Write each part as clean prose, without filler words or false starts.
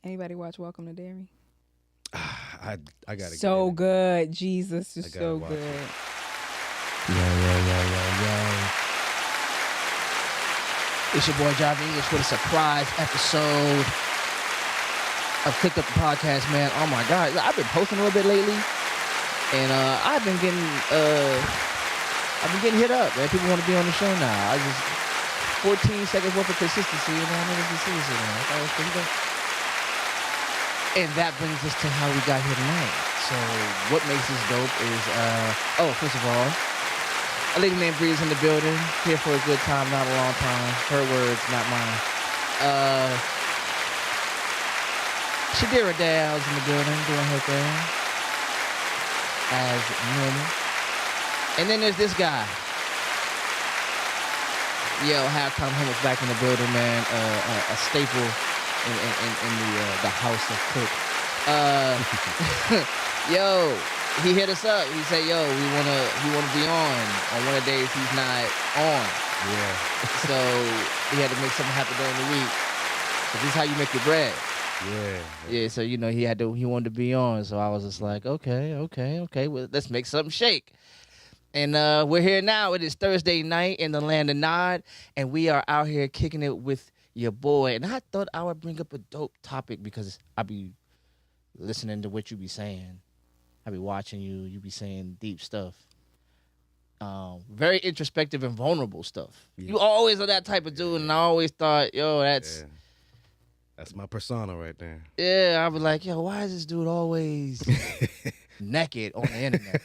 Anybody watch Welcome to Dairy? I gotta get So in it, man. good. Jesus is I gotta so watch it. good. Yo, yo, yo, yo, yo. It's your boy Job English with a surprise episode of Clicked Up the Podcast, man. Oh my God. I've been posting a little bit lately. And I've been getting hit up, man. People want to be on the show now. I just 14 seconds worth of consistency, and I never be serious, man. I thought it was pretty dope. And that brings us to how we got here tonight. So what makes this dope is first of all, a lady named Bree is in the building, here for a good time, not a long time. Her words, not mine. Shadira Dow's in the building, doing her thing as normal. And then there's this guy. Yo, Halftime Homeless back in the building, man. A staple in the house of Cook. Yo, he hit us up. He said, "Yo, we wanna be on one of the days he's not on." Yeah. So he had to make something happen during the week. 'Cause this is how you make your bread. Yeah. Yeah, so he wanted to be on. So I was just like, okay. Well, let's make something shake. And we're here now. It is Thursday night in the land of Nod, and we are out here kicking it with your boy. And I thought I would bring up a dope topic because I be listening to what you be saying. I be watching you. You be saying deep stuff. Very introspective and vulnerable stuff. Yeah. You always are that type of dude, and I always thought, yo, Yeah. That's my persona right there. yeah. I was like, yo, why is this dude always naked on the internet?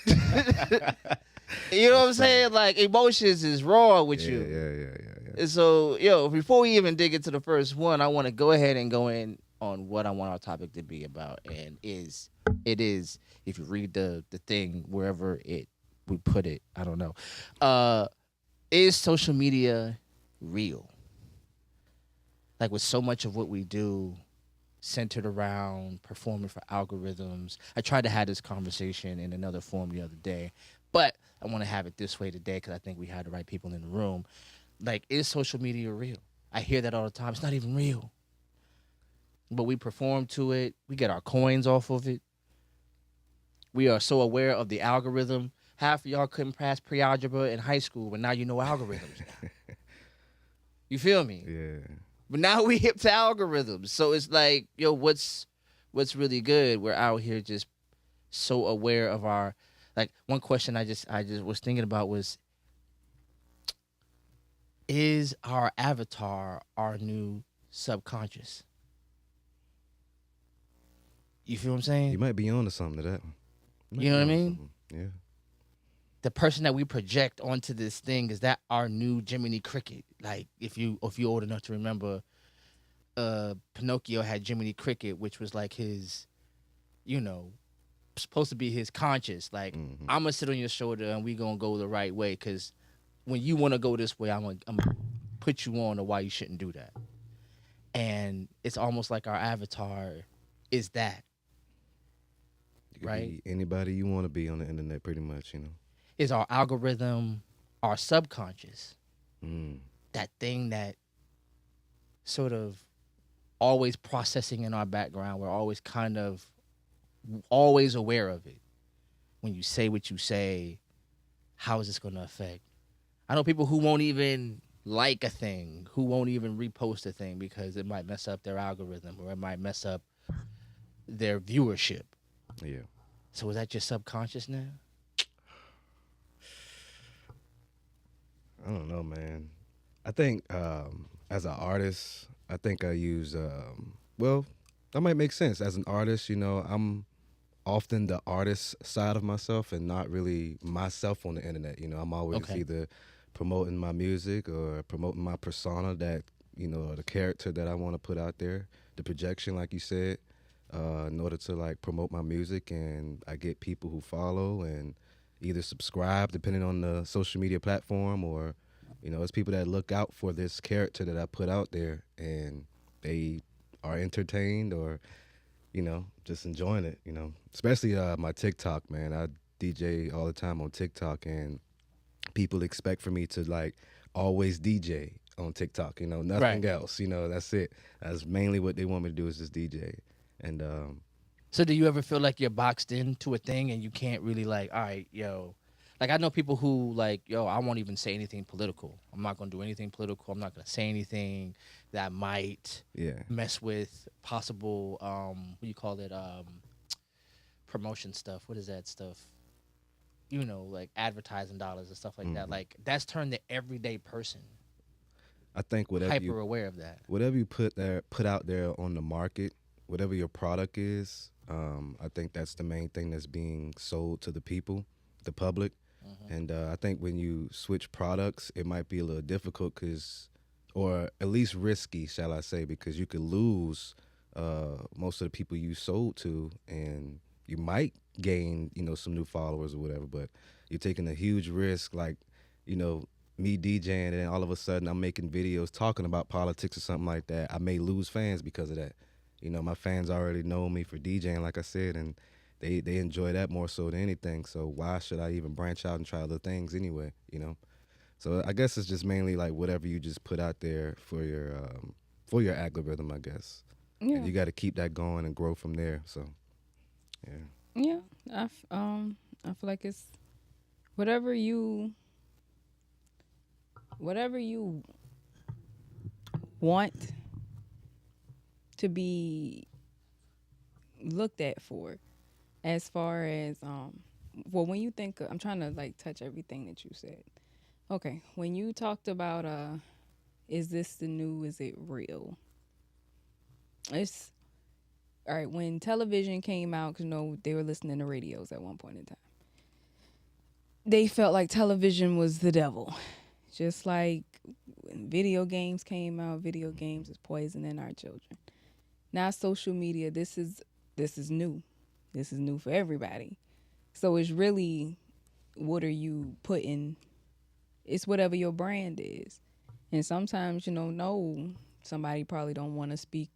You know what I'm saying? Like, emotions is raw with you. Yeah. And so, yo, before we even dig into the first one, I want to go ahead and go in on what I want our topic to be about. And it is, if you read the thing, wherever we put it, I don't know. Is social media real? Like, with so much of what we do centered around performing for algorithms. I tried to have this conversation in another form the other day, but I want to have it this way today because I think we had the right people in the room. Like, is social media real? I hear that all the time. It's not even real. But we perform to it. We get our coins off of it. We are so aware of the algorithm. Half of y'all couldn't pass pre-algebra in high school, but now you know algorithms now. You feel me? Yeah. But now we hip to algorithms. So it's like, yo, what's really good? We're out here just so aware of our, like, one question I just was thinking about was, is our avatar our new subconscious? You feel what I'm saying? You might be on to something to that one. You know what I mean? Something. Yeah. The person that we project onto this thing, is that our new Jiminy Cricket? Like, if you old enough to remember, Pinocchio had Jiminy Cricket, which was like his, supposed to be his conscious. Like, I'm gonna sit on your shoulder and we gonna go the right way. Cause when you want to go this way, I'm gonna put you on to why you shouldn't do that. And it's almost like our avatar is that. You could Right? be anybody you want to be on the internet, pretty much. Is our algorithm our subconscious? Mm. That thing that sort of always processing in our background. We're always kind of always aware of it. When you say what you say, how is this going to affect? I know people who won't even like a thing, who won't even repost a thing because it might mess up their algorithm or it might mess up their viewership. Yeah. So is that your subconscious now? I don't know, man. I think as an artist, I think I use, well, that might make sense. As an artist, I'm often the artist side of myself and not really myself on the internet. I'm always Okay. either promoting my music or promoting my persona that, the character that I want to put out there, the projection, like you said, in order to like promote my music, and I get people who follow and either subscribe depending on the social media platform, or it's people that look out for this character that I put out there and they are entertained or just enjoying it, especially my TikTok, man. I DJ all the time on TikTok, and people expect for me to like always DJ on TikTok. You know, nothing else. You know, that's it. That's mainly what they want me to do is just DJ. And So do you ever feel like you're boxed into a thing and you can't really like, all right, yo, like I know people who like, yo, I won't even say anything political. I'm not gonna do anything political. I'm not gonna say anything that might mess with possible what do you call it? Promotion stuff. What is that stuff? You know, like advertising dollars and stuff like that. Like that's turned the everyday person. I think hyper aware of that. Whatever you put out there on the market, whatever your product is, I think that's the main thing that's being sold to the people, the public. And I think when you switch products, it might be a little difficult or at least risky, shall I say, because you could lose most of the people you sold to, and you might gain, you know, some new followers or whatever, but you're taking a huge risk, like, you know, me DJing and then all of a sudden I'm making videos talking about politics or something like that. I may lose fans because of that. You know, my fans already know me for DJing, like I said, and they enjoy that more so than anything. So why should I even branch out and try other things anyway, you know? So I guess it's just mainly like whatever you just put out there for your algorithm, I guess. Yeah. And you got to keep that going and grow from there. So, yeah. Yeah, I feel like it's whatever you want to be looked at for, as far as well, when you think I'm trying to like touch everything that you said. Okay, when you talked about is this the new, is it real? It's all right. When television came out, 'cause, you know, they were listening to radios at one point in time, they felt like television was the devil. Just like when video games came out, video games is poisoning our children. Now social media, this is new. This is new for everybody. So it's really, what are you putting? It's whatever your brand is. And sometimes, you know, no, somebody probably don't want to speak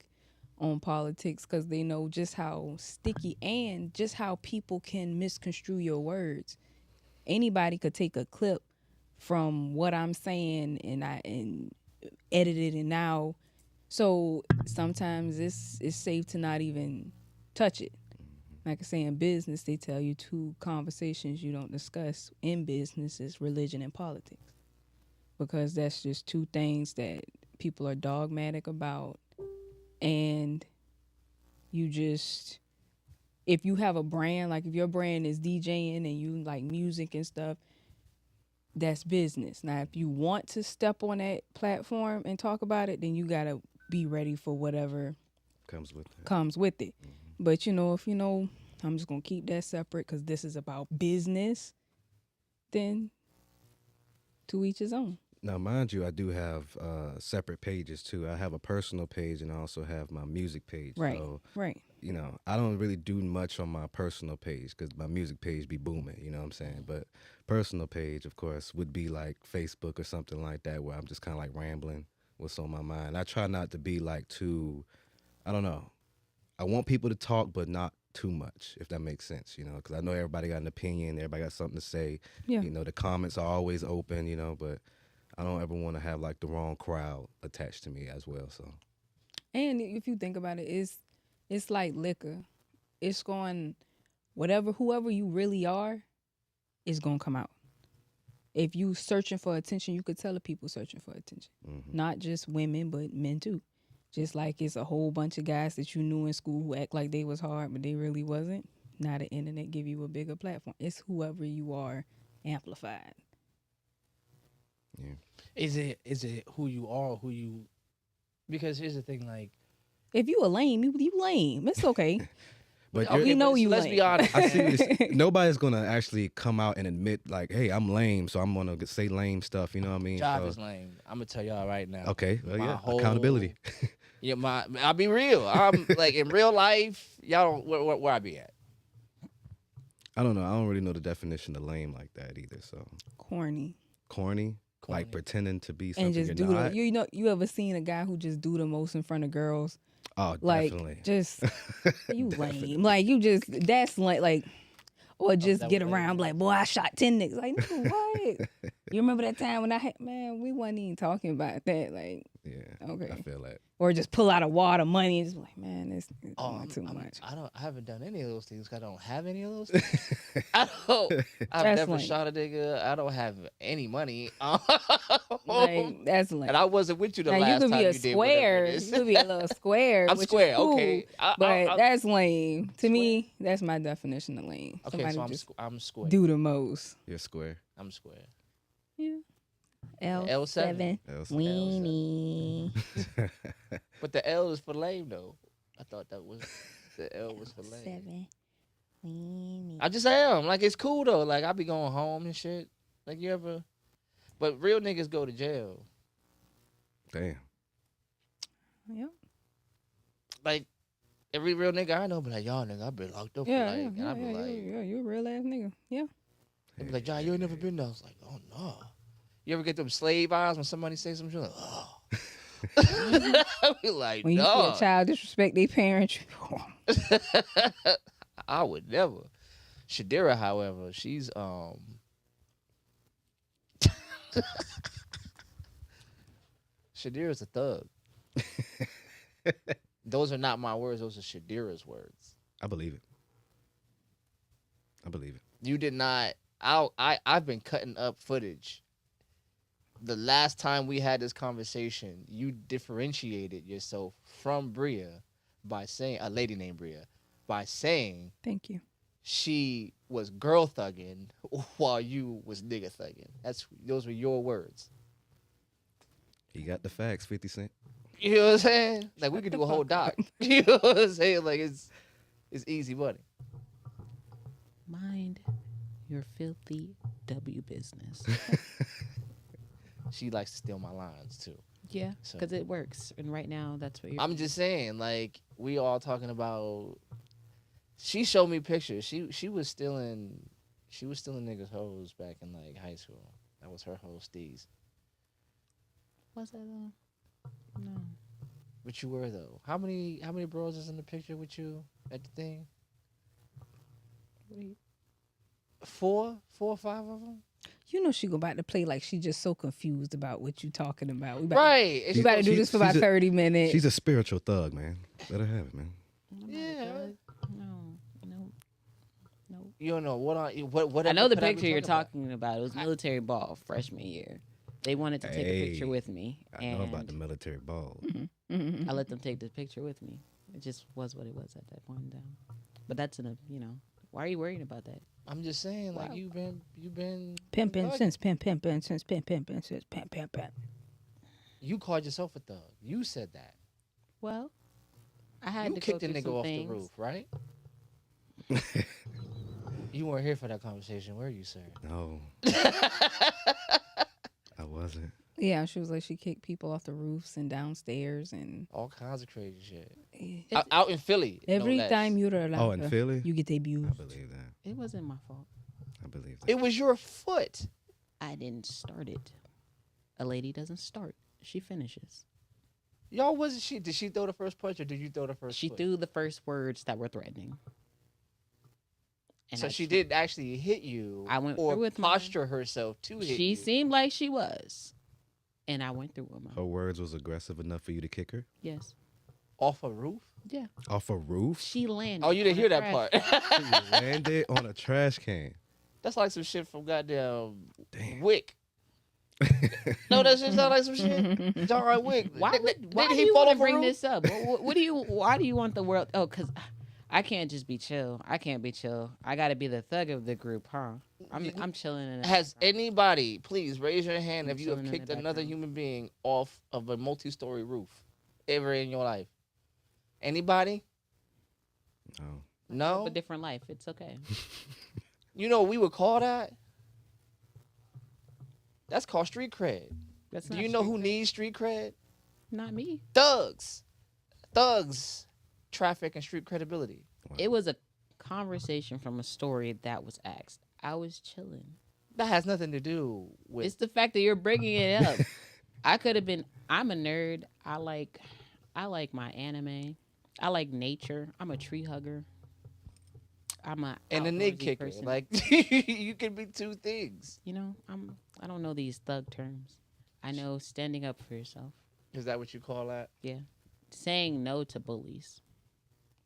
on politics because they know just how sticky and just how people can misconstrue your words. Anybody could take a clip from what I'm saying and edit it, and now, so sometimes it's safe to not even touch it. Like I say, in business, they tell you 2 conversations you don't discuss in business is religion and politics, because that's just 2 things that people are dogmatic about. And you just, if you have a brand, like if your brand is DJing and you like music and stuff, that's business. Now, if you want to step on that platform and talk about it, then you got to be ready for whatever comes with it. But, you know, if you know, I'm just going to keep that separate because this is about business, then to each his own. Now, mind you, I do have separate pages, too. I have a personal page and I also have my music page. Right, so, right. You know, I don't really do much on my personal page because my music page be booming, you know what I'm saying? But personal page, of course, would be like Facebook or something like that, where I'm just kind of like rambling what's on my mind. I try not to be like too, I don't know. I want people to talk, but not too much, if that makes sense, you know, because I know everybody got an opinion, everybody got something to say. Yeah. You know, the comments are always open, you know, but I don't ever want to have like the wrong crowd attached to me as well. So, and if you think about it, it's like liquor. It's going, whoever you really are, is gonna come out. If you searching for attention, you could tell the people searching for attention. Not just women, but men too. Just like it's a whole bunch of guys that you knew in school who act like they was hard, but they really wasn't. Now the internet give you a bigger platform. It's whoever you are amplified. Yeah. Is it who you are, who you? Because here's the thing, like, if you a lame, you lame. It's okay. But we know you. Let's be honest. I see this. Nobody's gonna actually come out and admit like, "Hey, I'm lame," so I'm gonna say lame stuff. You know what I mean? Job is lame. I'm gonna tell y'all right now. Okay. Well, yeah. Accountability. Yeah, I'll be real. I'm like in real life. Y'all don't where I be at. I don't know. I don't really know the definition of lame like that either. So corny. Like pretending to be something and just you're not. You know, you ever seen a guy who just do the most in front of girls? Oh, like, definitely. Just you lame. Like you just that's like Or just that get what it around is? like, boy, I shot 10 niggas. Like, nigga, what? You remember that time when man, we wasn't even talking about that. Like, Yeah. okay. I feel that. Or just pull out a wad of money and just be like, man, this is doing too much. I haven't done any of those things 'cause I don't have any of those things. I've That's never lame. shot a nigga. I don't have any money. Like, that's lame. And I wasn't with you the Now, last you could time be a you did whatever square. it is. You could be a little square. I'm which is square, cool, okay. But that's lame. To me, that's my definition of lame. Okay, Somebody so just I'm square. do the most. You're square. I'm square. Yeah. L7. Weenie. But the L is for lame though. I thought that was the L was for lame. 7. Weenie. I just am. Like it's cool though. Like I be going home and shit. Like you ever but real niggas go to jail. Damn. Yep. Like every real nigga I know be like, y'all nigga, I've been locked up for like and I be like you a real ass nigga. Yeah. they be like, John, you ain't never been there. I was like, oh no. You ever get them slave eyes when somebody say some shit like, oh. I be like, When you see no. a child disrespect their parents, I would never. Shadira, however, she's Shadira's a thug. Those are not my words, those are Shadira's words. I believe it. I believe it. You did not I've been cutting up footage. The last time we had this conversation, you differentiated yourself from Bria by saying a lady named Bria by saying thank you. she was girl thugging while you was nigga thugging. Those were your words. He got the facts, 50 Cent. You know what I'm saying? Like we could do a whole doc. You know what I'm saying? Like it's easy money. Mind your filthy W business. She likes to steal my lines too. Yeah, So- because it works. And right now, that's what you're. I'm just saying, like we all talking about. She showed me pictures. She was stealing niggas' hoes back in like high school. That was her whole steez. Was that no. But you were though. How many bros is in the picture with you at the thing? What are you- Four or five of them. You know she go about to play like she just so confused about what you talking about. We about Right. We about to do this for about she's a- 30 minutes. She's a spiritual thug, man. Let her have it, man. I'm not Yeah. good. No. You don't know what. I know the could be picture you're talking talking about. It was military ball freshman year. They wanted to take a picture Hey, with me, I know about the and military ball. Mhm. I let them take the picture with me. It just was what it was at that point in time. But that's why are you worrying about that? I'm just saying, like Wow. you've been Pimping thug. since pimp since pimp. You called yourself a thug. You said that. Well, I had You to kicked go the through nigga some off things. the roof, right? You weren't here for that conversation, were you, sir? No. I wasn't. Yeah, she was like she kicked people off the roofs and downstairs and All kinds of crazy shit. eh, Out in Philly. no every less. time you're allowed, Oh, in Philly? you get I abused. believe that. It wasn't my fault. I believe that. It was your foot. I didn't start it. A lady doesn't start; she finishes. Y'all wasn't she? Did she throw the first punch or did you throw the first? She foot? threw the first words that were threatening. And So I she tr- didn't actually hit you. I went or through with mine. posture herself to hit She you. seemed like she was, and I went through with mine. Her words was aggressive enough for you to kick her? Yes. Off a roof. Yeah. Off a roof? She landed. Oh, you didn't on hear a that trash- part. She landed on a trash can. That's like some shit from goddamn Damn. Wick. No, that shit sound like some shit. John Wright Wick. Why Did do he you fall want off to a bring roof? this up? Why do you want the world? Oh, because I can't just be chill. I can't be chill. I got to be the thug of the group, huh? I'm chilling in it. Has anybody, please raise your hand I'm if you have chilling in kicked the another background. human being off of a multi-story roof ever in your life? Anybody? Oh. No? a different life. It's okay. You know what we would call that? That's called street cred. That's Do not you know street who cred. needs street cred? Not me. Thugs. Thugs. Traffic and street credibility. It was a conversation from a story that was asked. I was chilling. That has nothing to do with... It's the fact that you're bringing it up. I could have been. I'm a nerd. I like my anime. I like nature. I'm a tree hugger. I'm a and a outdoorsy nig kicker. person. Like you can be two things. You know, I don't know these thug terms. I know standing up for yourself. Is that what you call that? Yeah. Saying no to bullies.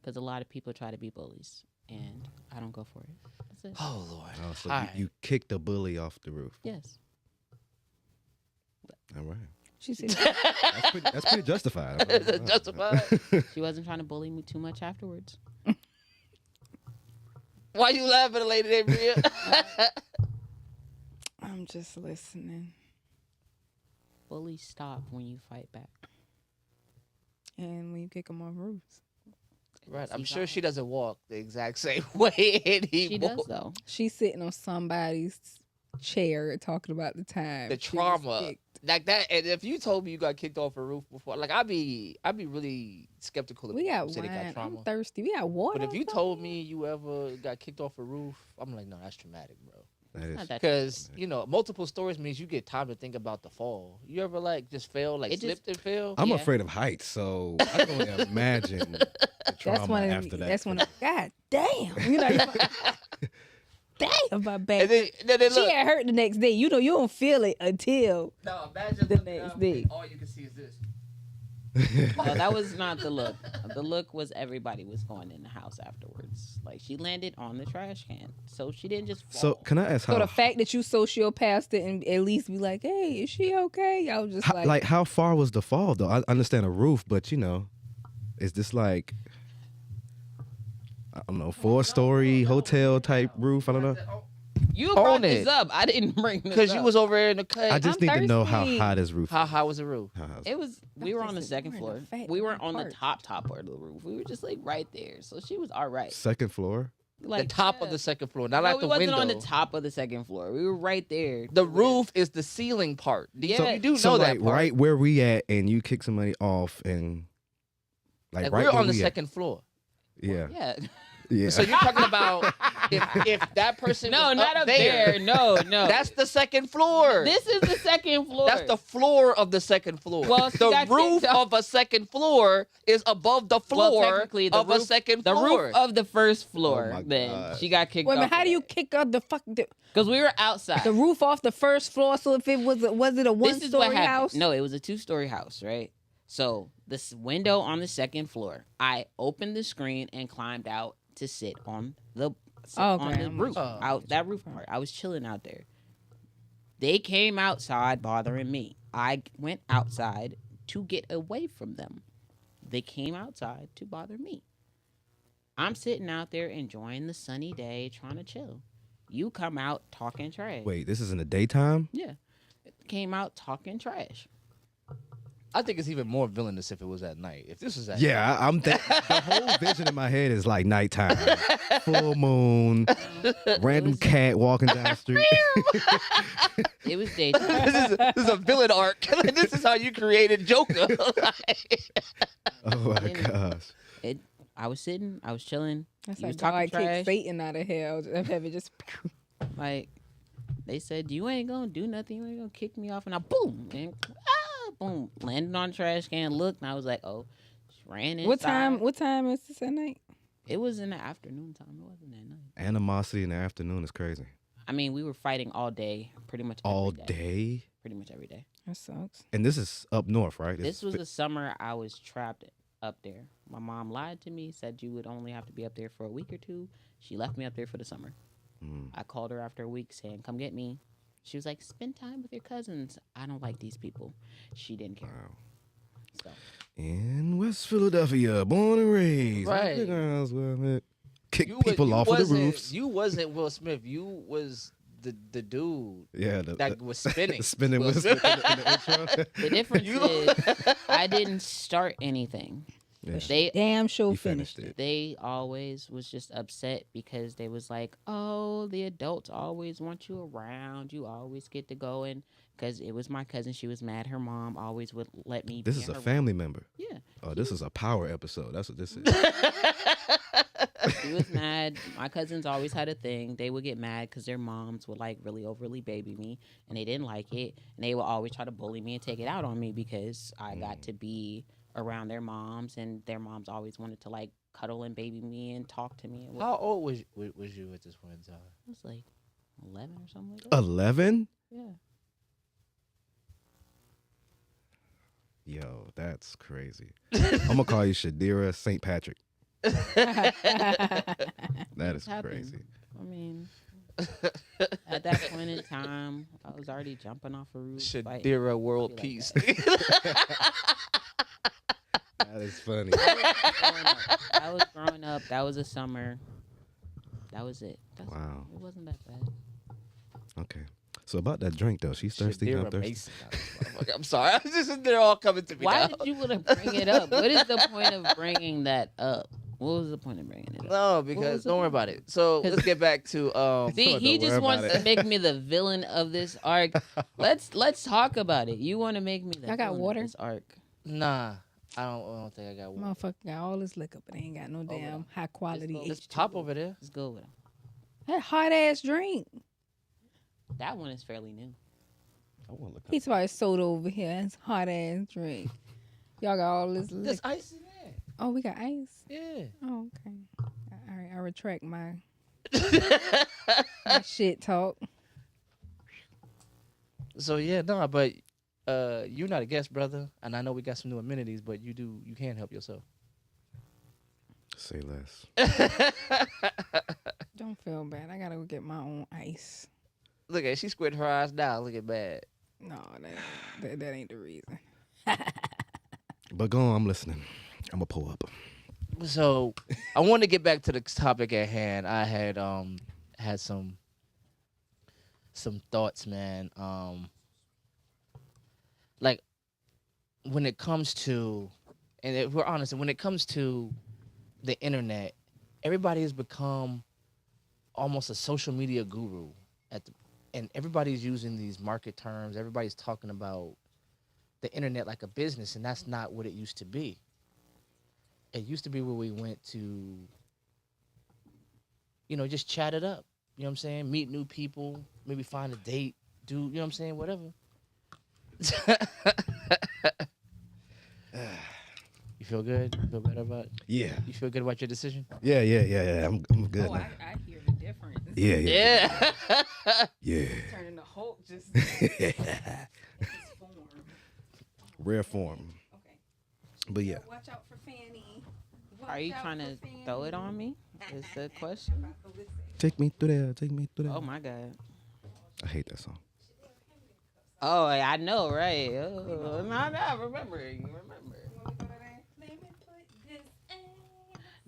Because a lot of people try to be bullies. And I don't go for it. That's it. Oh Lord. Oh, so All you, right. you kicked a bully off the roof. Yes. All right. She said, That's pretty justified. Is it justified? She wasn't trying to bully me too much afterwards. Why you laughing, Lady Abria? I'm just listening. Bullies stop when you fight back. And when you kick them off roofs. Right. I'm He's sure all she doesn't walk the exact same way anymore. She does, though. She's sitting on somebody's chair talking about the time. The she was trauma. kicked. Like that, and if you told me you got kicked off a roof before, like I'd be really skeptical of We people got who say they wine. got trauma. I'm thirsty. We got water. But if you outside. told me you ever got kicked off a roof, I'm like, no, that's traumatic, bro. That is. Not that Because multiple stories means you get time to think about the fall. You ever like just fell, like It just- slipped and fell? I'm Yeah. afraid of heights, so I can only imagine the trauma that's one of after that. That's one of God damn. You know, you're like, damn, my back. And then She look. had hurt the next day. You know, you don't feel it until No, imagine the looking next up day. and all you can see is this. No, that was not the look. The look was everybody was going in the house afterwards. Like she landed on the trash can, so she didn't just fall. So can I ask So how? the fact that you sociopathed it and at least be like, hey, is she okay? I was just like how far was the fall though? I understand a roof, but is this like I don't know, 4-story hotel type roof? I don't know. you Own brought it. this up. I didn't bring this Because up. you was over there in the cut. I just I'm need to know how thirsty. high this roof. How high was the roof? How high is It was. We were on the just second said floor. we're in the fat We weren't on the part. top part of the roof. We were just like right there, so she was all right. second floor? Like The top yeah. of the second floor, not No, like we the wasn't window. on the top of the second floor. We were right there. The roof is the ceiling part. Yeah. You do know So that like part. right where we at, and you kick somebody off, and like Like right we're where on the we at. second floor. Yeah, Yeah. yeah. So you're talking about if that person No, was not up up there. No. That's the second floor. This is the second floor. That's the floor of the second floor. Well, she the got roof kicked off- of a second floor is above the Well, floor technically, the of a roof- second the floor. roof of the first floor. Oh my then God. she got kicked wait a off. minute, how do you kick up the Because we were outside. the roof off the first floor? So if it was it a This is what one-story happened. house? No, it was a 2-story house, right? So this window on the second floor, I opened the screen and climbed out to sit on the Okay, roof. with you. Out that roof part. I was chilling out there. They came outside bothering me. I went outside to get away from them. They came outside to bother me. I'm sitting out there enjoying the sunny day, trying to chill. You come out talking trash. Wait, this is in the daytime? Yeah. Came out talking trash. I think it's even more villainous if it was at night. If this was at Yeah, I'm the whole vision in my head is like nighttime, full moon, random cat walking down the street. It was daytime. this is a villain arc. This is how you created Joker. Oh my And- gosh! I was sitting, I was chilling. That's You was like talking God kicked trash. Satan out of hell. Have it just Like they said, you ain't gonna do nothing. You ain't gonna kick me off, and I boom and boom landed on the trash can. Looked, and I was like, oh, just ran inside. What time is this at night? It was in the afternoon time. It wasn't at night. Animosity in the afternoon is crazy. I mean, we were fighting all day, pretty much every All day. day, Pretty much every day. That sucks. and this is up north, right? This was the summer I was trapped up there. My mom lied to me, said you would only have to be up there for a week or two. She left me up there for the summer. I called her after a week saying, come get me. She was like, spend time with your cousins. I don't like these people. She didn't care. Wow. So In West Philadelphia, born and raised. Right. Kick You people you off of the wasn't- roofs. You wasn't Will Smith. You was the dude Yeah, that was spinning. spinning Will Will Smith. Smith in the intro. the difference You- is I didn't start anything. Yeah. They Damn show You finished. finished it. they always was just upset because they was like, oh, the adults always want you around. You always get to go in. Because it was my cousin. She was mad. Her mom always would let me This be is in a her family member. room. Yeah. Oh, this is a power episode. That's what this is. She was mad. My cousins always had a thing. They would get mad because their moms would like really overly baby me, and they didn't like it. And they would always try to bully me and take it out on me because I got to be around their moms, and their moms always wanted to like cuddle and baby me and talk to me. How old was you at this point in time? I was like 11 or something like that. 11? Yeah. Yo, that's crazy. I'm gonna call you Shadira St. Patrick. That is Happened. crazy. I mean, at that point in time, I was already jumping off a roof. fighting. Shadira World Be like Peace. That is funny. I was growing up. That was a summer. That was it. Wow. It wasn't that bad. Okay. So about that drink though, she's thirsty. I'm Shadira thirsty. Mason. I'm sorry. They're all coming to me Why now. did you want to bring it up? What is the point of bringing that up? What was the point of bringing it up? No, was because the don't worry about it. So let's get back to See, he don't just worry wants about to it. make me the villain of this arc. Let's talk about it. You want to make me the I got villain water. of this arc. Nah. I don't think I got one. Motherfucker got all this liquor, but they ain't got no damn high quality Just Just H2O. pop over there. Let's go with him. That hot ass drink. That one is fairly new. I want to look. He's probably soda over here. It's hot ass drink. Y'all got all this liquor. There's ice in there. Oh, we got ice. Yeah. Oh, okay. All right, I retract my shit talk. So yeah, no, but you're not a guest, brother, and I know we got some new amenities, but you can help yourself. Say less. Don't feel bad. I gotta go get my own ice. Look at she squinted her eyes down. Look at bad. No, that ain't the reason. But go on, I'm listening. I'm gonna pull up. So I want to get back to the topic at hand. I had had some thoughts, man. Like when it comes to, and if we're honest, when it comes to the internet, everybody has become almost a social media guru and everybody's using these market terms. Everybody's talking about the internet like a business, and that's not what it used to be. It used to be where we went to, just chat it up. You know what I'm saying? Meet new people, maybe find a date, do, you know what I'm saying? Whatever. You feel good? You feel better about it? Yeah. You feel good about your decision? Yeah. I'm good. Oh, now. I hear the difference. Yeah. Yeah. Yeah. Turning the Hulk just form. Rare form. Okay. But yeah. Watch out for Fanny. Are you trying to throw it on me? Is the question? Take me through there. Take me through there. Oh my god. I hate that song. Oh, I know, right? Oh, no, remembering.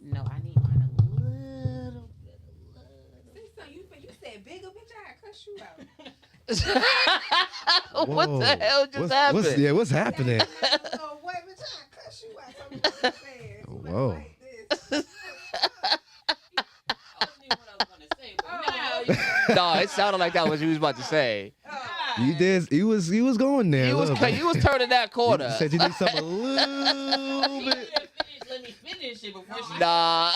No, I need mine a little bit. You said bigger, bitch. I cuss you out. What the Whoa. hell just happened? What's happening? What, bitch? I cuss you out. Whoa. No, it sounded like that was what you was about to say. You did. He was going there. You a was little bit. you was turning that corner. You said you need something a little bit. Let me finish it before she. Nah.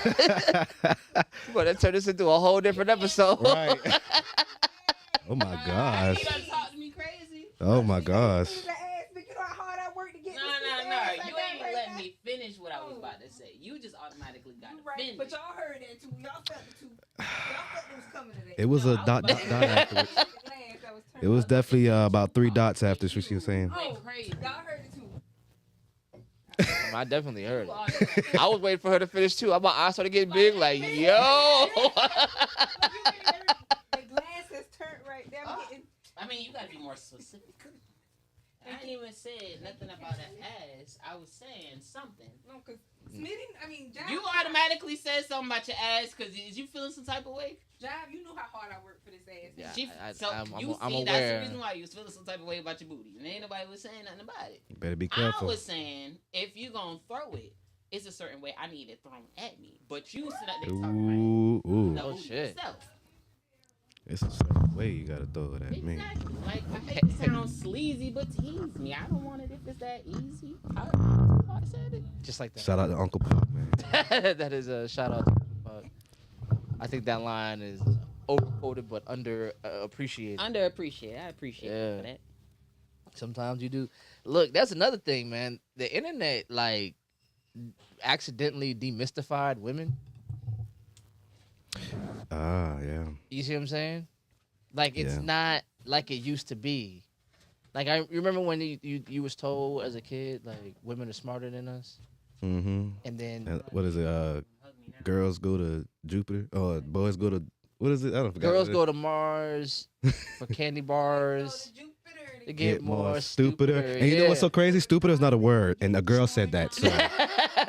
You better turn this into a whole different episode. Right. Oh my gosh. You done talk to me crazy. Oh my gosh. No. You ain't letting me finish what I was about to say. You just automatically got offended. But y'all heard that too. Y'all felt it too. Y'all felt it was coming to that. It was a dot afterwards. It was definitely about 3 dots after what she was saying. Went crazy. Y'all heard it too. I definitely heard You it. are- I was waiting for her to finish too. My eyes started getting big, like, yo. The glass has turned right there. I'm getting. I mean, you gotta be more specific. I ain't even said nothing about an ass. I was saying something. No, cause Smitty. I mean, Jive. You automatically said something about your ass because is you feeling some type of way? Jive, you know how hard I work for this ass. Yeah. I'm I'm that's aware. the reason why you was feeling some type of way about your booty. And ain't nobody was saying nothing about it. You better be I careful. was saying, if you gonna throw it, it's a certain way I need it thrown at me. But you sit up there talking about Ooh. the Oh, booty shit. itself. It's a certain way you gotta throw it at me. Exactly. Like, I hate to sound sleazy, but tease me. I don't want it if it's that easy. I said it. Just like that. Shout out to Uncle Pop, man. That is a shout out to Tupac. I think that line is overquoted but under appreciated. Underappreciated. I appreciate Yeah. you for that. Sometimes you do. Look, that's another thing, man. The internet, like, accidentally demystified women. Yeah. You see what I'm saying? Like, it's Yeah. not like it used to be. Like, I remember when you was told as a kid, like, women are smarter than us, Mm-hmm. and then And what is it? Girls go to Jupiter, or boys go to, what is it? I don't forget. girls go to Mars for candy bars to get more stupider. stupider. And you know what's so crazy? Stupider is not a word, and a girl said that. So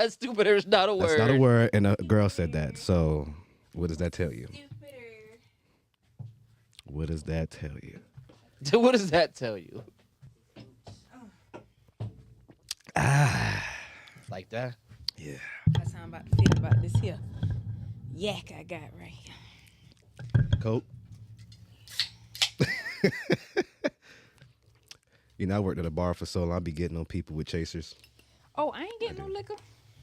Stupider is not a word. that's not a word, and a girl said that. So what does that tell you? What does that tell you? What does that tell you? Like that? Yeah. That's how I'm about to feel about this here yak I got right here. Coke. You know, I worked at a bar for so long. I be getting on people with chasers. Oh, I ain't getting no liquor.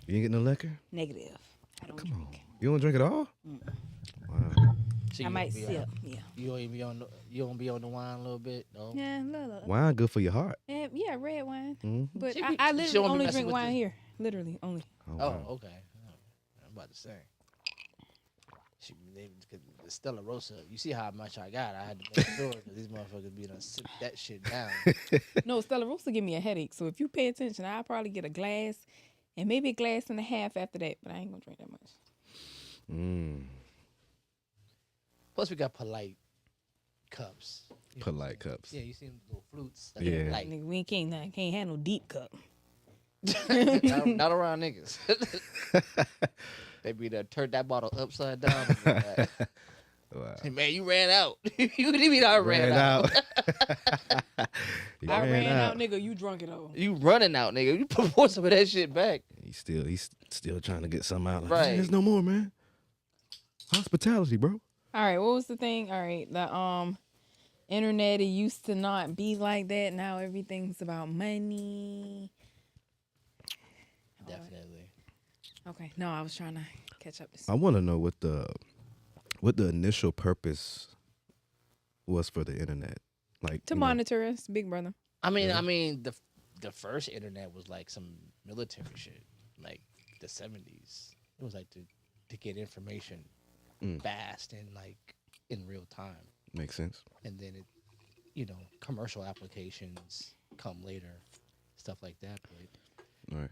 You ain't getting no liquor? Negative. I don't Come on. drink. You don't drink at all? Mm. Wow. So I you might be sip. Yeah. You don't be on the, you don't be on the wine a little bit, no? Yeah, little. Wine good for your heart. Yeah, red wine. Mhm. But She I be- I she literally don't be only messing drink with wine the- here. Literally only. Oh, Oh, wow. okay. I'm about to say. Cause the Stella Rosa, you see how much I got. I had to make sure because these motherfuckers be done sip that shit down. No, Stella Rosa give me a headache. So if you pay attention, I'll probably get a glass and maybe a glass and a half after that. But I ain't gonna drink that much. Mm. Plus, we got polite cups. You know what I'm Polite saying? cups. Yeah, you see them little flutes. Yeah. Like, Nigga, we can't have no deep cup. not around niggas. They be done turned that bottle upside down. And be like, Wow. hey, man, you ran out. You mean I ran out? He I ran out, nigga. You drunk it all. You running out, nigga. You pour some of that shit back. He's still trying to get something out. Like, Right. There's no more, man. Hospitality, bro. All right, what was the thing? All right, the internet, it used to not be like that. Now everything's about money. Definitely. Okay, no, I was trying to catch up. I want to know what the initial purpose was for the internet. Like To you know, monitor us, Big Brother. I mean, Really? the first internet was like some military shit, like the 70s. It was like to get information fast and like in real time, makes sense. and then it, commercial applications come later, stuff like that. All right.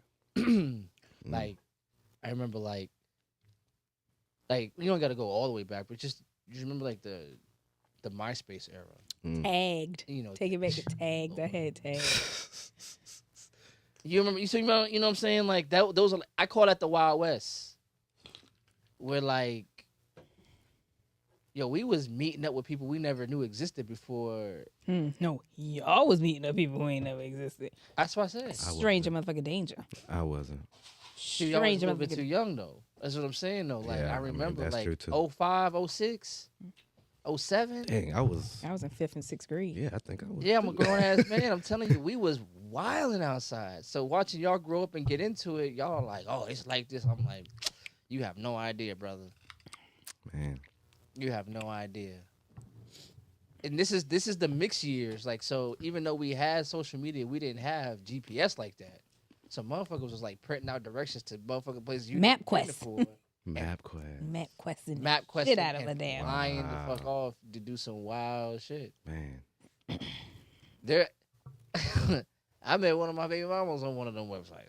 But like, I remember like you don't got to go all the way back, but just remember like the MySpace era. Tagged. You know, Take it back to tagged. I had tagged. You remember? You know what I'm saying? Like that. Those are. I call that the Wild West, where like, yo, we was meeting up with people we never knew existed before. No, y'all was meeting up people who ain't never existed. That's what I said. Stranger motherfucking danger. I wasn't. Shoot, y'all was a Stranger little bit too motherfucking. young though. That's what I'm saying though. Like Yeah, I I mean, remember that's true, like too. 05, 06, 07. Dang, I was. I was in 5th and 6th grade. Yeah, I think I was. Yeah, I'm a grown ass man. I'm telling you, we was wilding outside. So watching y'all grow up and get into it, y'all like, oh, it's like this. I'm like, you have no idea, brother. Man. You have no idea. And this is the mix years. Like, so even though we had social media, we didn't have GPS like that. So motherfuckers was like printing out directions to motherfucking places you MapQuest. didn't for. MapQuest. MapQuesting. MapQuest Shit out of and a damn. flying the Wow. fuck off to do some wild shit. Man. There, I met one of my baby mamas on one of them websites.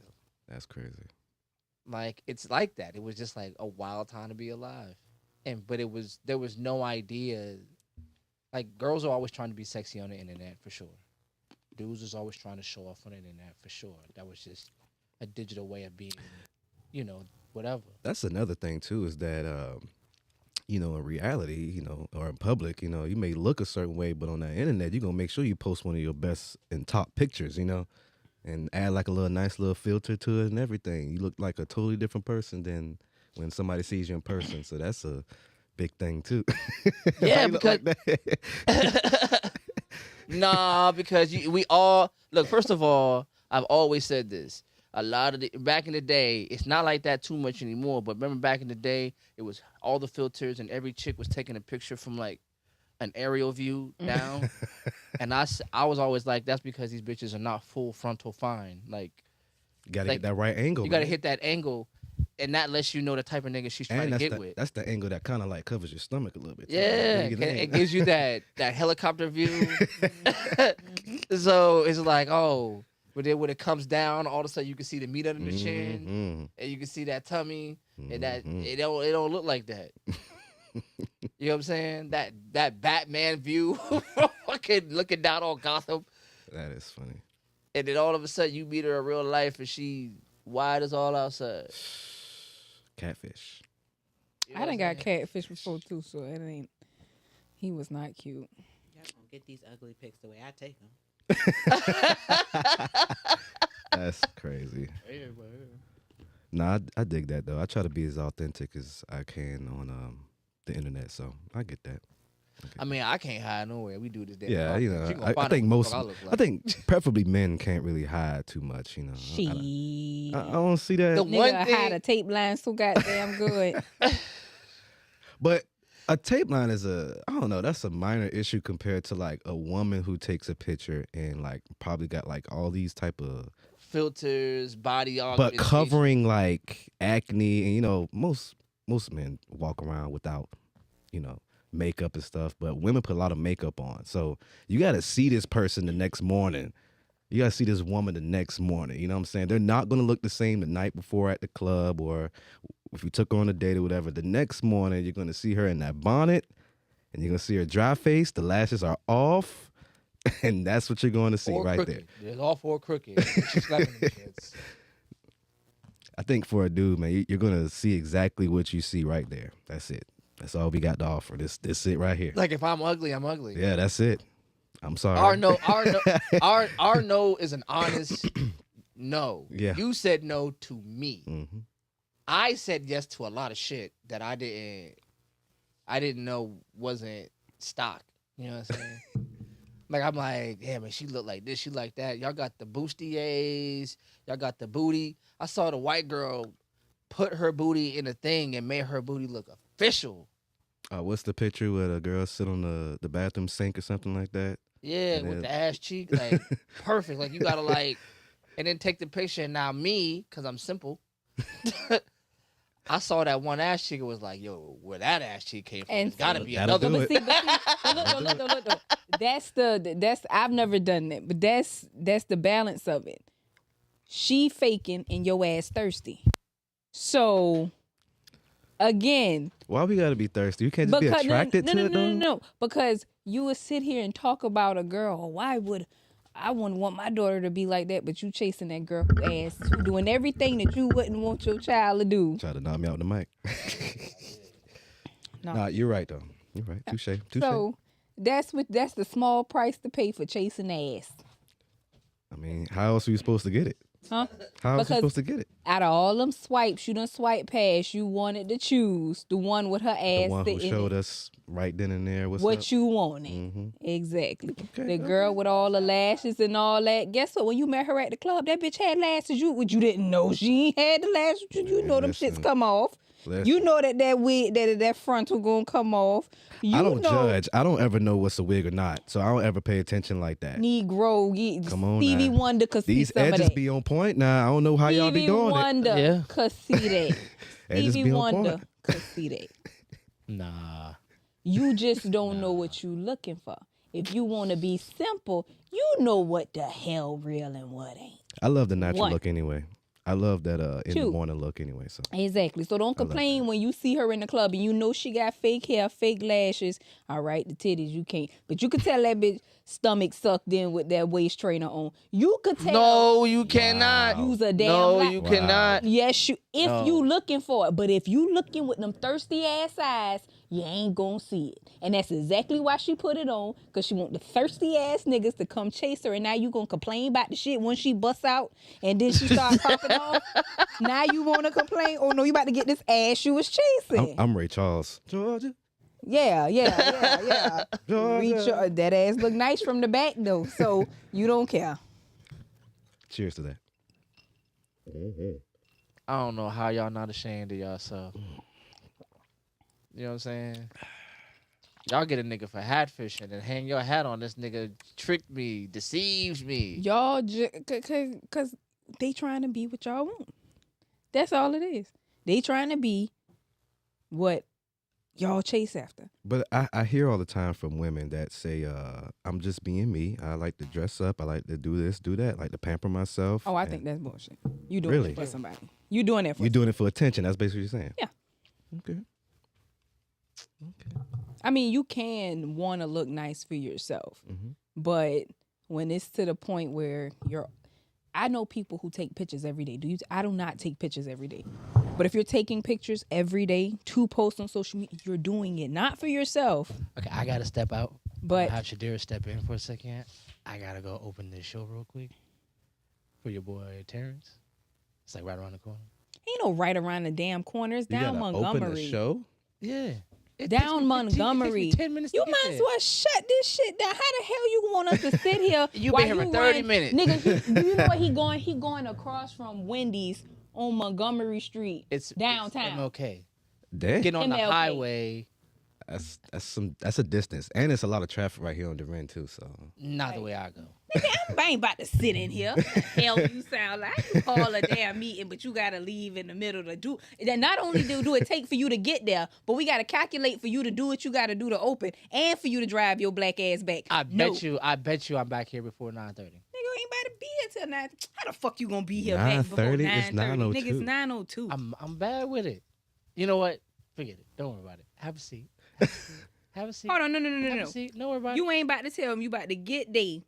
That's crazy. Like it's like that. It was just like a wild time to be alive, but there was no idea. Like girls are always trying to be sexy on the internet for sure. Dudes was always trying to show off on the internet for sure. That was just a digital way of being, whatever. That's another thing too, is that in reality, or in public, you may look a certain way, but on the internet, you're gonna make sure you post one of your best and top pictures, and add like a nice little filter to it and everything. You look like a totally different person than when somebody sees you in person. So that's a big thing too. Yeah, You look because like that. nah, because we all look. First of all, I've always said this. A lot of back in the day, it's not like that too much anymore. But remember, back in the day, it was all the filters, and every chick was taking a picture from like an aerial view down, and I was always like, that's because these bitches are not full frontal fine. Like You gotta like, get that right angle. you gotta man. hit that angle, and that lets you know the type of nigga she's trying And to that's get the with. that's the angle that kind of like covers your stomach a little bit. too. Yeah, You get the it angle. gives you that helicopter view. So it's like, oh, but then when it comes down, all of a sudden you can see the meat under the chin, Mhm. and you can see that tummy, and that Mhm. it don't look like that. You know what I'm saying? That Batman view, fucking looking down on Gotham, That is funny. and then all of a sudden you meet her in real life, and she wide as all outside. Catfish. You know I what done I'm got saying? catfish before too, so it ain't. He was not cute. Y'all gonna get these ugly pics the way I take them. That's crazy. Nah, I dig that though. I try to be as authentic as I can on the internet, so I get that. I mean, I can't hide nowhere. We do this damn Yeah, you podcast. know, She gonna I find out think what the most, fuck I look I like. think preferably men can't really hide too much. You know, She. I don't see that. The one Nigga thing- had a tape line so goddamn good. But a tape line is I don't know, that's a minor issue compared to like a woman who takes a picture and like probably got like all these type of, filters, body but augmentation. covering like acne, and you know, most men walk around without, makeup and stuff, but women put a lot of makeup on. So you got to see this person the next morning. You got to see this woman the next morning. You know what I'm saying? They're not going to look the same the night before at the club, or if you took her on a date or whatever. The next morning, you're going to see her in that bonnet, and you're going to see her dry face. The lashes are off, and that's what you're going to see or right crooked. there. There's all four crooked. She's slapping them kids. I think for a dude, man, you're going to see exactly what you see right there. That's it. That's all we got to offer. This it right here. Like if I'm ugly, I'm ugly. Yeah, that's it. I'm sorry. Our no is an honest no. Yeah. You said no to me. Mm-hmm. I said yes to a lot of shit that I didn't know wasn't stock. You know what I'm saying? Like I'm like, damn, man, she look like this, she like that. Y'all got the bustiers, y'all got the booty. I saw the white girl put her booty in a thing and made her booty look official. What's the picture where the girl sit on the bathroom sink or something like that? Yeah, And with then- the ass cheek, like perfect. Like you gotta like, and then take the picture. And now me, cause I'm simple, I saw that one ass cheek and was like, yo, where that ass cheek came from? And It's gotta see- be That'll another do one. it. Look, though. That's I've never done that, but that's the balance of it. She faking and your ass thirsty. So again, Why we gotta be thirsty? You can't just be attracted to it, though. no, because you would sit here and talk about a girl. Why would I wouldn't want my daughter to be like that? But you chasing that girl who doing everything that you wouldn't want your child to do. Try to knock me out with the mic. No. Nah, you're right though. You're right. Touche. So that's the small price to pay for chasing ass. I mean, how else are you supposed to get it? Huh? How else are you Because- supposed to get it? Out of all them swipes you done swipe past, you wanted to choose the one with her The ass one who sitting showed us right then and there what's what up. you wanted. Mm-hmm. Exactly. Okay, The girl okay. with all the lashes and all that. Guess what? When you met her at the club, that bitch had lashes. You didn't know she ain't had the lashes. You Man, know them listen. shits come off. Listen. You know that wig, that frontal gonna come off. You I don't know judge. I don't ever know what's a wig or not, so I don't ever pay attention like that. Negro, Come on Stevie now. Wonder could see These some of edges that. be on point now. I don't know how y'all be Stevie doing Wonder Yeah. could see that. Edges Stevie be on Wonder point. could see that. Nah. You just don't know what you looking for. If you want to be simple, you know what the hell real and what ain't. I love the natural One. look anyway. I love that in the Two. morning look anyway. So Exactly. So don't complain when you see her in the club and you know she got fake hair, fake lashes. All right, the titties you can't. But you could tell that bitch stomach sucked in with that waist trainer on. You could tell. No, you cannot. Use a damn No, black- you Wow. cannot. Yes, if No. you looking for it. But if you looking with them thirsty ass eyes, you ain't gonna see it. And that's exactly why she put it on, because she want the thirsty ass niggas to come chase her. And now you gonna complain about the shit when she busts out and then she start popping off. Now you wanna complain? Oh no, you about to get this ass you was chasing. I'm Ray Charles. Georgia. Yeah. Georgia. Reach your, that ass look nice from the back though, so you don't care. Cheers to that. I don't know how y'all not ashamed of yourself. You know what I'm saying? Y'all get a nigga for hat fishing and hang your hat on this nigga tricked me, deceived me. Y'all, cause they trying to be what y'all want. That's all it is. They trying to be what y'all chase after. But I hear all the time from women that say, I'm just being me. I like to dress up. I like to do this, do that. I like to pamper myself. Oh, I And think that's bullshit. You doing Really? it for somebody. You doing it for you're doing it for attention. That's basically what you're saying. Yeah. Okay. I mean, you can want to look nice for yourself, Mhm. but when it's to the point where I know people who take pictures every day. I do not take pictures every day. But if you're taking pictures every day to post on social media, you're doing it not for yourself, Okay, I gotta step out. but Have Shadira step in for a second. I gotta go open this show real quick for your boy Terrence. It's like right around the corner. ain't no right around the damn corners. You Down gotta Montgomery. open the show. Yeah. Down Montgomery. 10 minutes. You to get might there. as well shut this shit down. How the hell you want us to sit here? You while been here for you 30 run- minutes. Nigga, do you know what he going? He going across from Wendy's on Montgomery Street. It's downtown. MLK. Damn. Getting on the MLK. highway. That's a distance, and it's a lot of traffic right here on the Ren too. So Not the way I go. I ain't about to sit in here. The hell you sound like? You call a damn meeting, but you gotta leave in the middle to do. Then not only do it take for you to get there, but we gotta calculate for you to do what you gotta do to open, and for you to drive your black ass back. I No. bet you I'm back here before 9:30. Nigga ain't about to be here till 9. How the fuck you gonna be here back before 9:30? 9:30? It's Nigga, it's 9:02. 9:02. I'm bad with it. You know what? Forget it. Don't worry about it. Have a seat. Have a seat. Have a seat. Hold on, no. Have a seat. Don't worry about it. You ain't about to tell me you about to get there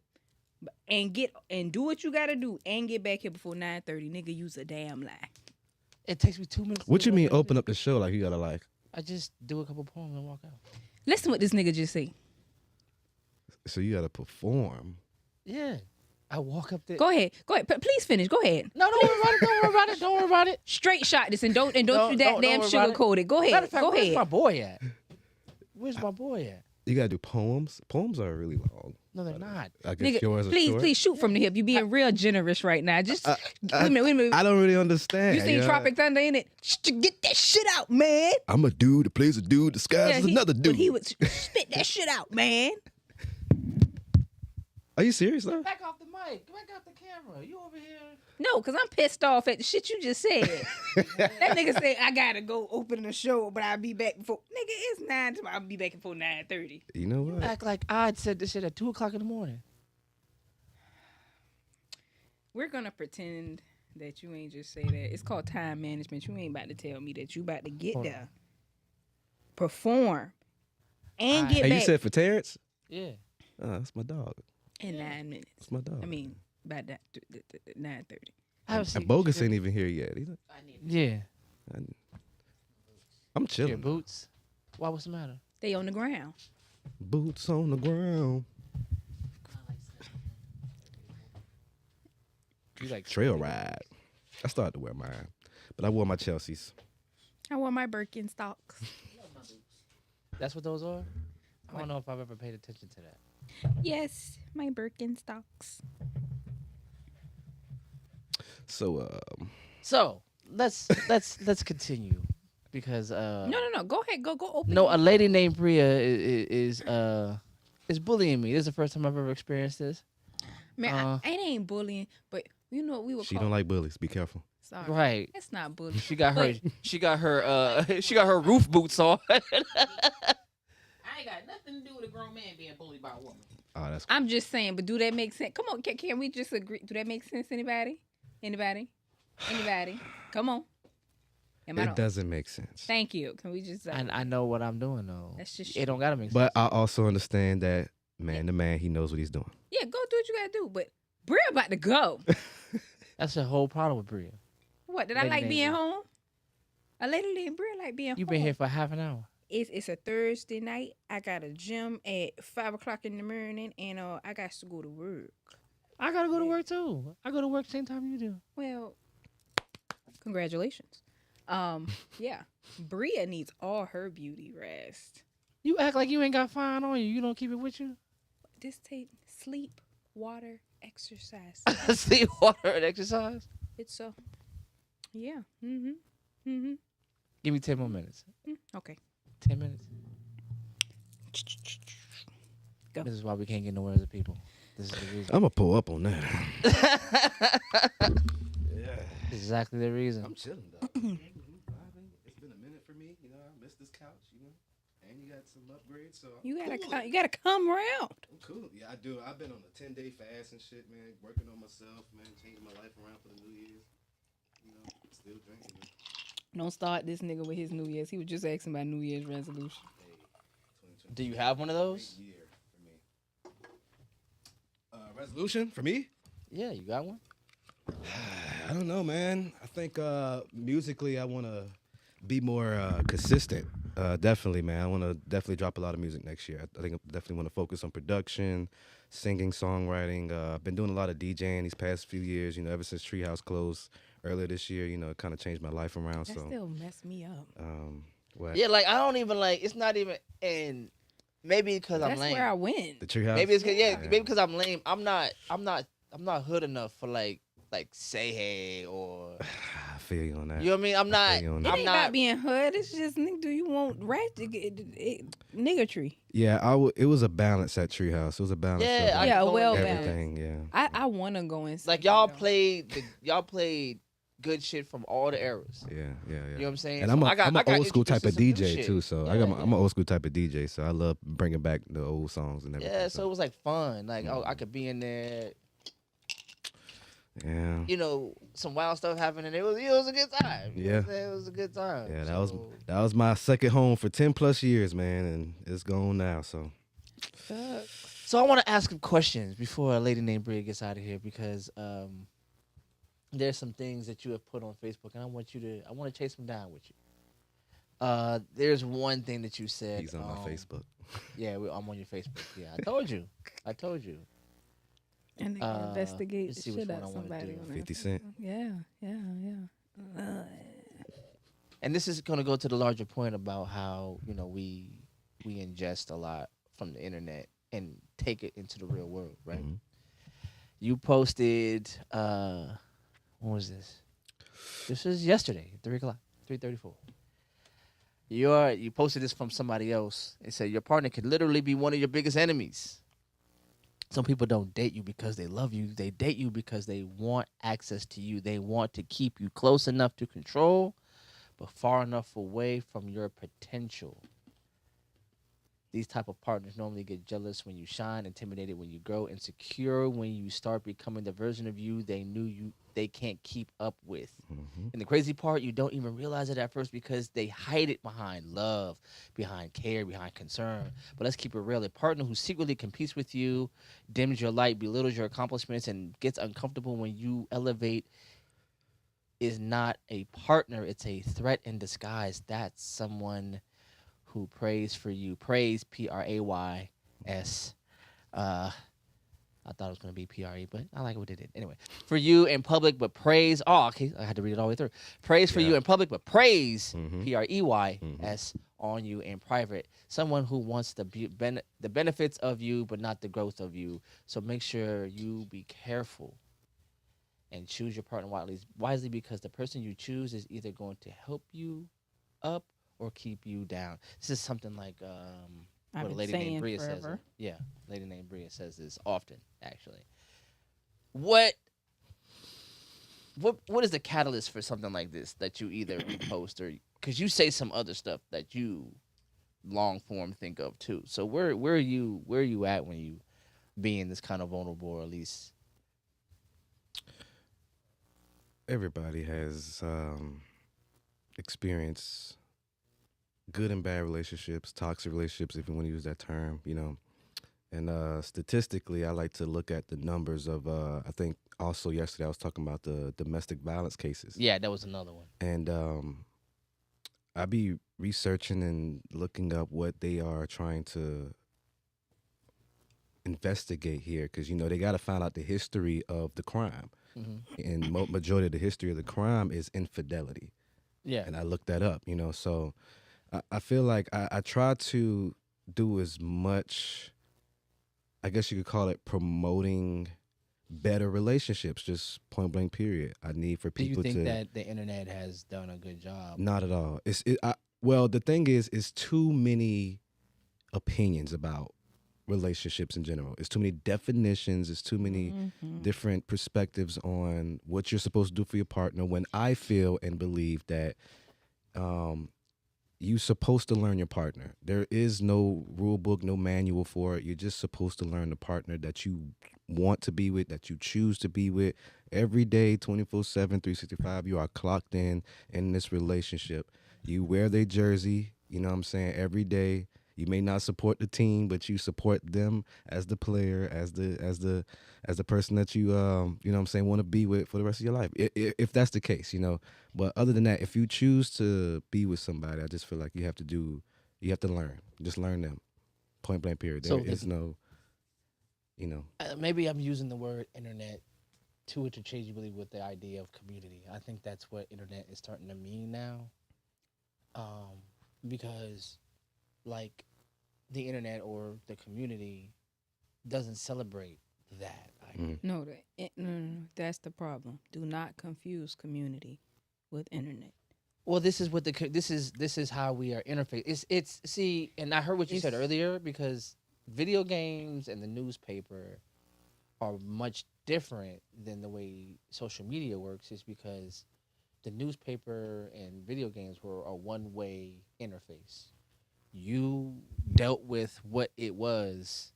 and do what you gotta do and get back here before 9:30. Nigga, use a damn lie. It takes me 2 minutes. to what do you mean I gotta open do. up the show like you gotta like? I just do a couple poems and walk out. Listen what this nigga just say. So you gotta perform. Yeah. I walk up there. Go ahead. Please finish. Go ahead. No, don't worry about it. Don't worry about it. Don't worry about it. Straight shot this and don't Don't- you don't damn worry about it. sugarcoat it. Go Matter ahead. of fact, Go where's my ahead. boy at? Where's my boy at? You gotta do poems. Poems are really long. No, they're not. I guess yours Nigga, are short. please shoot from the hip. You being real generous right now. Just wait a minute. I don't really understand. You seen know? Tropic Thunder in it? Get that shit out, man. I'm a dude that plays a dude disguised as another dude. But he would spit that shit out, man. Are you serious though? Back off the mic. Back off the camera. You over here. No, because I'm pissed off at the shit you just said. That nigga said, I gotta go open the show, but I'll be back before. Nigga, it's 9 tomorrow. I'll be back before 9:30. You know what? Act like I'd said this shit at 2:00 in the morning. We're gonna pretend that you ain't just say that. It's called time management. You ain't about to tell me that you about to get Hold there, perform, and Hey, get Hey, you back said for Terrence? Yeah. Oh, that's my dog. in 9 minutes. That's my dog. I mean, by that 9:30. Have a seat. and Bogus ain't even here yet. Yeah. I'm Your chilling. boots. Why? What's the matter? They on the ground. Boots on the ground. You like Trail ride. I started to wear mine, but I wore my Chelsea's. I wore my Birkenstocks. That's what those are? I don't know if I've ever paid attention to that. Yes, my Birkenstocks. So, So let's continue because No. Go ahead. Go open. no, a lady named Bria is bullying me. This is the first time I've ever experienced this. Man, it ain't bullying, but you know what we were she call. don't like bullies. Be careful. Sorry. Right. It's not bullying. She got her But- she got her roof boots on. I ain't got nothing to do with a grown man being bullied by a woman. Oh, that's I'm just saying, but do that make sense? Come on, can we just agree? Do that make sense? Anybody? Come on. Am I it wrong? doesn't make sense. Thank you. Can we just? I know what I'm doing though. That's just It don't gotta make sense. But I also understand that man to man, he knows what he's doing. yeah, go do what you gotta do. But Bria about to go. That's the whole problem with Bria. What did I Lady like named being Bria. home? A lady named Bria like being home. You've been here for half an hour. It's a Thursday night. I got a gym at 5:00 in the morning, and I got to go to work. I gotta go to work too. I go to work same time you do. Well, congratulations. Yeah, Bria needs all her beauty rest. You act like you ain't got fine on you. You don't keep it with you. This take sleep, water, exercise. See water and exercise. It's yeah. Give me 10 more minutes. Okay. 10 minutes. Go. This is why we can't get nowhere as a people. This is the reason. I'm gonna pull up on that. Yeah. Exactly the reason. I'm chilling though. It's been a minute for me. You know, I missed this couch. You know, and you got some upgrades, so I'm You gotta cool. come. You gotta come around. I'm cool. Yeah, I do. I've been on a 10-day fast and shit, man. Working on myself, man. Changing my life around for the New Year's. You know, still drinking. Man. Don't start this nigga with his New Year's. He was just asking about New Year's resolution. Hey, 2020. Do you have one of those? Great year for me. Resolution for me? Yeah, you got one. I don't know, man. I think musically, I want to be more consistent. Definitely, man. I want to definitely drop a lot of music next year. I think I definitely want to focus on production, singing, songwriting. I've been doing a lot of DJing these past few years. You know, ever since Treehouse closed earlier this year. You know, it kind of changed my life around. That So, still messed me up. what? Yeah, like I don't even like. It's not even. And maybe because I'm That's lame. where I win. The Treehouse. Maybe it's cause, Yeah. maybe because I'm lame. I'm not hood enough for like say hey or I feel you on that. you know what I mean. I'm not. feel you on It that. I'm ain't not. about being hood. It's just, nigga, do you want ratchet niggertry? Yeah, it was a balance at Treehouse. It was a balance. Yeah, of I Yeah, totally well get it. balanced. everything. Yeah. I want to go in. Like y'all played good shit from all the eras. Yeah. You know what I'm saying? And So I'm I got an old school type introduced of to some new DJ shit. too. So Yeah, I'm an old school type of DJ. So I love bringing back the old songs and everything. Yeah, so it was like fun. Like I could be in there. Yeah. You know, some wild stuff happened, and it was a good time. You know what I'm saying? It was a good time. Yeah, So, that was my second home for 10+ years, man, and it's gone now. So Fuck. So I want to ask some questions before a lady named Bria gets out of here because there's some things that you have put on Facebook, and I want to chase them down with you. There's one thing that you said. he's on my Facebook. Yeah, I'm on your Facebook. Yeah, I told you. And they can investigate let's the see which shit one out I of wanna somebody. do. on that 50 Cent. Yeah. And this is going to go to the larger point about how we ingest a lot from the internet and take it into the real world, right? Mhm. You posted when was this? This was yesterday, 3:00, 3:34. You posted this from somebody else. It said your partner could literally be one of your biggest enemies. Some people don't date you because they love you. They date you because they want access to you. They want to keep you close enough to control, but far enough away from your potential. These type of partners normally get jealous when you shine, intimidated when you grow, insecure when you start becoming the version of you they can't keep up with. Mhm. And the crazy part, you don't even realize it at first because they hide it behind love, behind care, behind concern. But let's keep it real. A partner who secretly competes with you, dims your light, belittles your accomplishments, and gets uncomfortable when you elevate is not a partner. It's a threat in disguise. That's someone who prays for you. Praise, Prays. I thought it was going to be PRE, but I like what they did. Anyway, for you in public, but praise. Oh, okay. I had to read it all the way through. Praise for you in public, but praise, Mhm. Preys, on you in private. Someone who wants the benefits of you, but not the growth of you. So make sure you be careful and choose your partner wisely because the person you choose is either going to help you up or keep you down. This is something like I've what a been lady saying named Bria says. forever. Yeah, lady named Bria says this often, actually. What is the catalyst for something like this that you either repost or because you say some other stuff that you long form think of too. So where are you at when you being this kind of vulnerable, or at least Everybody has experienced good and bad relationships, toxic relationships, if you want to use that term, you know. And statistically, I like to look at the numbers of, I think also yesterday I was talking about the domestic violence cases. yeah, that was another one. And I be researching and looking up what they are trying to investigate here because, you know, they got to find out the history of the crime. Mm-hmm. And majority of the history of the crime is infidelity. Yeah, And I looked that up, you know. So I feel like I try to do as much, I guess you could call it promoting better relationships, just point blank period. I need for Do you people think to that the internet has done a good job? not at all. Well, the thing is too many opinions about relationships in general. It's too many definitions. It's too many different perspectives on what you're supposed to do for your partner. When I feel and believe that um, you're supposed to learn your partner. There is no rule book, no manual for it. You're just supposed to learn the partner that you want to be with, that you choose to be with every day, 24/7, 365. You are clocked in this relationship. You wear their jersey, you know what I'm saying, every day. You may not support the team, but you support them as the player, as the person that you know what I'm saying, want to be with for the rest of your life. If that's the case, you know. But other than that, if you choose to be with somebody, I just feel like you have to learn. Just learn them. Point blank period. There So is no, you know. Maybe I'm using the word internet too interchangeably with the idea of community. I think that's what internet is starting to mean now. Because like the internet or the community doesn't celebrate that idea. No, no, that's the problem. Do not confuse community with internet. Well, this is what this is how we are interface. It's see, and I heard what you said It's earlier because video games and the newspaper are much different than the way social media works. Is because the newspaper and video games were a one-way interface. You dealt with what it was,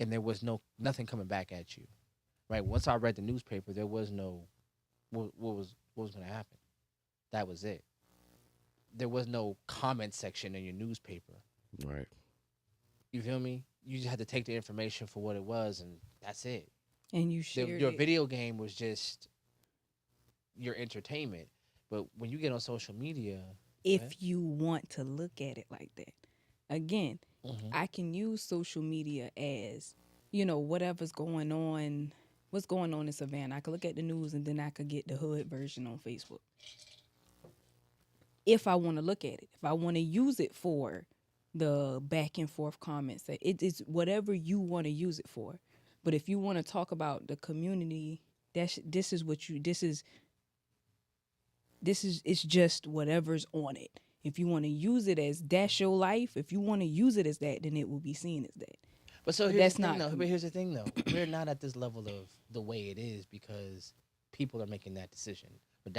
and there was nothing coming back at you. Right. Once I read the newspaper, there was no what was going to happen. That was it. There was no comment section in your newspaper. Right. You feel me? You just had to take the information for what it was, and that's it. and you shared Your it. video game was just your entertainment. But when you get on social media, If you want to look at it like that. Again, mhm. I can use social media as, whatever's going on, what's going on in Savannah. I could look at the news and then I could get the hood version on Facebook. If I want to look at it, if I want to use it for the back and forth comments, it is whatever you want to use it for. But if you want to talk about the community, this is what you this is it's just whatever's on it. If you want to use it as that's your life, if you want to use it as that, then it will be seen as that. But so But here's that's the thing, not though. com- But here's the thing, though. We're not at this level of the way it is because people are making that decision. But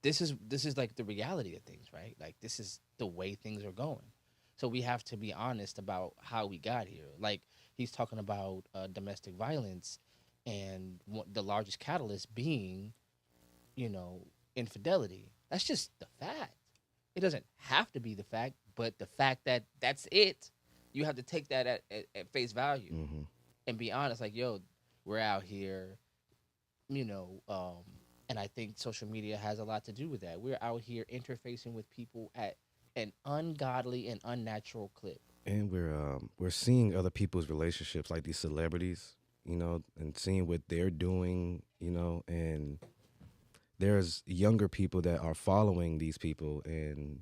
this is like the reality of things, right? Like this is the way things are going. So we have to be honest about how we got here. Like he's talking about domestic violence, and the largest catalyst being, infidelity. That's just the fact. It doesn't have to be the fact, but the fact that that's it, you have to take that at face value Hmm. and be honest. Like, yo, we're out here, you know, um, and I think social media has a lot to do with that. We're out here interfacing with people at an ungodly and unnatural clip. And we're seeing other people's relationships, like these celebrities, you know, and seeing what they're doing, you know, and there's younger people that are following these people and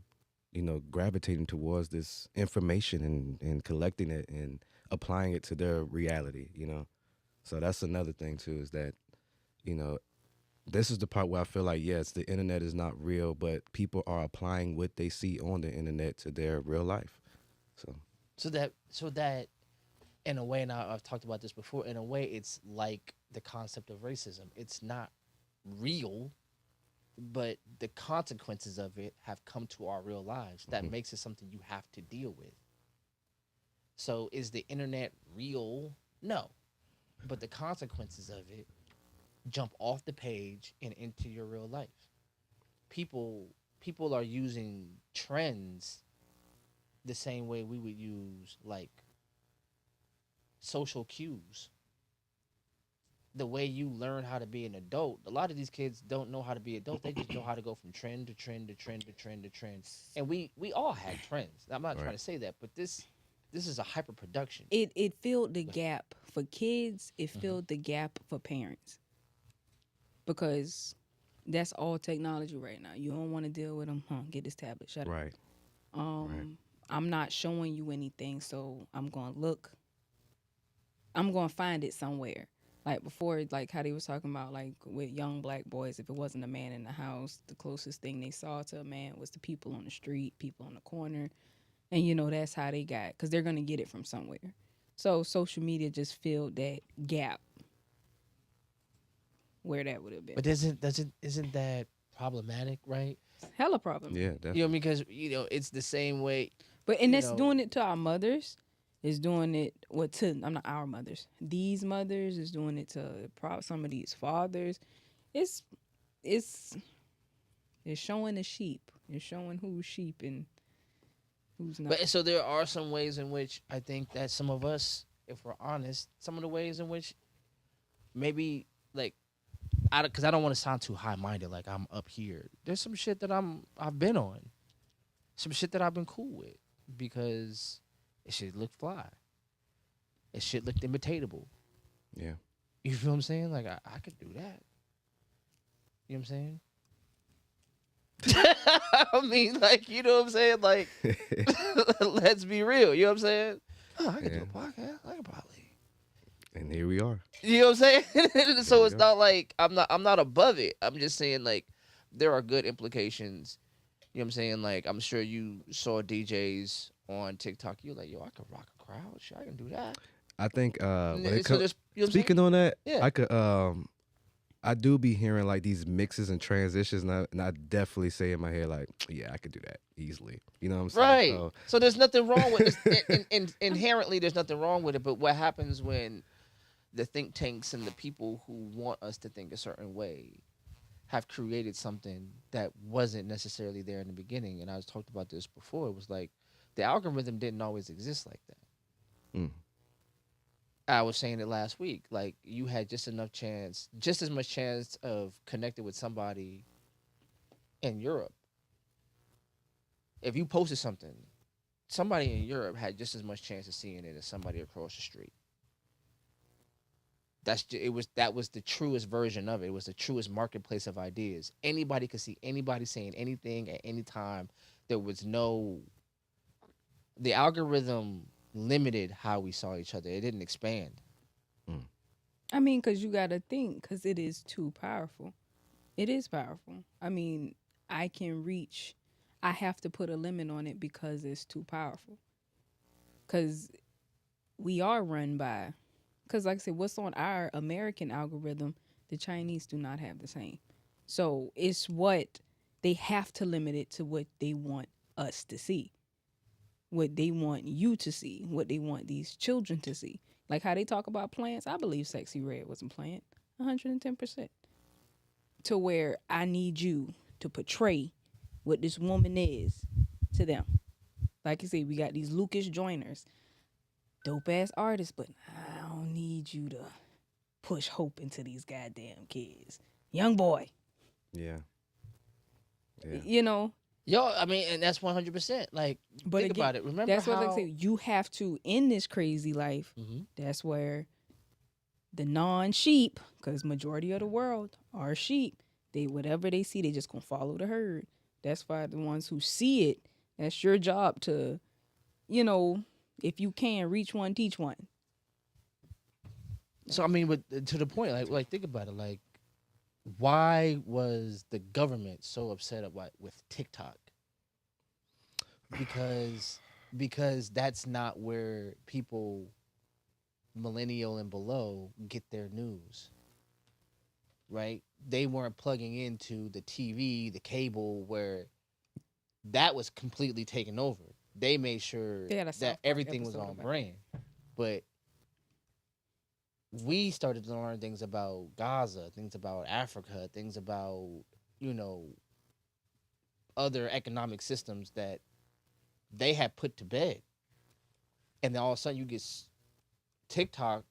gravitating towards this information and collecting it and applying it to their reality, so that's another thing too, is that you know this is the part where I feel like, yes, the internet is not real, but people are applying what they see on the internet to their real life. So So that in a way, and I've talked about this before. In a way, it's like the concept of racism. It's not real, but the consequences of it have come to our real lives. That mhm. makes it something you have to deal with. So is the internet real? No, but the consequences of it jump off the page and into your real life. People are using trends the same way we would use like social cues. The way you learn how to be an adult, a lot of these kids don't know how to be adults. They just know how to go from trend to trend to trend to trend to trend. And we all had trends. I'm not trying Right. to say that, but this is a hyper production. it filled the gap for kids. It Mhm. filled the gap for parents because that's all technology right now. You don't want to deal with them. Get this tablet. Shut up. Right. Right. I'm not showing you anything, so I'm gonna look. I'm gonna find it somewhere. Like before, like how they was talking about, like with young black boys, if it wasn't a man in the house, the closest thing they saw to a man was the people on the street, people on the corner. And you know that's how they got, because they're gonna get it from somewhere. So social media just filled that gap where that would have been. But isn't that problematic, right? Hella problem. Yeah, You know, definitely. because it's the same way. But and You that's know, doing it to our mothers. Is doing it to I'm not our mothers. These mothers is doing it to some of these fathers. It's it's it's showing the sheep. It's showing who's sheep and who's not. but so there are some ways in which I think that some of us, if we're honest, some of the ways in which maybe like because I don't want to sound too high minded, like I'm up here. There's some shit that I've been on, some shit that I've been cool with because it shit looked fly, it shit looked imitatable. Yeah. You feel what I'm saying? Like I could do that. You know what I'm saying? I mean, like, you know what I'm saying? Like, let's be real. You know what I'm saying? Oh, I could do a Yeah. podcast. I could probably. And here we are. You know what I'm saying? So There we it's go. not like I'm not above it. I'm just saying like there are good implications. You know what I'm saying? Like I'm sure you saw DJs on TikTok. You're like, yo, I could rock a crowd. Shit, I can do that. I think when it So comes there's, you know what I'm saying? speaking on that, Yeah. I could I do be hearing like these mixes and transitions, and I definitely say in my head like, yeah, I could do that easily. You know what I'm saying? Right. So, So there's nothing wrong with it. Inherently, there's nothing wrong with it. But what happens when the think tanks and the people who want us to think a certain way have created something that wasn't necessarily there in the beginning? And I was talked about this before. It was like the algorithm didn't always exist like that. mm, I was saying it last week. Like you had just as much chance of connecting with somebody in Europe. If you posted something, somebody in Europe had just as much chance of seeing it as somebody across the street. That was the truest version of it. It was the truest marketplace of ideas. Anybody could see anybody saying anything at any time. There was no the algorithm limited how we saw each other. It didn't expand. I mean, because you got to think, because it is too powerful. It is powerful. I mean, I can reach, I have to put a limit on it because it's too powerful. Because we are run by, because like I said, what's on our American algorithm, the Chinese do not have the same. So it's what they have to limit it to what they want us to see, what they want you to see, what they want these children to see. Like how they talk about plants, I believe Sexy Red was a plant, 110%. To where I need you to portray what this woman is to them. Like you say, we got these Lucas Joyners, dope ass artists, but I don't need you to push hope into these goddamn kids. Young boy, yeah. Yeah. you know. Yo, I mean, and that's 100%. Like, But think again, about it. Remember that's how what I say. You have to, in this crazy life, Mhm. that's where the non-sheep, because majority of the world are sheep, they whatever they see, they just gonna follow the herd. That's why the ones who see it, that's your job to, you know, if you can reach one, teach one. So I mean, but to the point, like think about it. Like, why was the government so upset about with TikTok? Because that's not where people, millennial and below, get their news. Right? They weren't plugging into the TV, the cable, where that was completely taken over. They made sure They had a South that Park everything was episode on about brand. But we started to learn things about Gaza, things about Africa, things about, you know, other economic systems that they had put to bed. And then all of a sudden you get TikTok,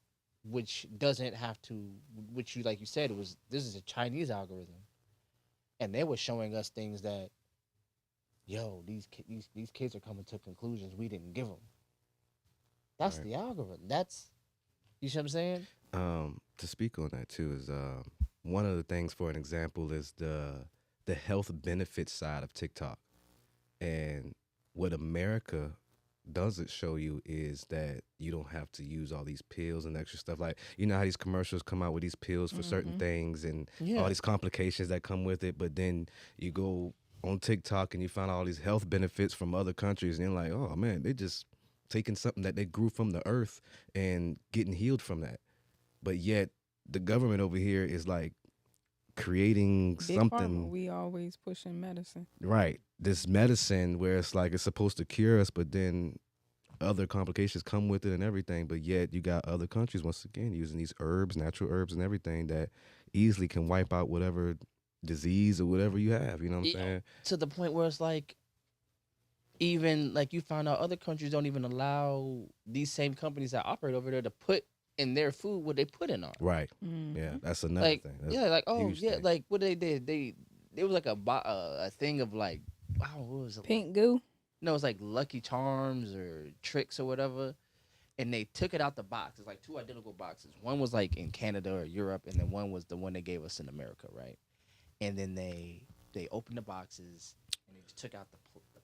which doesn't have to, which you, like you said, this is a Chinese algorithm. And they were showing us things that, yo, these kids are coming to conclusions we didn't give them. That's Right. the algorithm. That's, you see what I'm saying? To speak on that too is one of the things, for an example, is the health benefits side of TikTok, and what America doesn't show you is that you don't have to use all these pills and extra stuff. Like, you know how these commercials come out with these pills for certain things and Yeah. all these complications that come with it, but then you go on TikTok and you find all these health benefits from other countries, and you're like, oh man, they just taking something that they grew from the earth and getting healed from that. But yet the government over here is like creating Big pharma, something, we always pushing medicine. right? This medicine where it's like it's supposed to cure us, but then other complications come with it and everything. But yet you got other countries once again using these herbs, natural herbs and everything that easily can wipe out whatever disease or whatever you have. You know what I'm saying? To the point where it's like, even like you found out other countries don't even allow these same companies that operate over there to put in their food what they put in ours. Right. Mhm. Yeah, that's another Like thing. That's yeah, like oh huge yeah, thing. like what they did, it was like a thing of like, wow, what was it? Pink goo. No, it's like Lucky Charms or Tricks or whatever. And they took it out the box. It's like two identical boxes. One was like in Canada or Europe, and then one was the one they gave us in America, right? And then they opened the boxes and they just took out the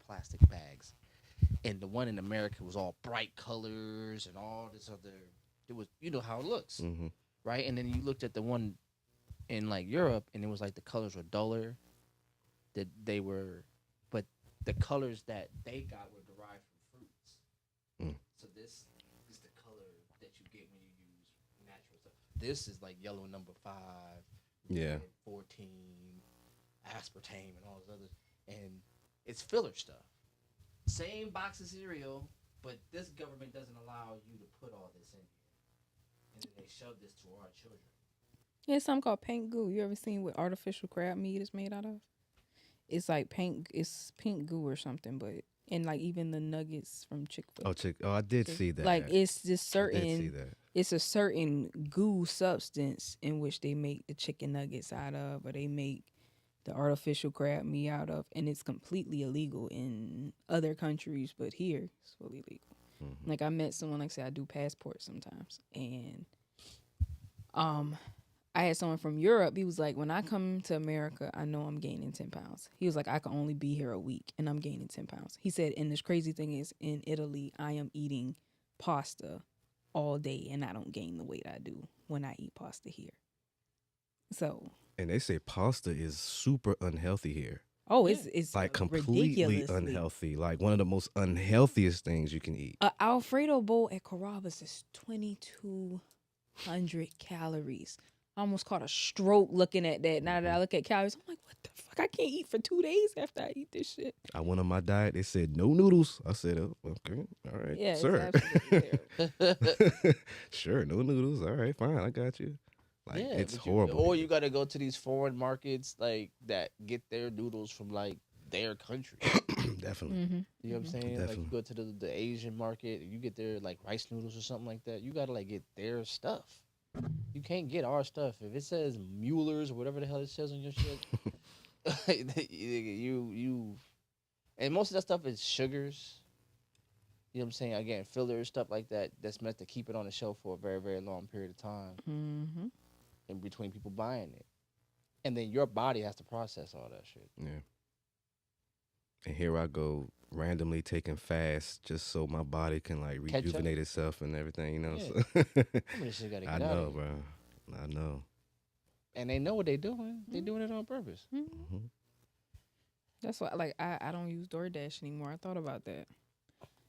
plastic bags. And the one in America was all bright colors and all this other. It was, you know how it looks, Hmm. right? And then you looked at the one in like Europe, and it was like the colors were duller. That they were, but the colors that they got were derived from fruits. Mm. So this is the color that you get when you use natural stuff. This is like yellow #5, Yeah. red 14, aspartame, and all those others, and it's filler stuff. Same box of cereal, but this government doesn't allow you to put all this in here, and then they shove this to our children. Yeah, something called pink goo. You ever seen what artificial crab meat is made out of? It's like pink. It's pink goo or something, but and like even the nuggets from Chick-fil-A. Oh, I did see that. Like it's just I did see certain. that. It's a certain goo substance in which they make the chicken nuggets out of, or they make the artificial crab meat out of, and it's completely illegal in other countries, but here it's fully legal. Mhm. Like I met someone, like I said, I do passports sometimes, and I had someone from Europe. He was like, when I come to America, I know I'm gaining 10 pounds. He was like, I can only be here a week and I'm gaining 10 pounds. He said, and this crazy thing is in Italy, I am eating pasta all day and I don't gain the weight I do when I eat pasta here. So, And they say pasta is super unhealthy here. oh, it's Like completely ridiculously unhealthy. Like one of the most unhealthiest things you can eat. A Alfredo bowl at Carrabba's is 2,200 calories. I almost caught a stroke looking at that. Now that I look at calories, I'm like, what the fuck? I can't eat for 2 days after I eat this shit. I went on my diet. They said no noodles. I said, oh, okay, all right, Yeah, sir. it's absolutely terrible. Sure, no noodles. All right, fine, I got you. Like it's but horrible. Or you got to go to these foreign markets like that get their noodles from like their country. Definitely. Mm-hmm. You know what I'm saying? Like Definitely. you go to the Asian market, you get their like rice noodles or something like that. You gotta like get their stuff. You can't get our stuff if it says Mueller's or whatever the hell it says on your shit. you and most of that stuff is sugars. You know what I'm saying? Again, fillers, stuff like that. That's meant to keep it on the shelf for a very, very long period of time Mm-hmm. in between people buying it, and then your body has to process all that shit. Yeah. And here I go randomly taking fasts just so my body can like Catch up. rejuvenate itself and everything, you know. Yeah. So Some of this shit gotta I get out know, of here. bro. I know. And they know what they're doing. They're doing it on purpose. Mhm. That's why, like, I don't use DoorDash anymore. I thought about that.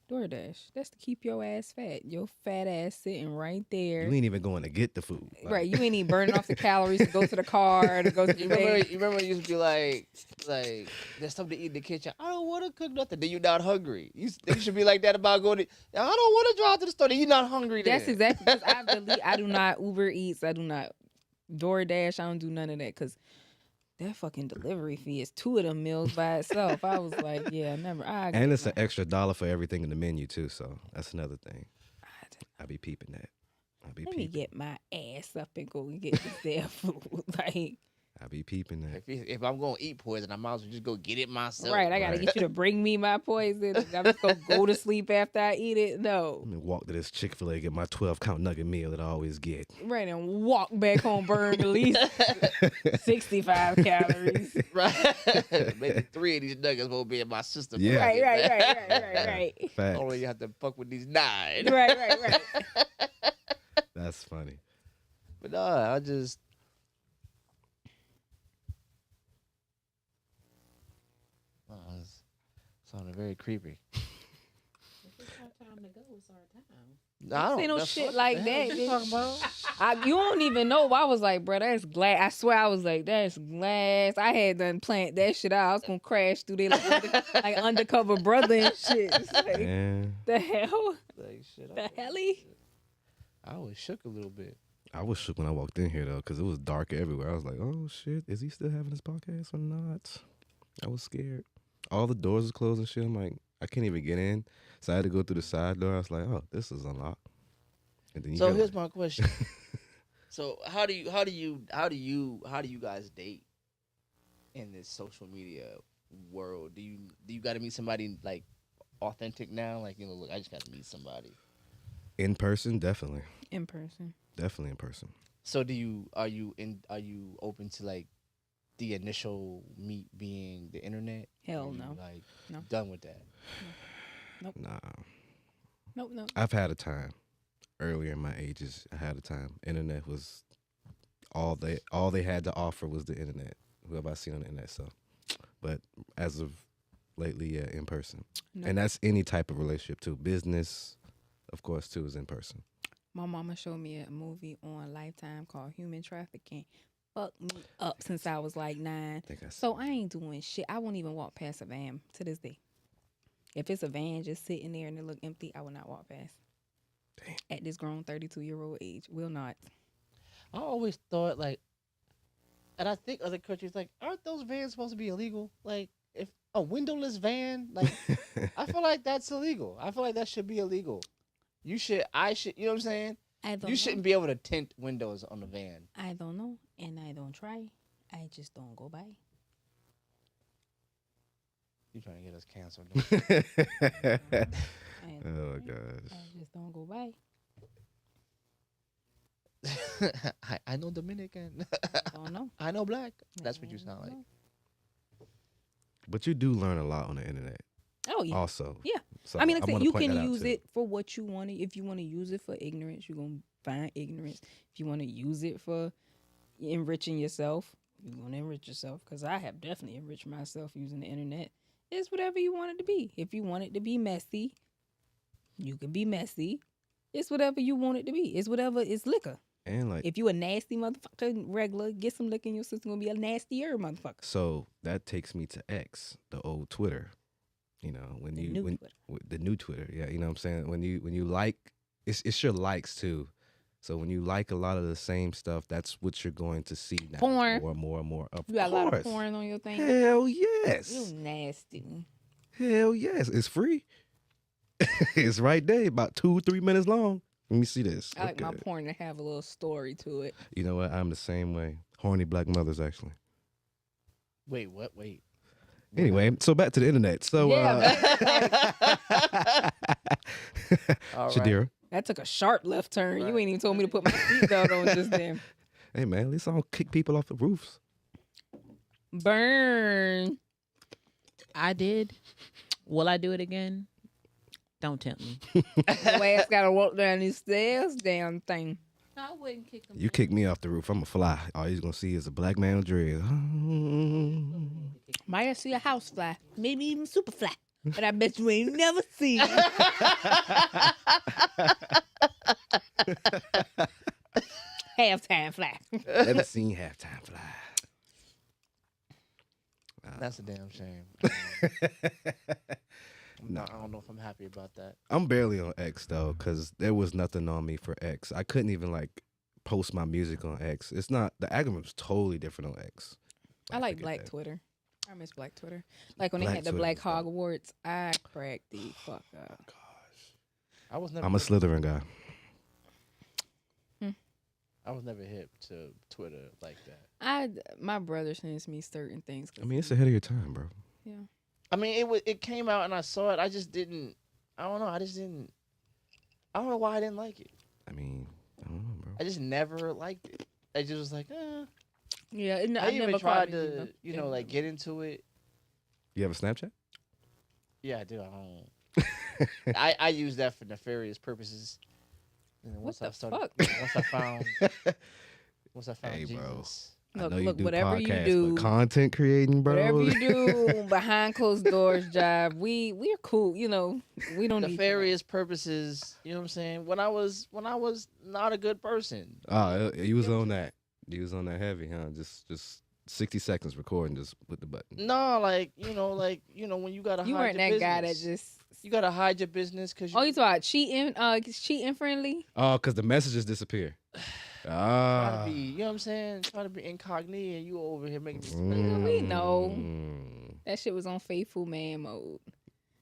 DoorDash, that's to keep your ass fat. Your fat ass sitting right there. You ain't even going to get the food. Like, Right, you ain't even burning off the calories to go to the car, to go to the You remember when you used to be like, there's something to eat in the kitchen. I don't want to cook nothing. Then you're not hungry. You should be like that about going to, I don't want to drive to the store. Then you're not hungry then. That's exactly because I do not Uber Eats. I do not DoorDash. I don't do none of that because that fucking delivery fee is 2 of them meals by itself. I was like, yeah, never. And it's an extra $1 for everything in the menu too, so that's another thing. I be peeping that. I be Let me peeping. get my ass up and go and get this damn food. Like, I be peeping that. If I'm going to eat poison, I might as well just go get it myself. right, I gotta Right. get you to bring me my poison. I'm just gonna go to sleep after I eat it. No. Let me walk to this Chick-fil-A, get my 12-count nugget meal that I always get. Right, and walk back home, burn at least 65 calories. Right. Maybe 3 of these nuggets won't be in my system. Yeah. Right. Facts. Only have to fuck with these 9. Right. That's funny. But no, I just Sounded very creepy. If it's our time to go, it's our time. I don't Say no that's shit what like the hell that, you bitch. talking about? You don't even know. I was like, bro, that's glass. I swear, I was like, that's glass. I had done plant that shit out. I was gonna crash through there like undercover brother and shit. It's like, Man, the hell, Like shit. the helly. I was shook a little bit. I was shook when I walked in here though, because it was dark everywhere. I was like, "Oh shit, is he still having his podcast or not?" I was scared. All the doors was closed and shit. I'm like, I can't even get in, so I had to go through the side door. I was like, "Oh, this is unlocked." And then you So go, here's my question. So how do you guys date in this social media world? Do you got to meet somebody like authentic now? Like, you know, look, I just got to meet somebody. in person, definitely, In person. definitely in person. So are you open to like the initial meet being the internet? Hell Or you, no. Like No. done with that. Nah, Nope. I've had a time. Earlier in my ages, I had a time. Internet was all they had to offer was the internet. Whoever I seen on the internet. So, but as of lately, yeah, in person, Nope. and that's any type of relationship too. Business, of course, too, is in person. My mama showed me a movie on Lifetime called Human Trafficking. Fucked me up since I was like 9. I think I So I ain't doing shit. I won't even walk past a van to this day. If it's a van just sitting there and it look empty, I will not walk past. Damn. At this grown 32-year-old age, will not. I always thought like, and I think other countries like, aren't those vans supposed to be illegal? Like, if a windowless van, like, I feel like that's illegal. I feel like that should be illegal. You should, you know what I'm saying? I don't You know. shouldn't be able to tint windows on the van. I don't know, and I don't try. I just don't go by. You trying to get us canceled? I, Oh gosh. I just don't go by. I know Dominican. I don't know. I know black. That's what I you sound don't like. know. But you do learn a lot on the internet, Oh yeah. also. Yeah. So I mean, like I I'm said, gonna you point can that out, use too. it for what you want to. If you want to use it for ignorance, you're gonna find ignorance. If you want to use it for enriching yourself, you're gonna enrich yourself. Because I have definitely enriched myself using the internet. It's whatever you want it to be. If you want it to be messy, you can be messy. It's whatever you want it to be. It's whatever. It's liquor. And like, If you a nasty motherfucker, regular, get some liquor in your system. Gonna be a nastier motherfucker. so that takes me to X, the old Twitter. You know, when The you new when Twitter. the new Twitter, yeah, you know what I'm saying. When you like, it's your likes too. So when you like a lot of the same stuff, that's what you're going to see now. Porn. More and more and more. Of You got course. a lot of porn on your thing. Hell You yes. nasty. Hell yes. It's free. It's right there, about 2-3 minutes long. Let me see this. I like my Okay. porn to have a little story to it. You know what? I'm the same way. Horny black mothers, actually. Wait, what? Wait. Anyway, so back to the internet. So, Yeah, All right. Shadira. That took a sharp left turn. You Right. ain't even told me to put my seatbelt on just then. Hey, man, at least I don't kick people off the roofs. Burn. I did. Will I do it again? Don't tempt me. Your ass gotta walk down these stairs, damn thing. I wouldn't kick him. You kick me off the roof, I'm a fly. All you're going to see is a black man with dreads. Might see a house fly, maybe even super fly. But I bet you ain't never seen it. Halftime fly. Never seen halftime fly. That's a damn shame. I don't know if I'm happy about that. I'm barely on X, though, because there was nothing on me for X. I couldn't even, like, post my music on X. It's not, the algorithm's totally different on X. I like forget Black that. Twitter. I miss Black Twitter. Like when they Black had the Twitter Black was dope. Hog Awards, I cracked the fuck up. I was never. I'm a Slytherin guy. I was never hip to Twitter like that. My brother sends me certain things. I mean, it's ahead of your time, bro. Yeah. I mean, it came out and I saw it. I just didn't. I don't know. I don't know why I didn't like it. I mean, I don't know, bro. I just never liked it. I just was like, Yeah, I even never tried caught me to, either. like get into it. You have a Snapchat? Yeah, I do. I don't. I use that for nefarious purposes. And then What the fuck? once I found Hey, bro. Jesus. I Look, know you look, do whatever you podcasts, do, but content creating, bro. whatever you do behind closed doors, job, we're cool. You know, we don't need to know. Nefarious purposes. You know what I'm saying? When I was not a good person. Oh, you was on that. You was on that heavy, huh? Just 60 seconds recording, just with the button. No, like when you gotta You hide weren't your that guy that business. just. You gotta hide your business because Oh, you talking about cheating friendly? Oh, because the messages disappear. trying to be, you know what I'm saying? Trying to be incognito, and you over here making this. We know. Mm. That shit was on faithful man mode.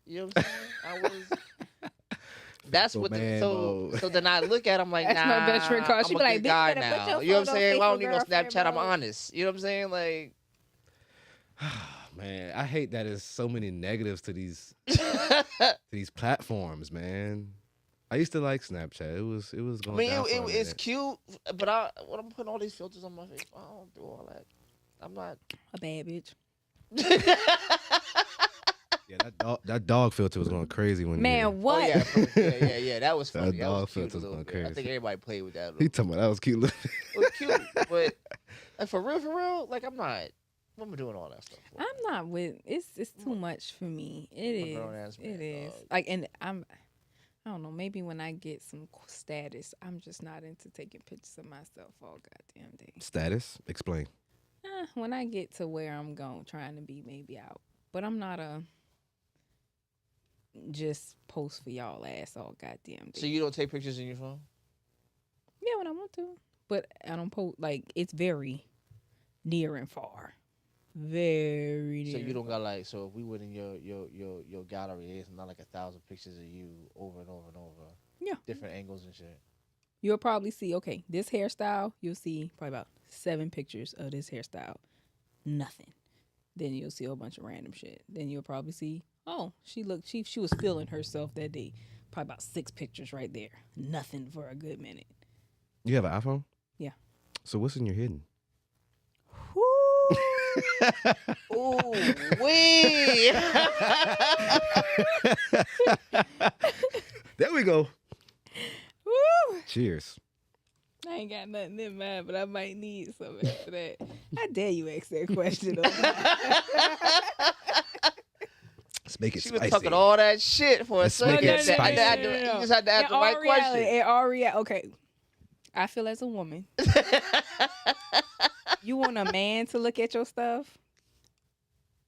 You know what I'm saying? I was. That's Faithful what. man mode. So then I look at him like, That's nah. my best friend called. I'm She a be like, good "Bitch, guy you better put now. your You know what I'm photo saying? Well, I don't faithful need no girlfriend Snapchat. I'm mode." honest. You know what I'm saying? Like. Man, I hate that there's so many negatives to these platforms, man. I used to like Snapchat. It was I going mean, down for a it's minute. cute, but when I'm putting all these filters on my face, I don't do all that. I'm not. A bad bitch. Yeah, that dog filter was going crazy when Man, you what? Oh, yeah. That was funny. That That was dog cute a filter's little going bit. I crazy. think everybody played with that. A he little talking about that was cute. It was cute, but like for real, like I'm not. What am I doing all that stuff for? I'm not with. It's too much for me. It I'm a is. grown-ass man, It is. dog. Like, and I don't know. Maybe when I get some status, I'm just not into taking pictures of myself all goddamn day. Status? Explain. When I get to where I'm going, trying to be maybe out, but I'm not a just post for y'all ass all goddamn day. So you don't take pictures in your phone? Yeah, when I want to, but I don't post. Like, it's very near and far. Very near. So you and don't far. got like, so if we went in your gallery, there's not like 1,000 pictures of you over and over and over. Yeah. Different angles and shit. You'll probably see, okay, this hairstyle, you'll see probably about 7 pictures of this hairstyle. Nothing. Then you'll see a whole bunch of random shit. Then you'll probably see, oh, she was feeling herself that day. Probably about 6 pictures right there. Nothing for a good minute. You have an iPhone? Yeah. So what's in your hidden? Ooh, wee! There we go. Woo! Cheers. I ain't got nothing in mind, but I might need some after that. I dare you ask that question. Let's make it She spicy. was talking all that shit for a Let's make second. it spicy. You just had to ask the right question. Okay. I feel as a woman, you want a man to look at your stuff,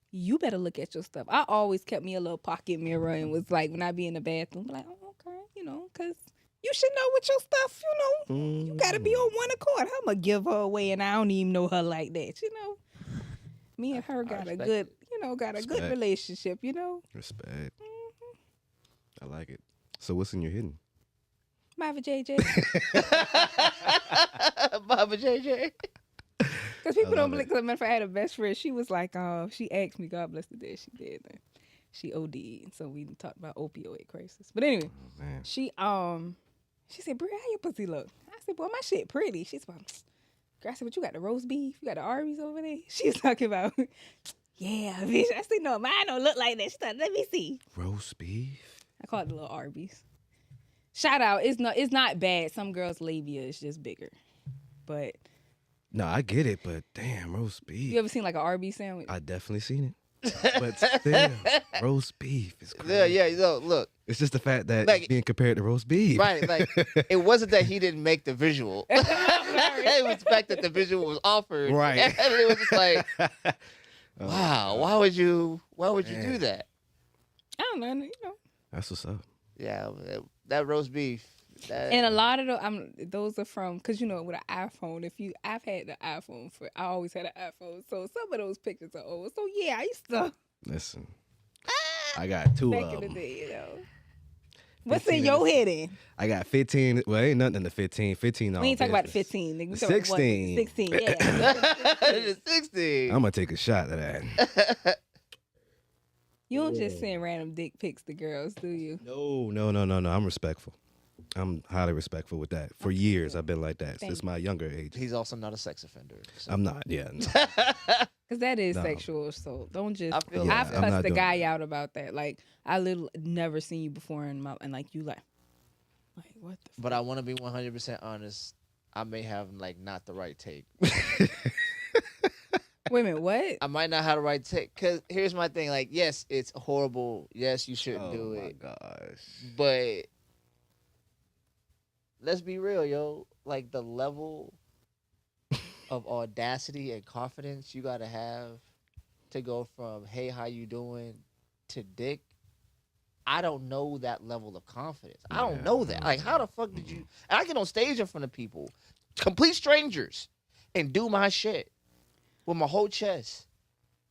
you better look at your stuff. I always kept me a little pocket mirror and was like, when I be in the bathroom, like, oh, okay, because you should know what your stuff, you got to be on one accord. I'm going to give her away and I don't even know her like that, Me and her got a respect good, it. good Respect. relationship, Respect. I like it. So what's in your hidden? Marvin JJ. Baba JJ. Because people I don't love believe. it. Because I had a best friend. She was like, she asked me, God bless the day, she did. She OD'd. So we talked about opioid crisis. But anyway, Oh, man. she said, Brie, how your pussy look? I said, boy, my shit pretty. She said, girl, I said, but you got the roast beef? You got the Arby's over there? She was talking about, yeah, bitch. I said, no, mine don't look like that. She thought, let me see. Roast beef? I call it the little Arby's. Shout out. It's not bad. Some girls' labia is just bigger. But No, I get it, but damn, roast beef. you ever seen like an Arby's sandwich? I definitely seen it. But still, roast beef is crazy. Yeah. Look. It's just the fact that Like- it's being compared to roast beef. Right, like it wasn't that he didn't make the visual. It was the fact that the visual was offered. Right. And it was just like, Oh, wow, why would you do Man. that? I don't know. That's what's up. Yeah, that roast beef. And a lot of those are from, because with an iPhone, I've had the iPhone I always had an iPhone, so some of those pictures are old. So yeah, I used to Listen, I got two back of in the them. day, What's 15 in your hidden? I got 15. Well, ain't nothing in the 15. 15 on We ain't talking about the business. 15. nigga. We The talking about what? 16. 16, yeah. The 60. I'm gonna take a shot of that. You don't just send random dick pics to girls, do you? No. I'm respectful. I'm highly respectful with that. For years, I've been like that Thank since my younger age. He's also not a sex offender. So. I'm not. Yeah. No. Because that is No. sexual, so don't just. I feel Yeah, I've I'm cussed not the doing guy out about that. Like, I literally never seen you before and like you like what the But I want to be 100% honest. I may have like not the right take. Wait a minute, what? I might not have the right take. Cause here's my thing. Like, yes, it's horrible. Yes, you shouldn't do my it. gosh. But let's be real, yo. Like the level of audacity and confidence you gotta have to go from "Hey, how you doing?" to "Dick." I don't know that level of confidence. I don't know that. Like, how the fuck did you? And I get on stage in front of people, complete strangers, and do my shit with my whole chest.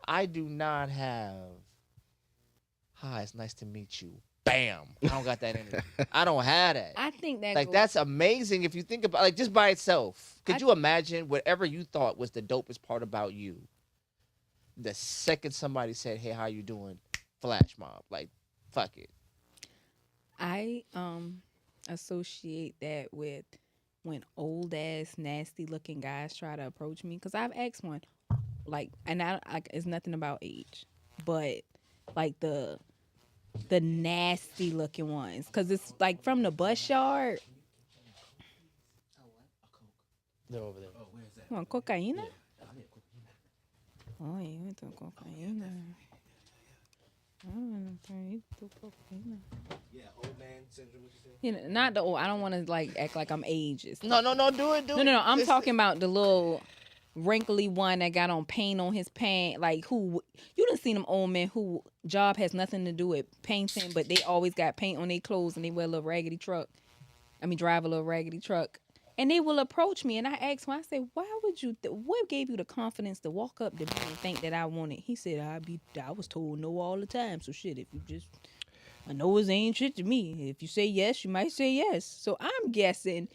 I do not have. Hi, it's nice to meet you. Bam. I don't got that energy. I don't have that. I think that Like, goes- that's amazing if you think about, like, just by itself. Could you imagine whatever you thought was the dopest part about you? The second somebody said, "Hey, how you doing?" Flash mob. Like, fuck it. I associate that with when old ass nasty looking guys try to approach me, because I've asked one, like, and it's nothing about age, but like the nasty looking ones, because it's like from the bus yard. They're over there. You want cocaine? Oh, you want some cocaine? Yeah, old man syndrome. What you say? You know, not the old. I don't want to like act like I'm ageist. No, do it. No. I'm talking about the little wrinkly one that got on paint on his pants. Like, who you done seen them old men who job has nothing to do with painting, but they always got paint on their clothes and they wear a little raggedy truck. Drive a little raggedy truck. And they will approach me, and I ask him, I say, why would you, what gave you the confidence to walk up to me and think that I want it? He said, I was told no all the time, so shit, if you just, I know it ain't shit to me. If you say yes, you might say yes. So I'm guessing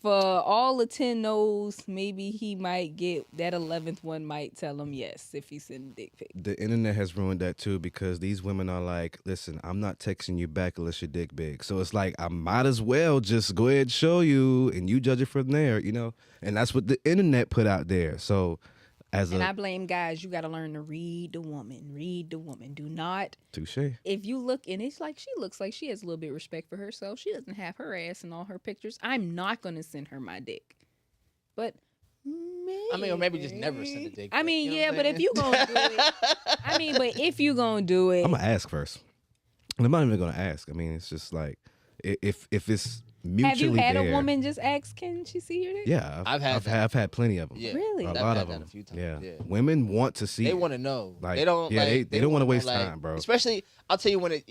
for all the 10 no's, maybe he might get, that 11th one might tell him yes if he send a dick pic. The internet has ruined that too, because these women are like, listen, I'm not texting you back unless your dick big. So it's like, I might as well just go ahead and show you and you judge it from there, you know? And that's what the internet put out there. So I blame guys, you got to learn to read the woman. Read the woman. Do not. Touche. If you look, and it's like she looks like she has a little bit of respect for herself. She doesn't have her ass in all her pictures. I'm not going to send her my dick. But maybe. Or maybe just never send a dick. But if you going to do it. But if you going to do it. I'm going to ask first. I'm not even going to ask. It's just like, if it's mutually have you had there, a woman just ask, can she see your dick? Yeah, I've had plenty of them. Yeah. Really? A I've lot had of that them. a few times. Yeah. Yeah. Women want to see. They it. want to know. Like, they don't. yeah, like, they don't want to waste like, time, bro. Especially, I'll tell you when it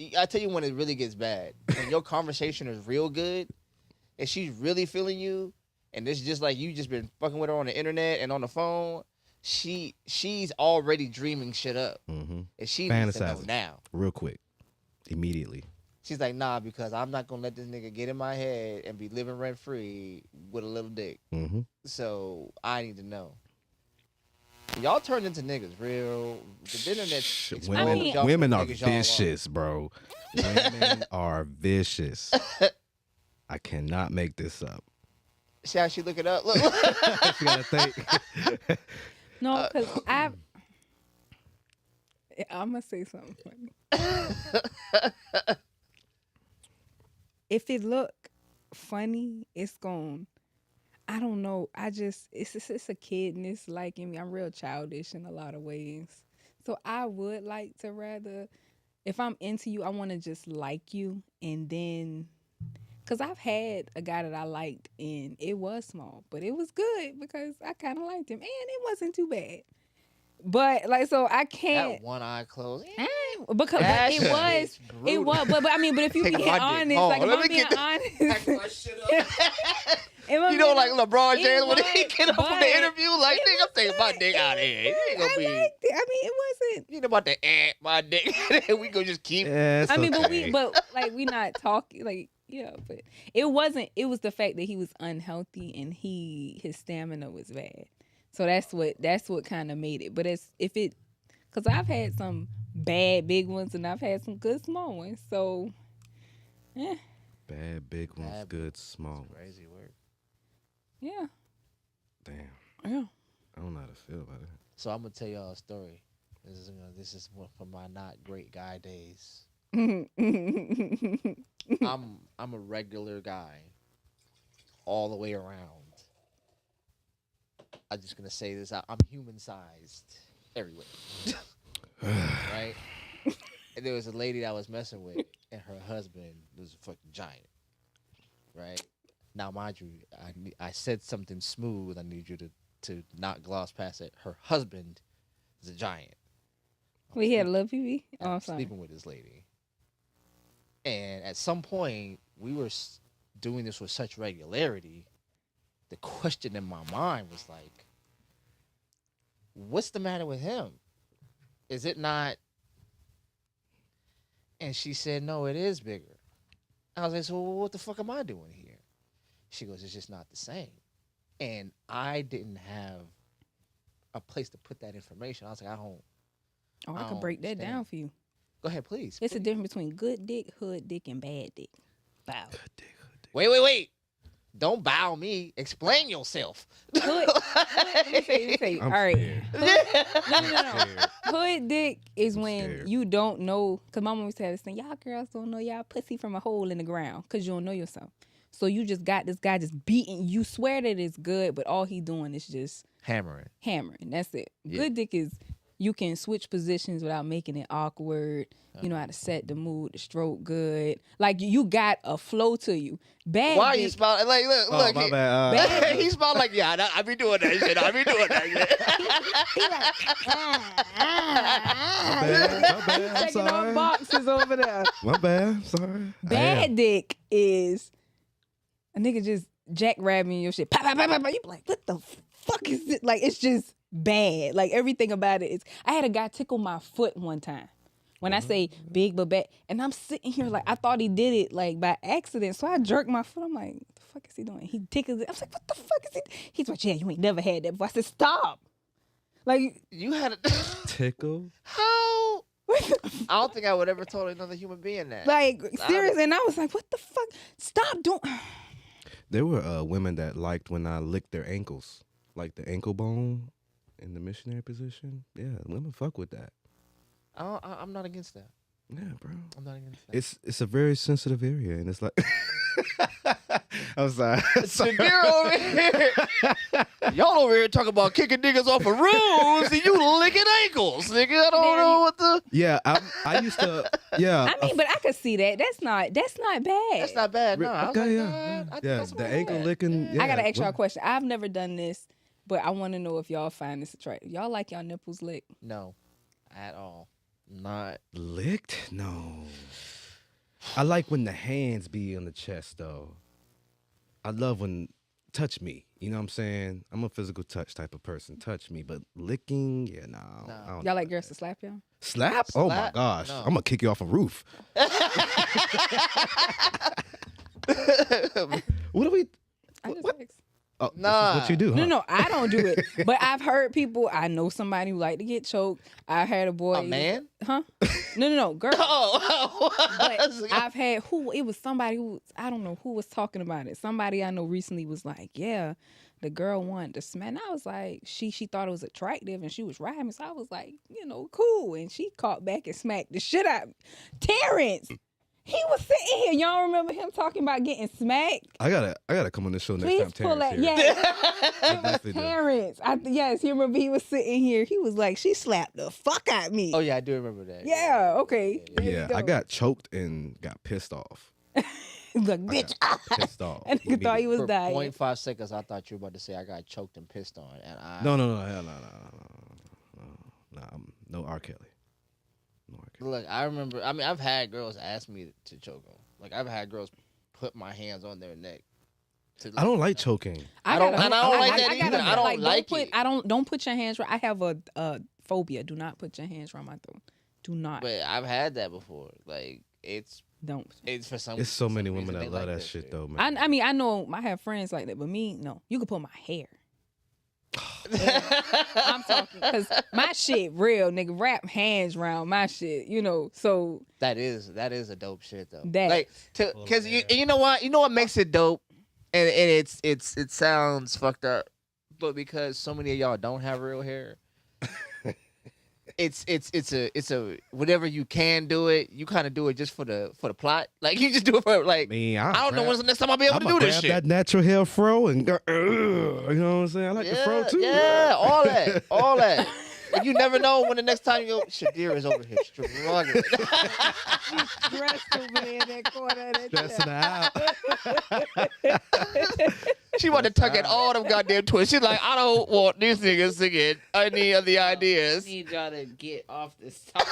really gets bad. When your conversation is real good, and she's really feeling you, and it's just like you just been fucking with her on the internet and on the phone. She's already dreaming shit up, Mm-hmm. and she needs to know Fantasizing. now. Real quick, immediately. She's like, nah, because I'm not gonna let this nigga get in my head and be living rent free with a little dick. Mm-hmm. So I need to know. Y'all turned into niggas, real. The internet. Women are vicious, bro. Women are vicious. I cannot make this up. See how she look it up? Look. You gotta think. No, because I'm going to say something funny. If it look funny, it's gone. I don't know. It's a kidness liking me. I'm real childish in a lot of ways. So I would like to rather, if I'm into you, I want to just like you. And then, because I've had a guy that I liked and it was small, but it was good because I kind of liked him and it wasn't too bad. But like, so I can't. That one eye closed. Because That it shit was, is brutal. but if you Take being my dick. honest, Hold like on, if let I'm me being get honest, You know, like LeBron James when he was, get up from but the interview, like, it nigga, I'm taking my was dick out of here. You ain't I gonna be. liked it. It wasn't. You know about the my dick. We gonna just keep. Yeah, it's okay. but we not talking like. Yeah, but it wasn't. It was the fact that he was unhealthy and his stamina was bad. So that's what kind of made it. But because I've had some bad big ones and I've had some good small ones. So, yeah, Bad big ones, Bad good small ones. Crazy work. yeah, Damn, yeah. I don't know how to feel about it. So I'm gonna tell y'all a story. This is one from my not great guy days. I'm a regular guy, all the way around. I'm just gonna say this. I'm human sized everywhere, right? And there was a lady that I was messing with, and her husband was a fucking giant, right? Now, mind you, I said something smooth. I need you to not gloss past it. Her husband is a giant. We had a little PV. Oh, I'm I'm sorry. sleeping with this lady, and at some point we were doing this with such regularity. The question in my mind was like, "What's the matter with him? Is it not?" And she said, "No, it is bigger." I was like, "So what the fuck am I doing here?" She goes, "It's just not the same." And I didn't have a place to put that information. I was like, Oh, I I could don't break that understand. down for you. "Go ahead, please." It's a please." difference between good dick, hood dick, and bad dick. Bow. Wait. Don't bow me. Explain yourself. Hood. Let me say. All I'm right. scared. No. Scared. Hood dick is I'm when scared. you don't know. Cause my mom always said this thing. Y'all girls don't know y'all pussy from a hole in the ground. Cause you don't know yourself. So you just got this guy just beating. You swear that it's good, but all he doing is just Hammering. hammering. That's it. Yeah. Good dick is you can switch positions without making it awkward. You know how to set the mood, the stroke good. Like you got a flow to you. Bad Why are dick. you smiling? Like, look. Oh, my bad. Bad He smiled like, yeah, I be doing that shit. I be doing that shit. My bad. I'm Checking off sorry. boxes over there. My bad. I'm sorry. I Bad am. dick is a nigga just jackrabbing your shit. Pop, pop, pop, pop, pop. You be like, what the fuck is it? Like, it's just bad. Like, everything about it is. I had a guy tickle my foot one time. When I say big but bad, and I'm sitting here like, I thought he did it like by accident. So I jerked my foot. I'm like, what the fuck is he doing? He tickles it. I was like, what the fuck is it? He's like, yeah, you ain't never had that before. I said, stop. Like, You had a Tickle. how? I don't think I would ever told another human being that. like, seriously. And I was like, what the fuck? Stop doing. There were women that liked when I licked their ankles, like the ankle bone in the missionary position. Yeah, women fuck with that. I'm not against that. Yeah, bro. I'm not against that. It's a very sensitive area, and it's like I'm sorry. Severe over here. Y'all over here talking about kicking niggas off of roofs and you licking ankles, nigga. I don't know what the. Yeah, I used to. Yeah, I mean, but I could see that. That's not bad. That's not bad. No, I was like, okay, nah, yeah, I think yeah. that's The not ankle bad. licking. Yeah, I gotta ask y'all a well, question. I've never done this, but I want to know if y'all find this attractive. Y'all like y'all nipples licked? No, at all. Not. licked? No. I like when the hands be on the chest though. I love when touch me. You know what I'm saying? I'm a physical touch type of person. Touch me, but licking, yeah, no. No. I don't Y'all know. like girls to slap y'all? Slap? Oh my Slap? gosh. No. I'm gonna kick you off a roof. What do we? I just What? asked. Oh, this is Nah. what you do, huh? No, I don't do it. But I've heard people. I know somebody who like to get choked. I had a boy. A man? Huh? No, girl. Oh, But I've had it was somebody who I don't know who was talking about it. Somebody I know recently was like, yeah, the girl wanted to smack. And I was like, she thought it was attractive and she was riding me. So I was like, cool. And she caught back and smacked the shit out of me. Terrence, he was sitting here. Y'all remember him talking about getting smacked? I gotta come on this show next Please time. pull that. Terrence here. Yes. I definitely do. Terrence. Yes, you remember he was sitting here. He was like, she slapped the fuck out of me. Oh yeah, I do remember that. Yeah, okay. There you Yeah, go. I got choked and got pissed off. He's like, bitch. Pissed off. And nigga thought he was For dying. 0.5 seconds, I thought you were about to say I got choked and pissed on, and I. No, hell no. No R. Kelly. No R. Kelly. Look, I remember. I mean, I've had girls ask me to choke them. Like I've had girls put my hands on their neck. I don't like choking. I don't like that either. I don't like put, it. Don't put your hands. I have a phobia. Do not put your hands around my throat. Do not. But I've had that before. Like Don't. it's for some. It's so for many some women reason that they love like that shit though, man. I mean, I know I have friends like that, but me, no. You can put my hair. I'm talking because my shit real, nigga. Wrap hands around my shit, So That is a dope shit though. That- Like because you know what makes it dope, and it sounds fucked up, but because so many of y'all don't have real hair, it's a whatever you can do it. You kind of do it just for the plot. Like you just do it for like. I mean, I don't know when's the next time I'll be able to do this shit. That natural hair fro and go, you know what I'm saying? I like the fro too. Yeah, all that. And you never know when the next time you go, Shadir is over here struggling. Dressed over there in that corner of that Stressing chair. her out. She want to tuck in all them goddamn twists. She's like, I don't want these niggas singing any of the I ideas. need y'all to get off this topic.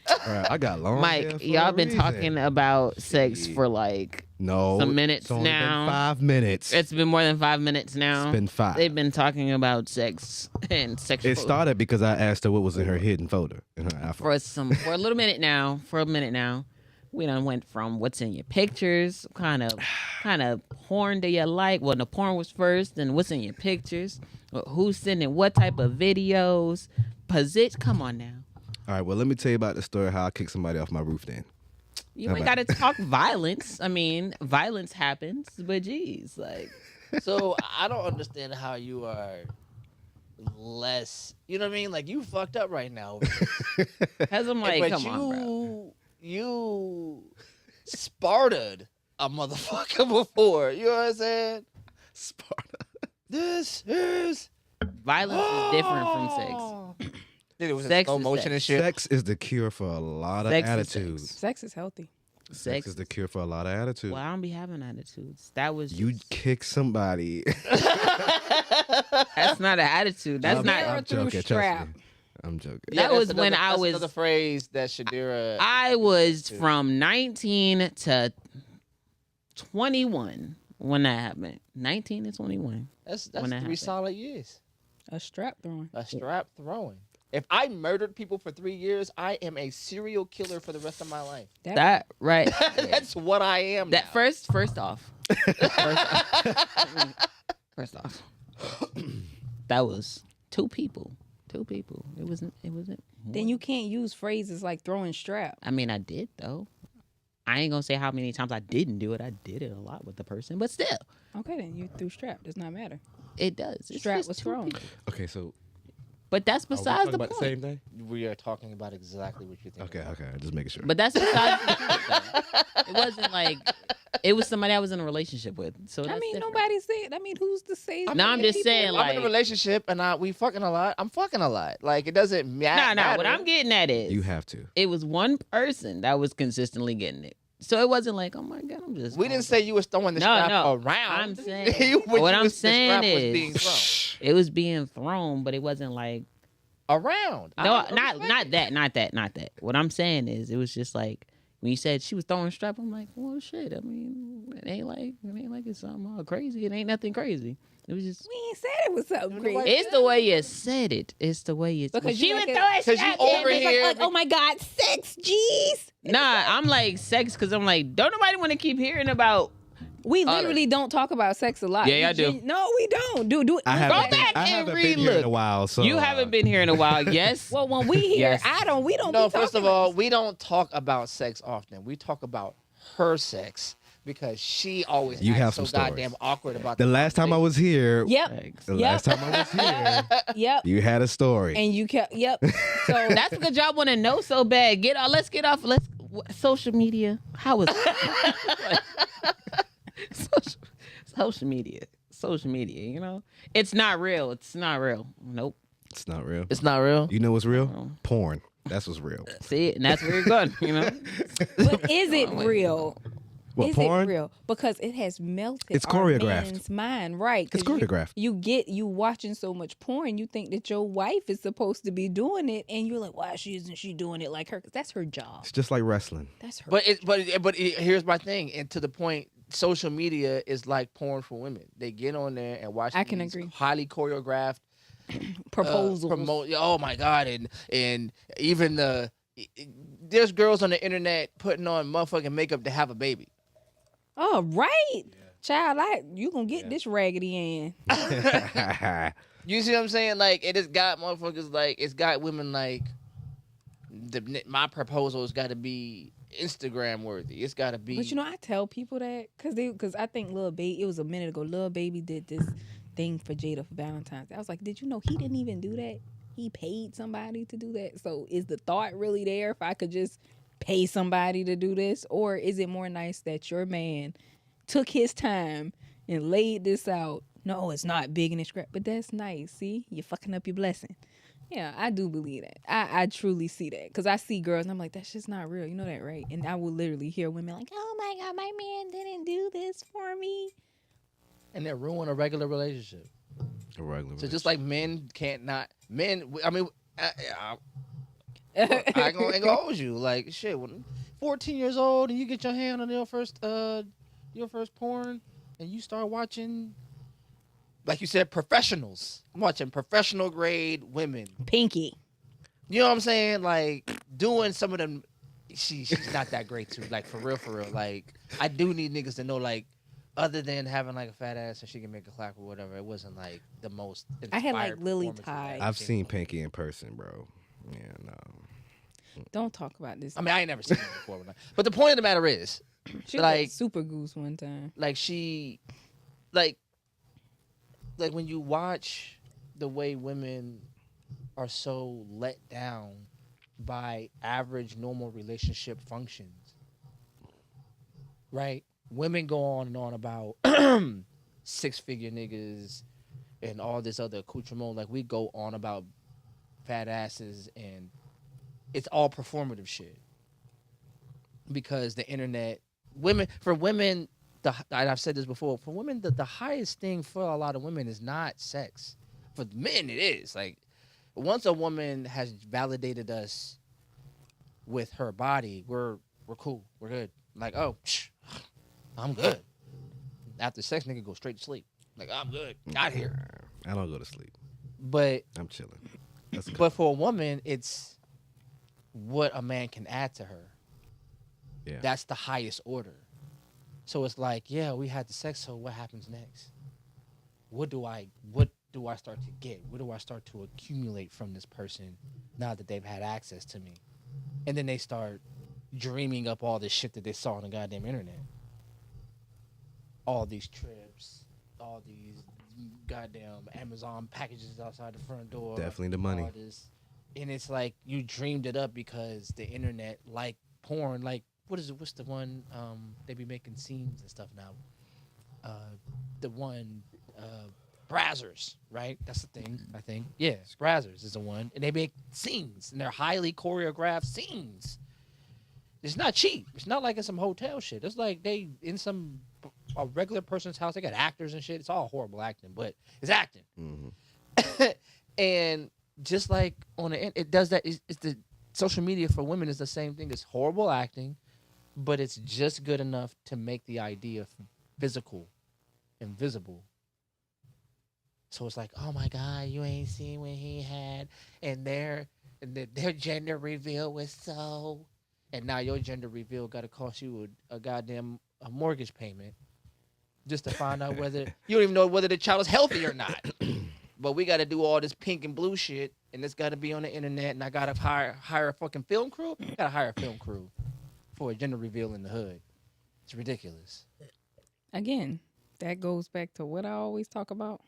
Bruh, I got long hair Mike, for y'all a been reason. talking about sex Shit. for like No, some minutes it's only now. Been 5 minutes. it's been more than 5 minutes now. It's been 5. They've been talking about sex and sexual It started because I asked her what was in her hidden folder in her iPhone. for a little minute now. For a minute now, we done went from what's in your pictures, kind of porn do you like? Well, the porn was first, then what's in your pictures, who's sending what type of videos, position. Come on now, All right, well, let me tell you about the story how I kicked somebody off my roof then. you ain't got to talk violence. I mean, violence happens, but geez, like So I don't understand how you are less. You know what I mean? Like you fucked up right now. as I'm like, but come on, bro. you Sparta'd a motherfucker before. You know what I'm saying? Sparta. This is Violence is different from sex. Dude, it was in Sex slow is motion sex. and shit. Sex is the cure for a lot of Sex is attitudes. Sex is healthy. Sex is the cure for a lot of attitudes. Well, I don't be having attitudes. That was You just- kick somebody. that's not an attitude. That's I'm, not. I'm through joking. strap. Trust me. I'm joking. That that's was when I that's was- another phrase that Shadira. I was from 19 to 21 when that happened. 19 to 21. That's when that 3 happened. solid years. A strap throwing. A strap throwing. If I murdered people for 3 years, I am a serial killer for the rest of my life. That right. That's what I am. That now. first off. First off. That was two people. Two people. It wasn't. Then you can't use phrases like throwing strap. I mean, I did though. I ain't gonna say how many times I didn't do it. I did it a lot with the person, but still, Okay, then you threw strap. Does not matter. it does. It's Strap just was two thrown. people. Okay, so But that's are we besides talking the about point. the same thing? We are talking about exactly what you think. Okay, just making sure. But that's besides the point. Though. It wasn't like it was somebody I was in a relationship with. So I that's mean, different. nobody said. I mean, who's to say? No, I'm just saying, I'm like, in a relationship and we fucking a lot. I'm fucking a lot. Like it doesn't matter. nah. What I'm getting at is you have to. it was one person that was consistently getting it. So it wasn't like, oh my god, I'm just. We didn't say you was throwing the No, strap no. around. I'm saying- What what you I'm was- the saying strap was is- being thrown. It was being thrown, but it wasn't like Around. no, I not that. What I'm saying is, it was just like when you said she was throwing strap. I'm like, well, shit. I mean, it ain't like it's something all crazy. It ain't nothing crazy. It was just. We ain't said it was something crazy. It's the way you said it. It's the way you. Because she you was make it- throwing 'cause you strap. over It's here- like, oh my God, sex, jeez. Nah, I'm like sex because I'm like, don't nobody want to keep hearing about. We literally don't talk about sex a lot. Yeah, I We do. No, we don't. Do I it. haven't, back I and haven't been here in relook. a while, so You haven't been here in a while. Yes. Well, when we hear, Yes. we don't. No, be first of talking all, like we don't talk about sex often. We talk about her sex because she always You acts have so some stories. goddamn awkward about The last time I was here, Yep. Thanks. the Yep. last time I was here, Yep. you had a story. And you kept. Yep. So That's because y'all want to know so bad. Let's get off. Social media. How is social media? Social media. You know, it's not real. It's not real. Nope. It's not real. It's not real. You know what's real? Oh. Porn. That's what's real. See, and that's where you're going. You know. but is it real? What, Is porn? it real? Because it has melted It's our choreographed. man's mind, right? It's 'Cause choreographed. You watching so much porn, you think that your wife is supposed to be doing it, and you're like, why isn't she doing it like her? Because that's her job. It's just like wrestling. That's her. But here's my thing, and to the point, social media is like porn for women. They get on there and watch. I can these agree. Highly choreographed Proposals. Oh my god, and even there's girls on the internet putting on motherfucking makeup to have a baby. Oh, right. Child, you gonna get this raggedy in. You see what I'm saying? Like it has got motherfuckers like it's got women like my proposal has got to be Instagram worthy. It's got to be. But I tell people that because I think Lil Baby. It was a minute ago. Lil Baby did this thing for Jada for Valentine's Day. I was like, did you know he didn't even do that? he paid somebody to do that. So is the thought really there if I could just pay somebody to do this? Or is it more nice that your man took his time and laid this out? No, it's not big and it's scrap, but that's nice. See, you're fucking up your blessing. Yeah, I do believe that. I truly see that because I see girls and I'm like, that's just not real. You know that, right? And I will literally hear women like, oh my God, my man didn't do this for me. And that ruin a regular relationship. A regular. So just like men can't not men. I mean, I ain't gonna hold you. Like shit, when 14 years old and you get your hand on your first porn and you start watching, like you said, professionals. I'm watching professional grade women. Pinky. You know what I'm saying? Like doing some of them. She's not that great too. Like for real, for real. Like I do need niggas to know like. Other than having like a fat ass and she can make a clap or whatever, it wasn't like the most. I had like inspired Lily performance Ty. I've seen Pinky in person, bro. Yeah, no. Don't talk about this. I mean, I ain't never seen her before, but the point of the matter is, She was like- like Super Goose one time. like she, like when you watch the way women are so let down by average normal relationship functions, right? Women go on and on about 6-figure niggas and all this other accoutrement. Like we go on about fat asses and it's all performative shit. Because the internet, and I've said this before, for women, the highest thing for a lot of women is not sex. For men, it is. Like once a woman has validated us with her body, we're cool, we're good. Like, oh, I'm good. After sex, nigga go straight to sleep. Like, I'm good. Got here. I don't go to sleep. But I'm chilling. That's good. but for a woman, it's what a man can add to her. Yeah. That's the highest order. So it's like, yeah, we had the sex, so what happens next? What do I start to get? What do I start to accumulate from this person now that they've had access to me? And then they start dreaming up all this shit that they saw on the goddamn internet. All these trips, all these goddamn Amazon packages outside the front door. Definitely the money. All this. And it's like you dreamed it up because the internet, like porn, like what's the one they be making scenes and stuff now. The one Brazzers, right? That's the thing, I think. Yeah, Brazzers is the one. And they make scenes and they're highly choreographed scenes. It's not cheap. It's not like it's some hotel shit. It's like they in a regular person's house. They got actors and shit. It's all horrible acting, but it's acting. Mm-hmm. And just like on the it does that. It's the social media for women is the same thing. It's horrible acting, but it's just good enough to make the idea physical and visible. So it's like, oh my God, you ain't seen what he had, and their gender reveal was so. And now your gender reveal got to cost you a goddamn mortgage payment just to find out whether you don't even know whether the child is healthy or not. But we got to do all this pink and blue shit, and it's got to be on the internet, and I got to hire a fucking film crew. Got to hire a film crew for a gender reveal in the hood. It's ridiculous. Again, that goes back to what I always talk about.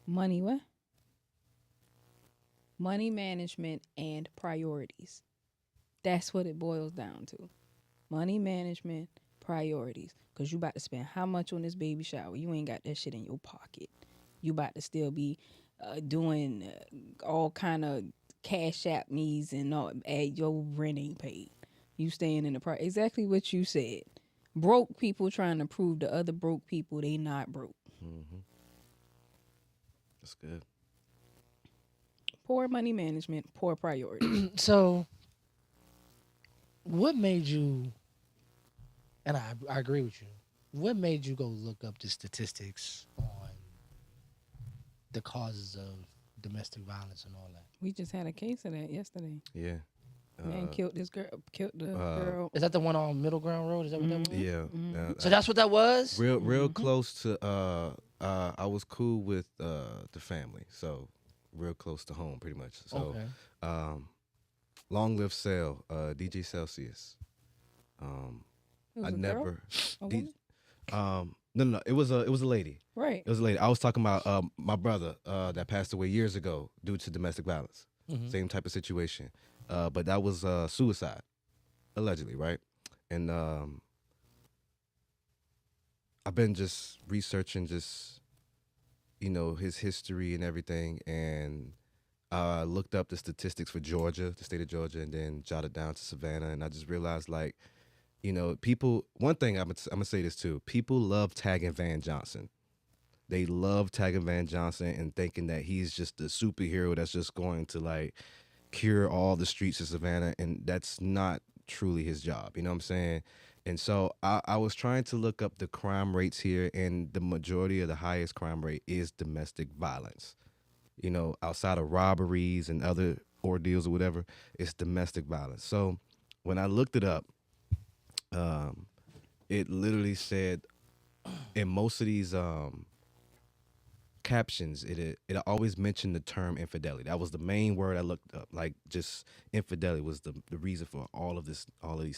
Money what? Money management and priorities. That's what it boils down to. Money management, priorities. Because you about to spend how much on this baby shower? You ain't got that shit in your pocket. You about to still be doing all kind of cash app needs and all. Your rent ain't paid. You staying in the price. Exactly what you said. Broke people trying to prove to other broke people they not broke. Mm-hmm. That's good. Poor money management, poor priorities. So, what made you, and I agree with you, what made you go look up the statistics on the causes of domestic violence and all that? We just had a case of that yesterday. Yeah. Man killed this girl, killed the girl. Is that the one on Middle Ground Road? Is that what that was? Yeah. Mhm. So that's what that was? real close to. I was cool with the family, so real close to home, pretty much. So, Okay. long live Cell, DJ Celsius. It was I a girl? never. A D- woman? No, no, no. It was a lady. Right. It was a lady. I was talking about my brother that passed away years ago due to domestic violence. Mhm. Same type of situation. But that was suicide, allegedly, right? And I've been just researching just his history and everything, and I looked up the statistics for Georgia, the state of Georgia, and then jotted down to Savannah, and I just realized like people. One thing I'm gonna say this too. People love tagging Van Johnson. They love tagging Van Johnson and thinking that he's just a superhero that's just going to like cure all the streets of Savannah, and that's not truly his job. You know what I'm saying? And so I was trying to look up the crime rates here, and the majority of the highest crime rate is domestic violence. Outside of robberies and other ordeals or whatever, it's domestic violence. So when I looked it up, um, it literally said in most of these captions, it always mentioned the term infidelity. That was the main word I looked up. Like just infidelity was the reason for all of these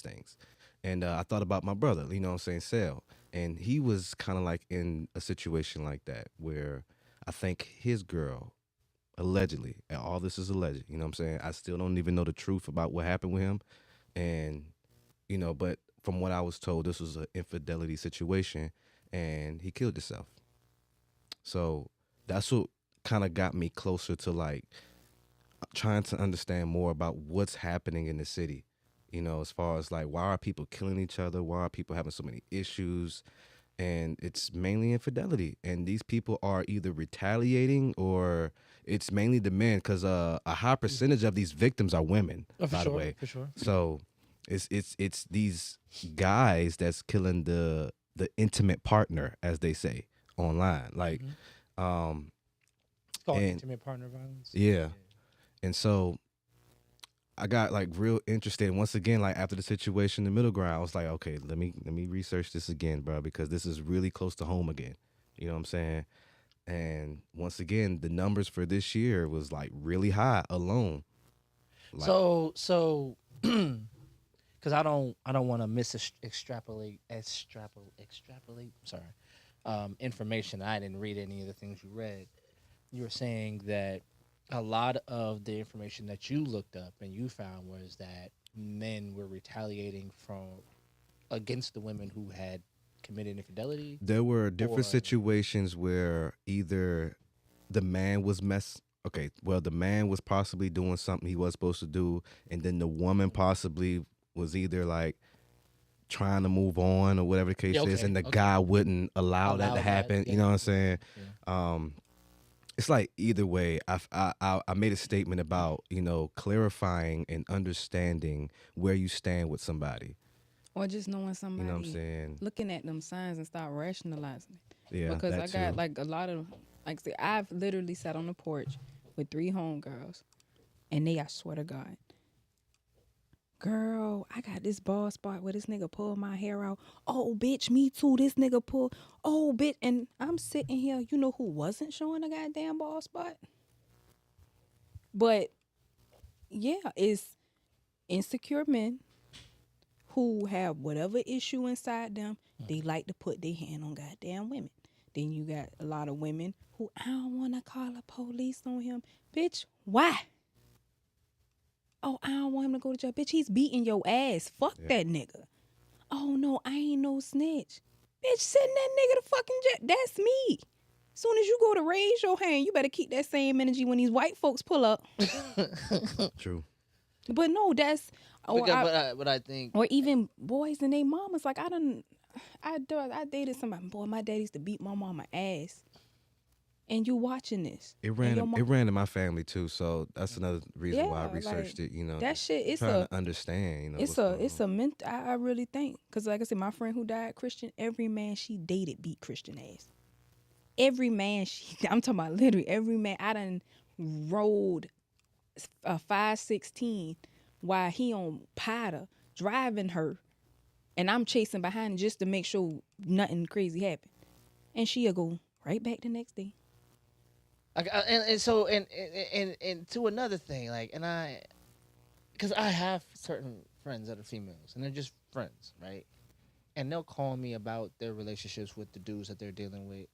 things. And I thought about my brother, what I'm saying, Sal, and he was kind of like in a situation like that where I think his girl allegedly, and all this is alleged. You know what I'm saying? I still don't even know the truth about what happened with him, and but from what I was told, this was an infidelity situation, and he killed himself. So that's what kind of got me closer to like trying to understand more about what's happening in the city. As far as like why are people killing each other? Why are people having so many issues? And it's mainly infidelity. And these people are either retaliating or it's mainly the men because a high percentage of these victims are women, Oh, for by the sure, way. for sure. So it's these guys that's killing the intimate partner, as they say online. Like, It's called and intimate partner violence. yeah. And so I got like real interested. And once again, like after the situation, the middle ground, I was like, okay, let me research this again, bro, because this is really close to home again. You know what I'm saying? And once again, the numbers for this year was like really high alone. Like, So, because I don't want to extrapolate. Sorry, information. I didn't read any of the things you read. You were saying that a lot of the information that you looked up and you found was that men were retaliating from against the women who had committed infidelity. there were different Or- situations where either the man was the man was possibly doing something he was supposed to do, and then the woman possibly was either like trying to move on or whatever the case Yeah, is, okay, and the okay. guy wouldn't allow that Allow to that, happen. yeah. You know what I'm saying? Yeah. It's like either way. I made a statement about clarifying and understanding where you stand with somebody. Or just knowing You somebody, know what I'm saying? looking at them signs and start rationalizing it. Yeah, Because that I too. got like a lot of, like, say, I've literally sat on the porch with 3 homegirls, and I swear to God, girl, I got this bald spot where this nigga pulled my hair out. Oh, bitch, me too. This nigga pulled. Oh, bitch. And I'm sitting here, you know who wasn't showing a goddamn bald spot? But yeah, it's insecure men who have whatever issue inside them. They like to put their hand on goddamn women. Then you got a lot of women who, I don't want to call the police on him. Bitch, why? Oh, I don't want him to go to jail. Bitch, he's beating your ass. Fuck that nigga. Oh, no, I ain't no snitch. Bitch, send that nigga to fucking jail. That's me. Soon as you go to raise your hand, you better keep that same energy when these white folks pull up. True. But no, that's... Or, But I think or even boys and their mamas. Like, I dated somebody. Boy, my dad used to beat my mama ass. And you watching this. It And ran. your It ran in my family too, so that's another reason why I Yeah, researched like, it. You know, that shit, it's trying a... to understand. It's a mental. I really think, because like I said, my friend who died Christian, every man she dated beat Christian ass. Every man I'm talking about literally every man. I done rode a 516 while he on Potter driving her, and I'm chasing behind just to make sure nothing crazy happened. And she'll go right back the next day. and to another thing, like, because I have certain friends that are females, and they're just friends, right? and they'll call me about their relationships with the dudes that they're dealing with.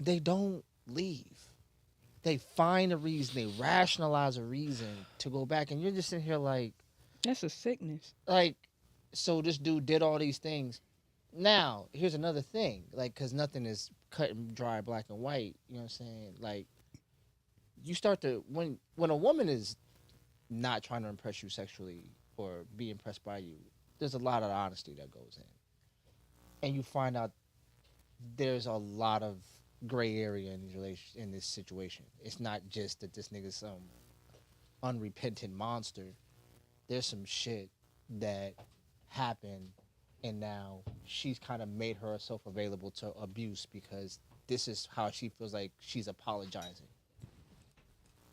They don't leave. They find a reason. They rationalize a reason to go back, and you're just sitting here That's a sickness. like, so this dude did all these things. Now, here's another thing, like, because nothing is cut and dry, black and white. You know what I'm saying? Like, you start to when a woman is not trying to impress you sexually or be impressed by you, there's a lot of honesty that goes in, and you find out there's a lot of gray area in this situation. It's not just that this nigga's some unrepentant monster. There's some shit that happened, and now she's kind of made herself available to abuse because this is how she feels like she's apologizing.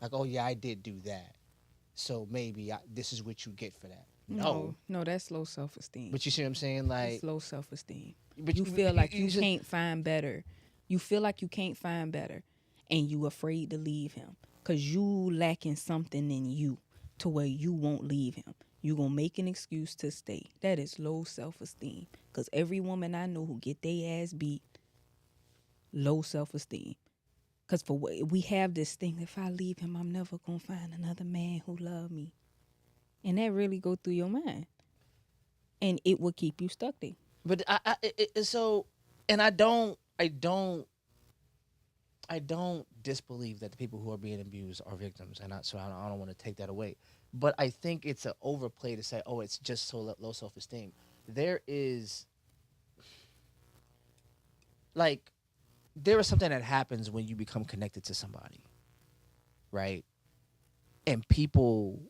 Like, oh yeah, I did do that, so maybe this is what you get for that. No, that's low self-esteem. But you see what I'm saying? Like, It's low self-esteem. but You feel like you just- can't find better. You feel like you can't find better, and you afraid to leave him because you lacking something in you to where you won't leave him. You gonna make an excuse to stay. That is low self-esteem. Because every woman I know who get their ass beat, low self-esteem. Because we have this thing, if I leave him, I'm never gonna find another man who love me. And that really go through your mind. And it will keep you stuck there. But so, and I don't disbelieve that the people who are being abused are victims, and I don't want to take that away. But I think it's an overplay to say, oh, it's just so low self-esteem. There is something that happens when you become connected to somebody, right? And people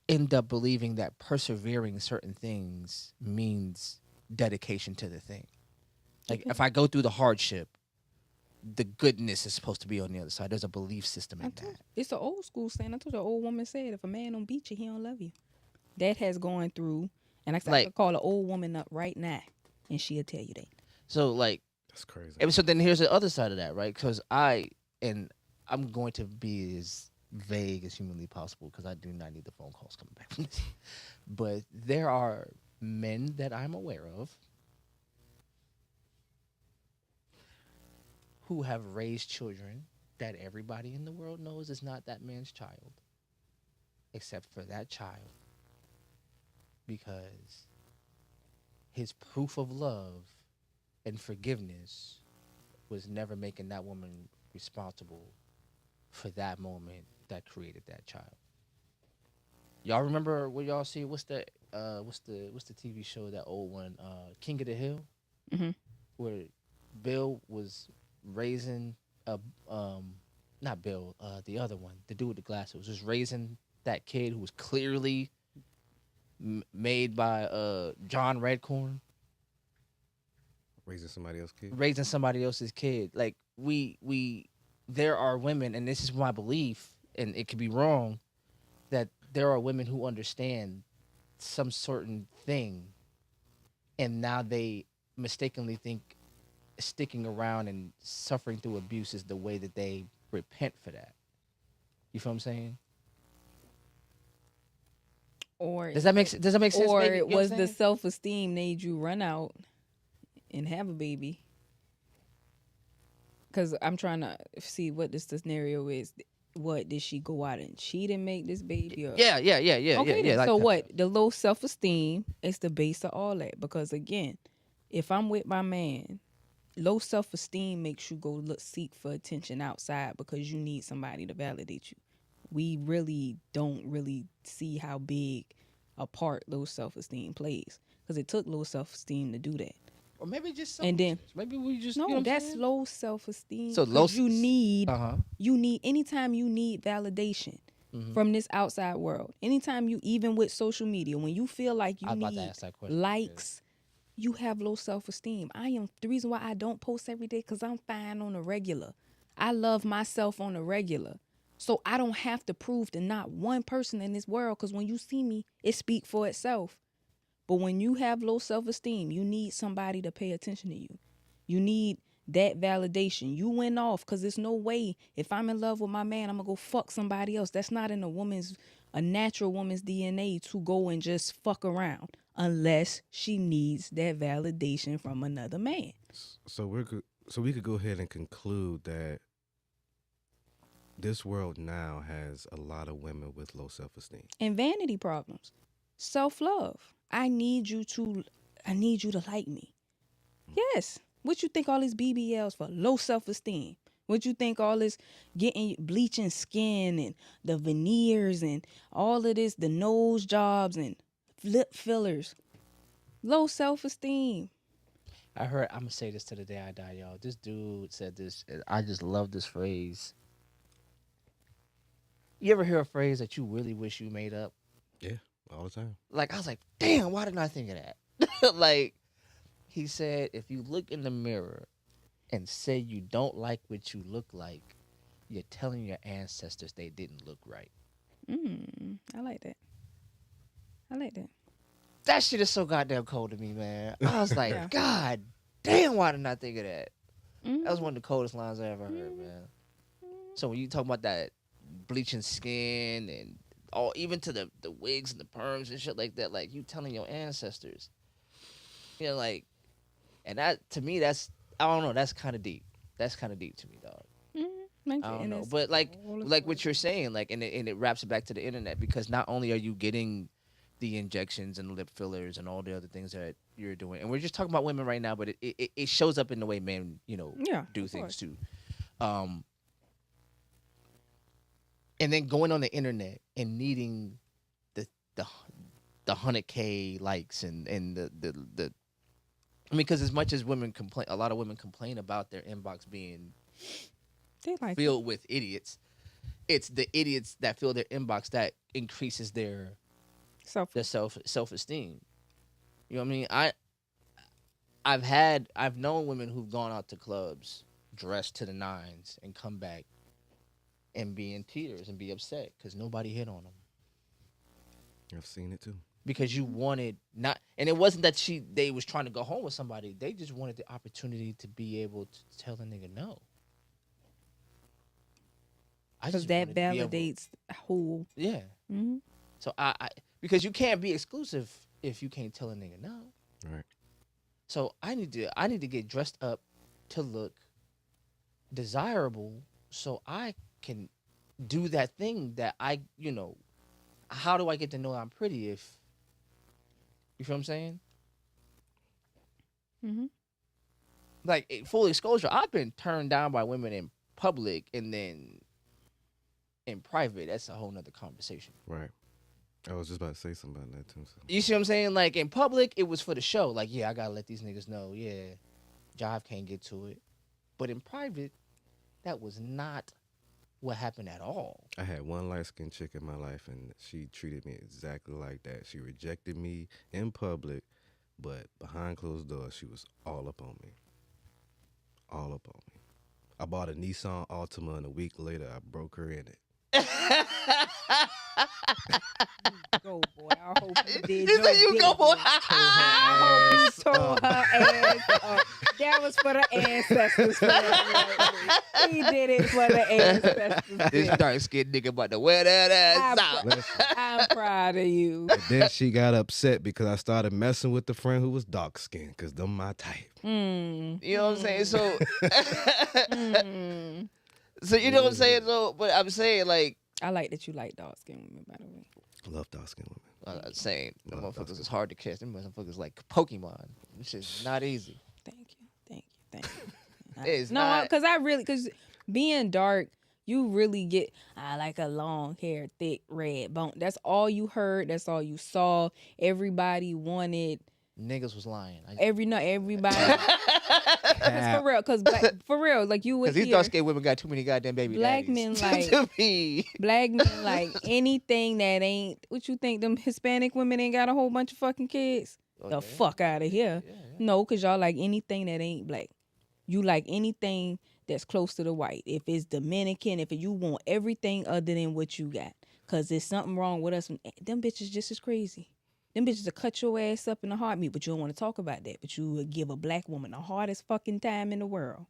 end up believing that persevering certain things means dedication to the thing. Like, if I go through the hardship, the goodness is supposed to be on the other side. There's a belief system in that. It's an old school saying. I told you, an old woman said, if a man don't beat you, he don't love you. That has gone through, and I could call an old woman up right now, and she'll tell you that. So, like, That's crazy. and so then here's the other side of that, right? Because I'm going to be as vague as humanly possible because I do not need the phone calls coming back from this. But there are men that I'm aware of who have raised children that everybody in the world knows is not that man's child, except for that child, because his proof of love and forgiveness was never making that woman responsible for that moment that created that child. Y'all remember what y'all see? What's the TV show, that old one, King of the Hill, where Bill was raising not Bill, the other one, the dude with the glasses, was raising that kid who was clearly made by John Redcorn. Raising somebody else's kid. Raising somebody else's kid. Like, there are women, and this is my belief, and it could be wrong, that there are women who understand some certain thing, and now they mistakenly think sticking around and suffering through abuse is the way that they repent for that. You feel what I'm saying? Or Does that make sense? Or Maybe, it was the self-esteem made you run out and have a baby. Because I'm trying to see what the scenario is. What, did she go out and cheat and make this baby? Or? Yeah. Okay, yeah. so what? The low self-esteem is the base of all that. Because again, if I'm with my man, low self-esteem makes you go seek for attention outside because you need somebody to validate you. We really don't really see how big a part low self-esteem plays, because it took low self-esteem to do that. Or maybe just And then maybe we just no, you know that's low self-esteem. So low you need Uh-huh. you need anytime you need validation from this outside world. Anytime you, even with social media, when you feel like you I was about to need ask that question. likes, you have low self-esteem. The reason why I don't post every day, because I'm fine on a regular. I love myself on a regular. So I don't have to prove to not one person in this world, because when you see me, it speaks for itself. But when you have low self-esteem, you need somebody to pay attention to you. You need that validation. You went off, because there's no way, if I'm in love with my man, I'm going to go fuck somebody else. That's not in a natural woman's DNA to go and just fuck around. unless she needs that validation from another man. So we could go ahead and conclude that this world now has a lot of women with low self-esteem. And vanity problems. Self-love. I need you to like me. Yes. What you think all these BBLs for? Low self-esteem. What you think all this bleaching skin and the veneers and all of this, the nose jobs and lip fillers. Low self-esteem. I'm gonna say this to the day I die, y'all. This dude said this, and I just love this phrase. You ever hear a phrase that you really wish you made up? Yeah, all the time. Like, I was like, damn, why didn't I think of that? Like, he said, if you look in the mirror and say you don't like what you look like, you're telling your ancestors they didn't look right. I like that. I like that. That shit is so goddamn cold to me, man. I was like, Yeah. God damn, why didn't I think of that? Mm-hmm. That was one of the coldest lines I ever heard, man. So when you talk about that bleaching skin and all, even to the wigs and the perms and shit like that, like you telling your ancestors, you know, like, and that to me, that's, I don't know, that's kind of deep. That's kind of deep to me, dog. I don't know, but like what you're saying, like, and it wraps it back to the internet, because not only are you getting the injections and lip fillers and all the other things that you're doing, and we're just talking about women right now, but it shows up in the way men, you know, do things too. And then going on the internet and needing the 100K likes and the I mean, because as much as women complain, a lot of women complain about their inbox being filled with idiots. It's the idiots that fill their inbox that increases their self-esteem. You know what I mean? I've known women who've gone out to clubs dressed to the nines and come back and be in tears and be upset because nobody hit on them. I've seen it too. Because you wanted not, and it wasn't that they was trying to go home with somebody. They just wanted the opportunity to be able to tell a nigga no. Because that validates who. Yeah. Mm-hmm. So I because you can't be exclusive if you can't tell a nigga no. Right. So I need to get dressed up to look desirable so I can do that thing that I, you know, how do I get to know I'm pretty if, you feel what I'm saying? Mm-hmm. Like, full exposure, I've been turned down by women in public, and then in private, that's a whole nother conversation. Right. I was just about to say something about that too. So. You see what I'm saying? Like, in public, it was for the show. Like, yeah, I gotta let these niggas know, yeah, Jive can't get to it. But in private, that was not what happened at all. I had one light-skinned chick in my life, and she treated me exactly like that. She rejected me in public, but behind closed doors, she was all up on me. All up on me. I bought a Nissan Altima, and a week later, I broke her in it. Go, boy. I hope you did. You said you go, boy. I hope you tore her ass up. That was for the ancestors. He did it for the ancestors. This dark-skinned nigga about to wear that ass out. I'm proud of you. And then she got upset because I started messing with the friend who was dark-skinned, because them my type. You know what I'm saying? So, so you know what I'm saying? So, but I'm saying, like, I like that you like dark skinned women, by the way. I love dark-skinned women. I'm saying, the motherfuckers is hard to catch. Them motherfuckers like Pokemon. This shit's not easy. Thank you. It's no, not. Because being dark, you really get, I like a long hair, thick, red bone. That's all you heard. That's all you saw. Everybody wanted. Niggas was lying. Everybody. Cause for real, like you would Because these hear dark-skinned women got too many goddamn baby black daddies. men like to me. Black men like anything that ain't. What you think? Them Hispanic women ain't got a whole bunch of fucking kids. The fuck out of here. Yeah. No, cause y'all like anything that ain't black. You like anything that's close to the white. If it's Dominican, if you want everything other than what you got, cause there's something wrong with us. Them bitches just as crazy. Them bitches will cut your ass up in a heartbeat, but you don't want to talk about that. But you would give a black woman the hardest fucking time in the world.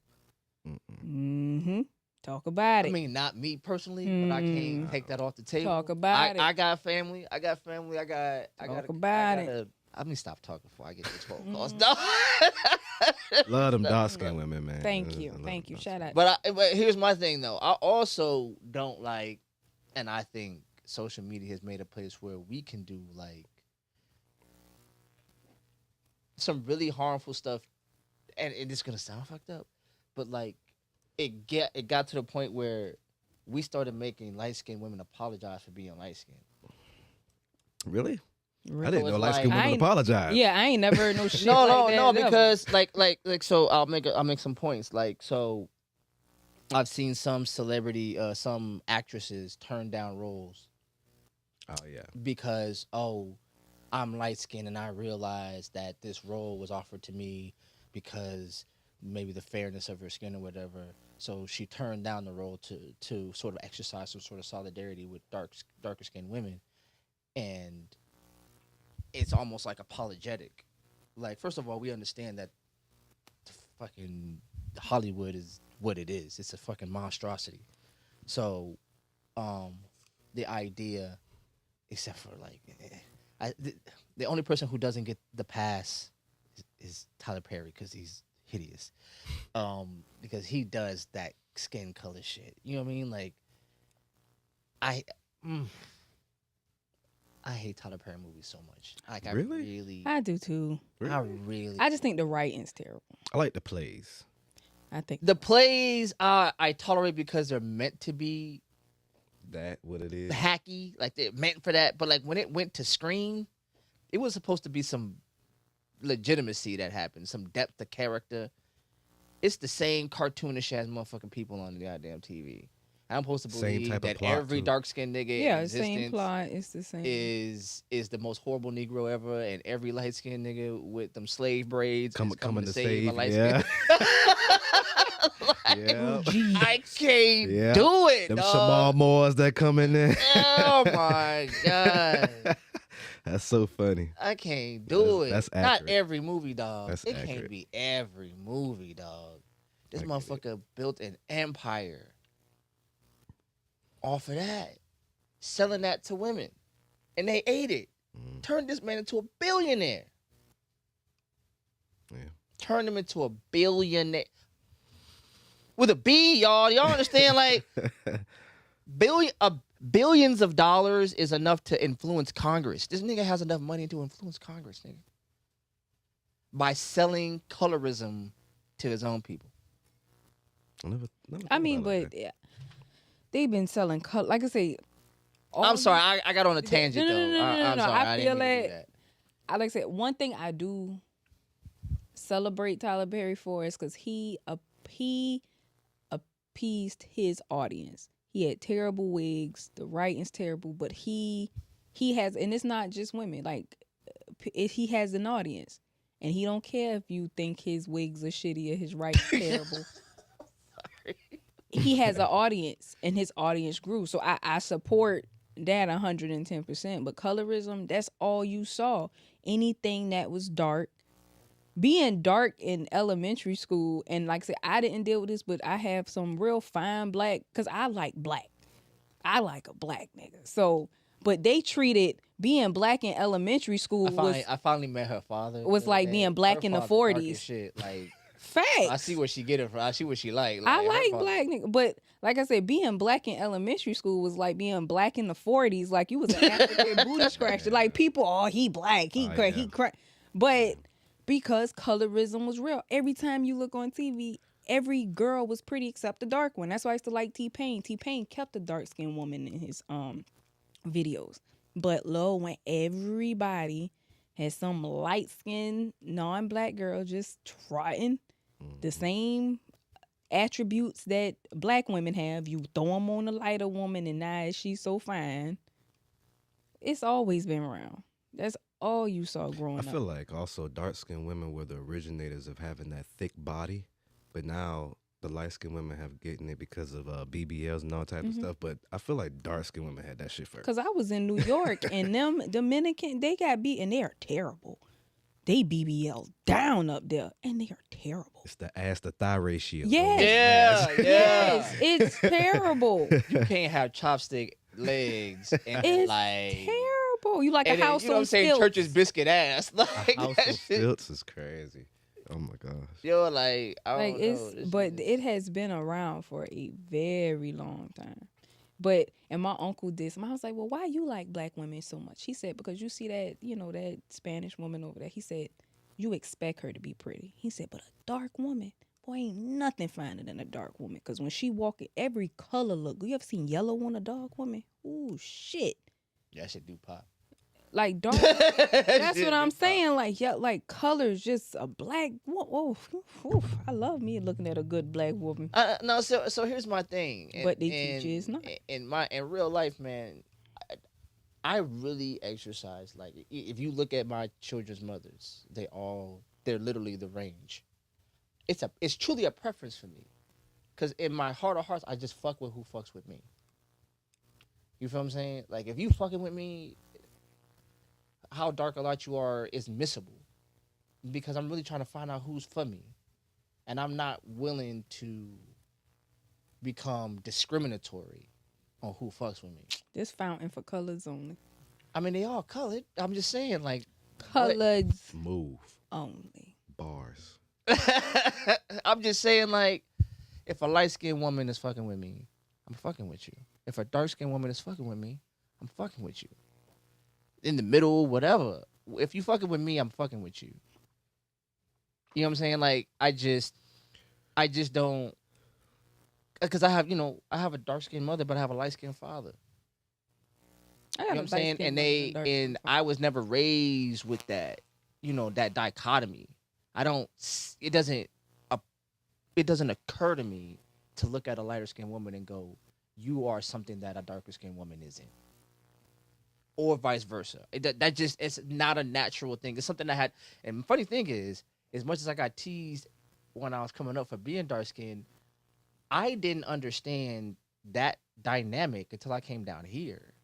Mm-hmm. Talk about it. I mean, not me personally, but I can't take that off the table. Talk about it. I got family. I got Let me stop talking before I get these phone calls. Mm-hmm. No. Love them dark skinned women, man. Thank I you. love Thank them you. dark Shout skinned out. But here's my thing though. I also don't like, and I think social media has made a place where we can do like some really harmful stuff, and it's gonna sound fucked up, but like it got to the point where we started making light skinned women apologize for being light skinned. Really? I Really? didn't So know it's light skinned like- women I ain't- apologize. Yeah, I ain't never heard no shit. No, like that, no, never. because like so I'll make some points. Like so, I've seen some celebrity, some actresses turn down roles Oh yeah. because I'm light skinned and I realized that this role was offered to me because maybe the fairness of her skin or whatever. So she turned down the role to sort of exercise some sort of solidarity with darker skinned women, and it's almost like apologetic. Like, first of all, we understand that fucking Hollywood is what it is. It's a fucking monstrosity. So, the idea, except for like, the only person who doesn't get the pass is Tyler Perry because he's hideous. Because he does that skin color shit. You know what I mean? Like, I hate Tyler Perry movies so much. Like, Really? I do too. I just think the writing's terrible. I like the plays. I think the plays I tolerate because they're meant to be That what it is. hacky, like they're meant for that. But like when it went to screen, it was supposed to be some legitimacy that happened, some depth of character. It's the same cartoonish ass motherfucking people on the goddamn TV. I'm supposed to Same believe type of that plot, every too. dark skinned nigga yeah, in it's the same existence plot. It's the same. is the most horrible Negro ever, and every light skinned nigga with them slave braids is Coming to save a save. light Yeah. Like, Yeah. I can't Yeah. do it. Them dog. Shamal Moores that come in there. Oh my god. That's so funny. I can't do it. That's Not accurate. every movie, dog. That's it can't accurate. be every movie, dog. This I get it. motherfucker built an empire off of that, selling that to women, and they ate it. Mm. Turned this man into a billionaire. Yeah. Turned him into a billionaire with a B, y'all. Y'all understand? Like billions of dollars is enough to influence Congress. This nigga has enough money to influence Congress, nigga, by selling colorism to his own people. Never I thought mean, about it like but that. yeah, they've been selling color. Like I say, I'm sorry, I got on a tangent no, though. no, I'm no. sorry, I I feel didn't mean to do like- that. I like I said, one thing I do celebrate Tyler Perry for is because he appeased his audience. He had terrible wigs, the writing's terrible, but he has, and it's not just women. Like he has an audience, and he don't care if you think his wigs are shitty or his writing's terrible. He has an audience, and his audience grew. So I support that 110%. But colorism, that's all you saw. Anything that was dark. Being dark in elementary school, and like I said, I didn't deal with this, but I have some real fine black, because I like black. I like a black nigga. So, but they treated being black in elementary school I finally met her father. was the other like day. being black Her in the father dark 40s. as Shit, like facts. I see where she get it from. I see what she like. I her like father- black nigga, but like I said, being black in elementary school was like being black in the 40s. Like you was an African booty scratcher. Like people, he black, he Oh, he yeah. crack. But because colorism was real, every time you look on TV, every girl was pretty except the dark one. That's why I used to like T-Pain. T-Pain kept a dark skinned woman in his videos. But low, when everybody had some light skinned non-black girl just trotting the same attributes that black women have, you throw them on a lighter woman, and now she's so fine. It's always been around. That's all you saw growing I up. feel like also dark skinned women were the originators of having that thick body, but now the light skinned women have getting it because of BBLs and all type of stuff. But I feel like dark skinned women had that shit first. Cause I was in New York and them Dominican, they got beat and they are terrible. They BBL down up there and they are terrible. It's the ass to thigh ratio. Yes. Yeah, yeah. Yes, it's terrible. You can't have chopstick legs and It's like terrible. Oh, you like And a then, house you know what on I'm saying? stilts. Church's biscuit ass. A Like house that on shit. stilts is crazy. Oh my gosh. Yo, like I Like don't know. This but shit it is- has been around for a very long time. But and my uncle did some. I was like, well, why you like black women so much? He said because you see that that Spanish woman over there. He said you expect her to be pretty. He said, but a dark woman, boy, ain't nothing finer than a dark woman. Cause when she walk, every color look. You ever seen yellow on a dark woman? Ooh, shit. that shit do pop. Like dark. That's what I'm saying. Like yeah, like colors, just a black. Whoa, I love me looking at a good black woman. No, so here's my thing. But they teach you it's not. In real life, man, I really exercise. Like if you look at my children's mothers, they're literally the range. It's truly a preference for me, cause in my heart of hearts, I just fuck with who fucks with me. You feel what I'm saying? Like if you fucking with me, how dark a lot you are is missable, because I'm really trying to find out who's for me, and I'm not willing to become discriminatory on who fucks with me. This fountain for colors only. I mean, they all colored. I'm just saying, like, Colors Move. only. Bars. I'm just saying, like, if a light skinned woman is fucking with me, I'm fucking with you. If a dark skinned woman is fucking with me, I'm fucking with you. In the middle, whatever. If you fucking with me, I'm fucking with you. You know what I'm saying? Like, I just don't, because I have a dark skinned mother, but I have a light skinned father. I You know what I'm saying? And I was never raised with that, that dichotomy. It doesn't occur to me to look at a lighter skinned woman and go, you are something that a darker skinned woman isn't. Or vice versa. It's not a natural thing. It's something I had. And funny thing is, as much as I got teased when I was coming up for being dark skinned, I didn't understand that dynamic until I came down here.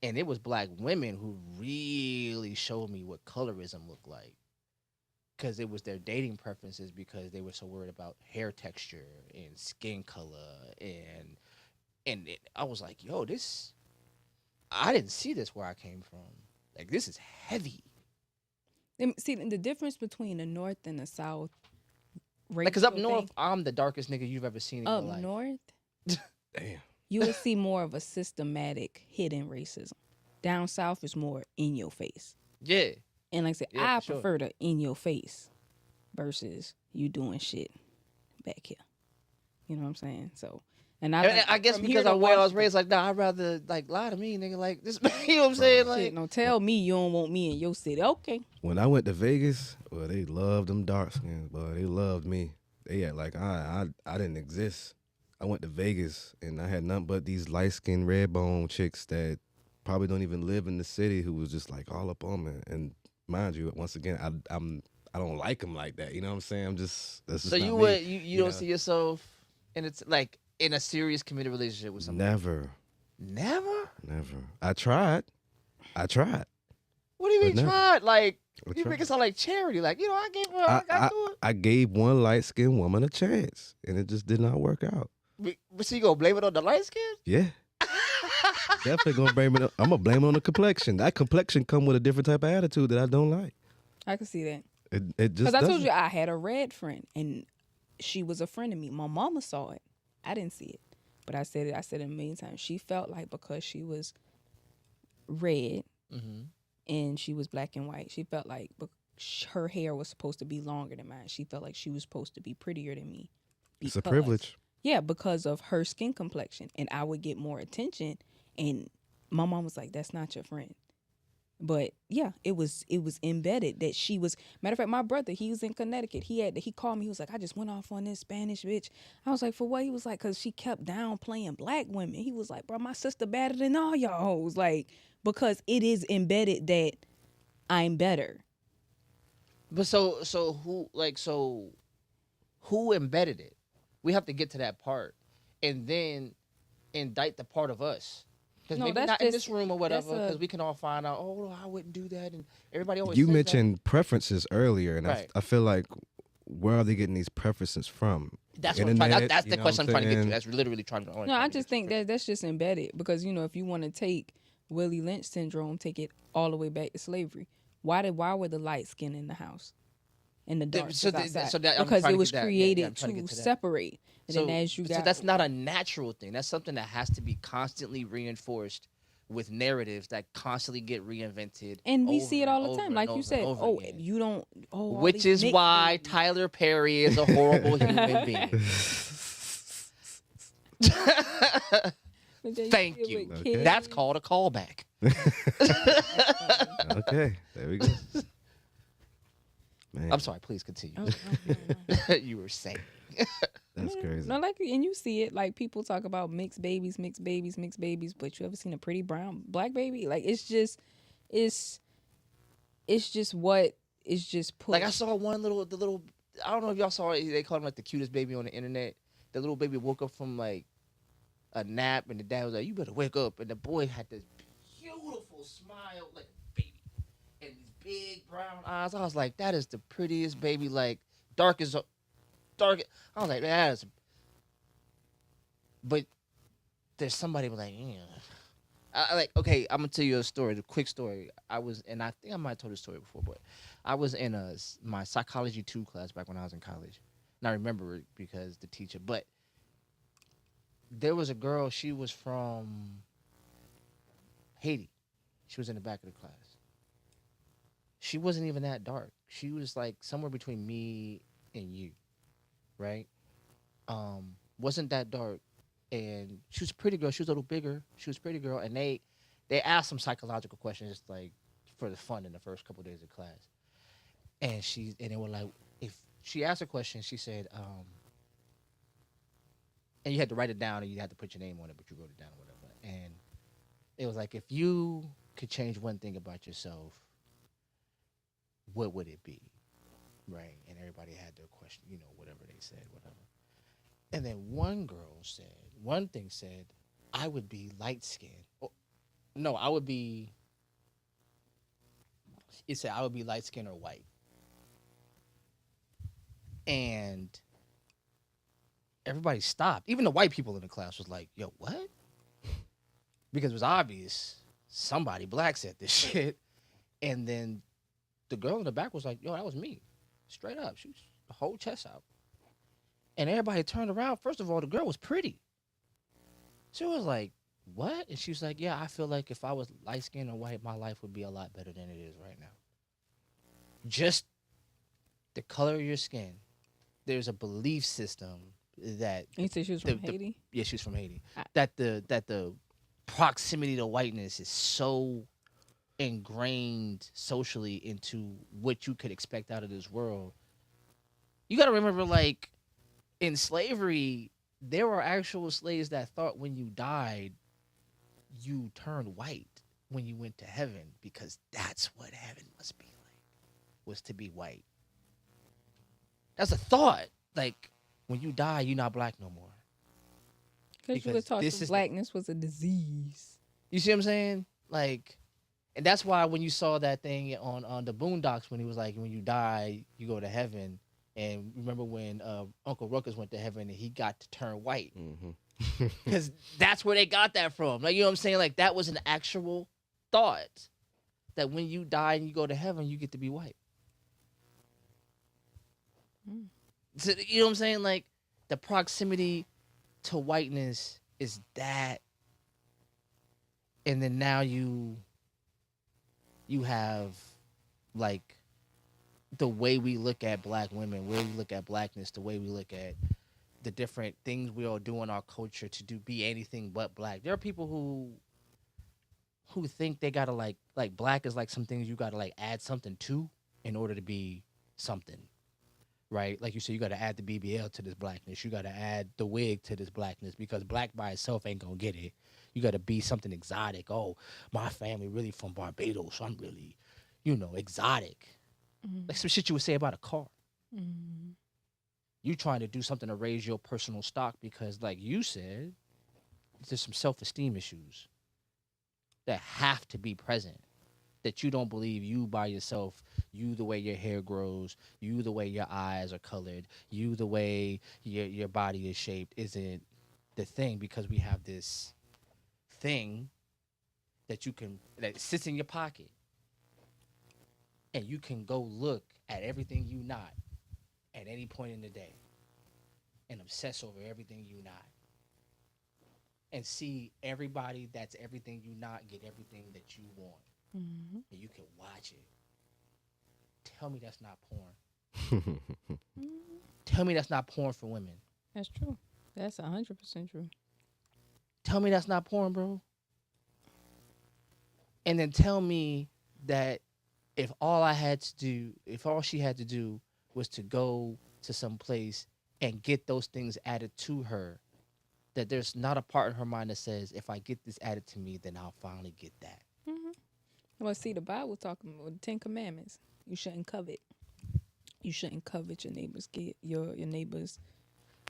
And it was black women who really showed me what colorism looked like. Because it was their dating preferences, because they were so worried about hair texture and skin color. I was like, yo, I didn't see this where I came from. Like, this is heavy. See, the difference between the North and the South. Because up racial north, thing- I'm the darkest nigga you've ever seen in up your life. north, Damn. you will see more of a systematic hidden racism. Down south is more in your face. Yeah. And like I said, Yeah, I for sure. prefer the in your face versus you doing shit back here. You know what I'm saying? So, and I guess from because here to of where I was Washington- raised, like, nah, I'd rather, like, lie to me, nigga. Like, this, you know what I'm saying? Like, Shit, no, tell me you don't want me in your city. Okay. When I went to Vegas, well, they loved them dark skins, but they loved me. They act like I didn't exist. I went to Vegas and I had nothing but these light skinned red bone chicks that probably don't even live in the city who was just like all up on me. And mind you, once again, I don't like them like that. You know what I'm saying? That's just so not you me. would, you don't know? see yourself, and it's like in a serious committed relationship with somebody. Never. I tried. What do you But mean never. tried? Like, I you tried. make it sound like charity. Like, I gave her, I got through it. I gave one light skinned woman a chance, and it just did not work out. But so you gonna blame it on the light skin? Yeah. Definitely gonna blame it. I'm gonna blame it on the complexion. That complexion come with a different type of attitude that I don't like. I can see that. It just Because I told doesn't. you I had a red friend and she was a friend of me. My mama saw it. I didn't see it. But I said it a million times. She felt like because she was red and she was black and white, she felt like her hair was supposed to be longer than mine. She felt like she was supposed to be prettier than me. It's a because- privilege. Yeah, because of her skin complexion. And I would get more attention. And my mom was like, that's not your friend. But yeah, it was embedded that she was. Matter of fact, my brother, he was in Connecticut. He called me. He was like, I just went off on this Spanish bitch. I was like, for what? He was like, because she kept downplaying black women. He was like, bro, my sister better than all y'all hoes. Like, because it is embedded that I'm better. But so who embedded it? We have to get to that part, and then indict the part of us. Because No, maybe that's not in just- this room or whatever, that's a- because we can all find out, oh, no, I wouldn't do that. And everybody always You says mentioned preferences earlier, and Right. I feel like where are they getting these preferences from? that. Internet, That's you the know question I'm what trying to get to. saying? That's literally trying to. No, I just think that's just embedded because, if you want to take Willie Lynch syndrome take it all the way back to slavery. Why were the light skin in the house and the dark So, was outside? so that I'm Because trying it to was get that. Yeah, I'm created trying to to get to that. separate. And then as you So got that's not a natural thing. That's something that has to be constantly reinforced with narratives that constantly get reinvented. and we over see it and all the over time, and like you over and said. over Oh, again. you don't. Oh, all Which these is mixed why babies. Tyler Perry is a horrible human being. But then Thank see it you. with Okay. kids. That's called a callback. Okay, there we go. Man, I'm sorry. Please continue. Oh, no. You were saying. that's crazy. No, like, and you see it, like people talk about mixed babies, mixed babies, mixed babies. But you ever seen a pretty brown black baby? Like it's just what it's just put. Like I saw the little. I don't know if y'all saw it. They called him like the cutest baby on the internet. The little baby woke up from like a nap, and the dad was like, "You better wake up." And the boy had this beautiful smile, like a baby, and these big brown eyes. I was like, "That is the prettiest baby." Like dark as dark. I was like, "That is." But there's somebody like, yeah. I like, okay, I'm gonna tell you a story, the quick story. I think I might have told this story before, but I was in my psychology 2 class back when I was in college, and I remember it because the teacher. But there was a girl. She was from Haiti. She was in the back of the class. She wasn't even that dark. She was like somewhere between me and you, right? Wasn't that dark. And she was a pretty girl. She was a little bigger. She was a pretty girl. And they asked some psychological questions like for the fun in the first couple of days of class. And they were like, if she asked a question, she said, and you had to write it down and you had to put your name on it, but you wrote it down or whatever. And it was like, if you could change one thing about yourself, what would it be? Right? And everybody had their question, whatever they said, whatever. And then one thing said, I would be light skinned. No, it said I would be light skinned or white. And everybody stopped. Even the white people in the class was like, yo, what? Because it was obvious somebody black said this shit. And then the girl in the back was like, yo, that was me. Straight up. She was the whole chest out. And everybody turned around. First of all, the girl was pretty. She was like, what? And she was like, yeah, I feel like if I was light skinned or white, my life would be a lot better than it is right now. Just the color of your skin. There's a belief system that You said she was from Haiti. yeah, she was from Haiti. That the proximity to whiteness is so ingrained socially into what you could expect out of this world. You got to remember, like, in slavery, there were actual slaves that thought when you died, you turned white when you went to heaven, because that's what heaven must be like, was to be white. That's a thought. Like, when you die, you're not black no more. Because you were Because taught this that is- blackness was a disease. You see what I'm saying? Like, and that's why when you saw that thing on the Boondocks, when he was like, when you die, you go to heaven. And remember when Uncle Ruckus went to heaven and he got to turn white? Mm-hmm. Because that's where they got that from. Like, you know what I'm saying? Like, that was an actual thought, that when you die and you go to heaven, you get to be white. Mm. So, you know what I'm saying? Like, the proximity to whiteness is that. And then now you have, like, the way we look at black women, where we look at blackness, the way we look at the different things we all do in our culture to be anything but black. There are people who think they gotta like black is like some things you gotta like add something to in order to be something, right? Like you said, you gotta add the BBL to this blackness. You gotta add the wig to this blackness, because black by itself ain't gonna get it. You gotta be something exotic. Oh, my family really from Barbados, so I'm really, exotic. Like some shit you would say about a car. Mm. You trying to do something to raise your personal stock because, like you said, there's some self-esteem issues that have to be present. That you don't believe you by yourself, you the way your hair grows, you the way your eyes are colored, you the way your body is shaped isn't the thing, because we have this thing that sits in your pocket, and you can go look at everything you not at any point in the day, and obsess over everything you not, and see everybody that's everything you not get everything that you want, Mm-hmm. and you can watch it. Tell me that's not porn. Tell me that's not porn for women. That's true. That's 100% true. Tell me that's not porn, bro. And then tell me that if all she had to do was to go to some place and get those things added to her, that there's not a part in her mind that says, if I get this added to me, then I'll finally get that. Mm-hmm. Well, see, the Bible talking about the Ten Commandments. You shouldn't covet. You shouldn't covet your neighbor's your neighbor's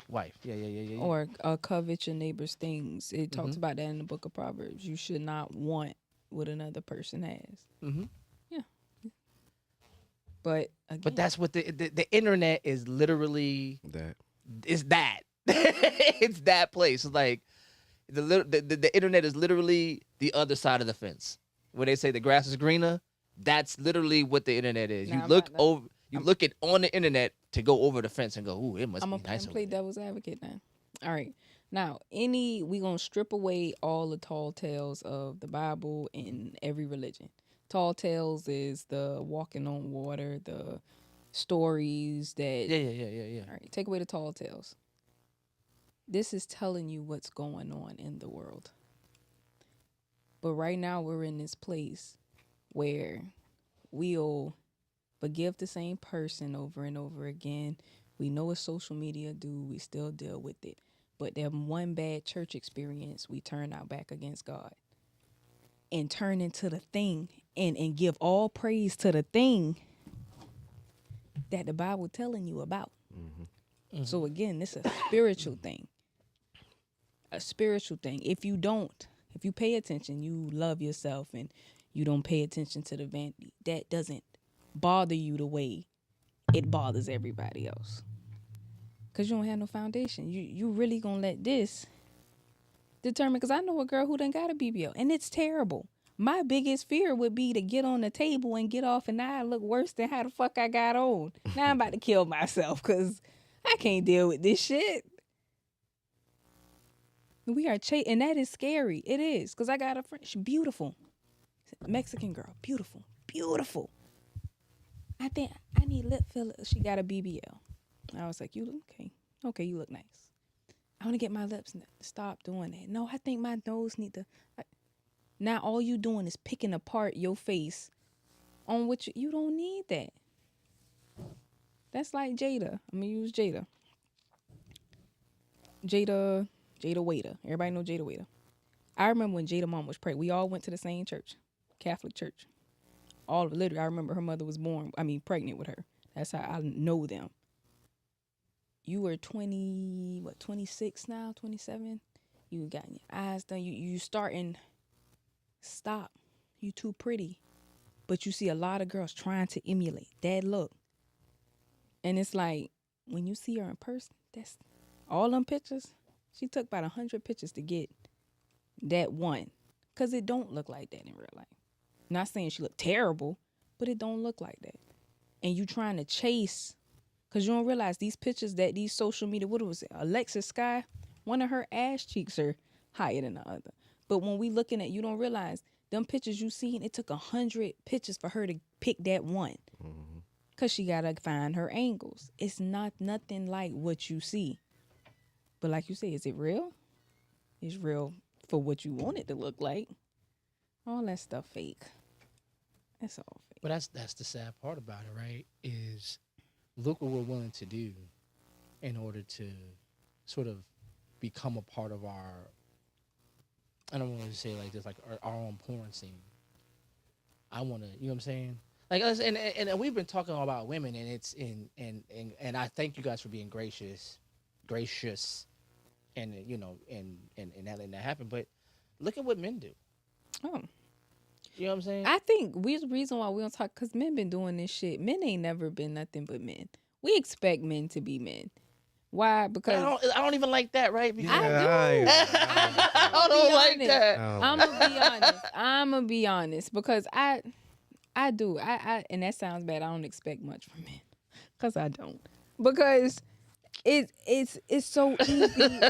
Wife. Yeah. or covet your neighbor's things. It talks Mhm. about that in the book of Proverbs. You should not want what another person has. Mm-hmm. But again, But that's what the internet is literally. That. It's that. It's that place. It's like the internet is literally the other side of the fence. When they say the grass is greener, that's literally what the internet is. Nah, You I'm look not- over. You look it on the internet to go over the fence and go, "Ooh, it must I'm be gonna nice." play Over there." devil's advocate now. All right. Now, we gonna strip away all the tall tales of the Bible in every religion. Tall tales is the walking on water, the stories that. Yeah. All right, take away the tall tales. This is telling you what's going on in the world. But right now we're in this place where we'll forgive the same person over and over again. We know what social media do. We still deal with it. But that one bad church experience, we turn our back against God and turn into the thing and give all praise to the thing that the Bible telling you about. Mm-hmm. So again, this is a spiritual thing. A spiritual thing. If you pay attention, you love yourself and you don't pay attention to the vanity, that doesn't bother you the way it bothers everybody else. Cause you don't have no foundation. You really gonna let this determine? Cause I know a girl who done got a BBL and it's terrible. My biggest fear would be to get on the table and get off, and now I look worse than how the fuck I got on. Now I'm about to kill myself because I can't deal with this shit. We are and that is scary. It is, cause I got a friend. She's beautiful, Mexican girl, beautiful. I think I need lip filler. She got a BBL. I was like, you look okay. Okay, you look nice. I want to get my lips. Stop doing that. No, I think my nose need to. Now all you doing is picking apart your face on which you don't need that. That's like Jada. I'm gonna use Jada. Jada Waiter. Everybody know Jada Waiter. I remember when Jada mom was pregnant. We all went to the same church, Catholic church. Literally, I remember her mother was pregnant with her. That's how I know them. You were 26 now, 27? You got your eyes done. You starting, stop. You too pretty. But you see a lot of girls trying to emulate that look. And it's like, when you see her in person, that's all them pictures. She took about 100 pictures to get that one. Because it don't look like that in real life. Not saying she looked terrible, but it don't look like that. And you trying to chase, because you don't realize these pictures that these social media, what was it, Alexis Sky, one of her ass cheeks are higher than the other. But when we looking at, you don't realize them pictures you seen, it took 100 pictures for her to pick that one. Because she got to find her angles. It's not nothing like what you see. But like you say, is it real? It's real for what you want it to look like. All that stuff fake. That's all fake. But that's the sad part about it, right? Is look what we're willing to do in order to sort of become a part of our. I don't want to say like this, like our own porn scene. I want to, you know what I'm saying? Like us, and we've been talking about women, and it's and I thank you guys for being gracious, and you know, and letting that happen. But look at what men do. Oh. You know what I'm saying? I think the reason why we don't talk, because men been doing this shit. Men ain't never been nothing but men. We expect men to be men. Why? But Because I don't even like that, right? Because I do. I don't be like honest. that. I'm gonna be honest. I'm gonna be honest because I do. And that sounds bad. I don't expect much from men because I don't. Because it's so easy.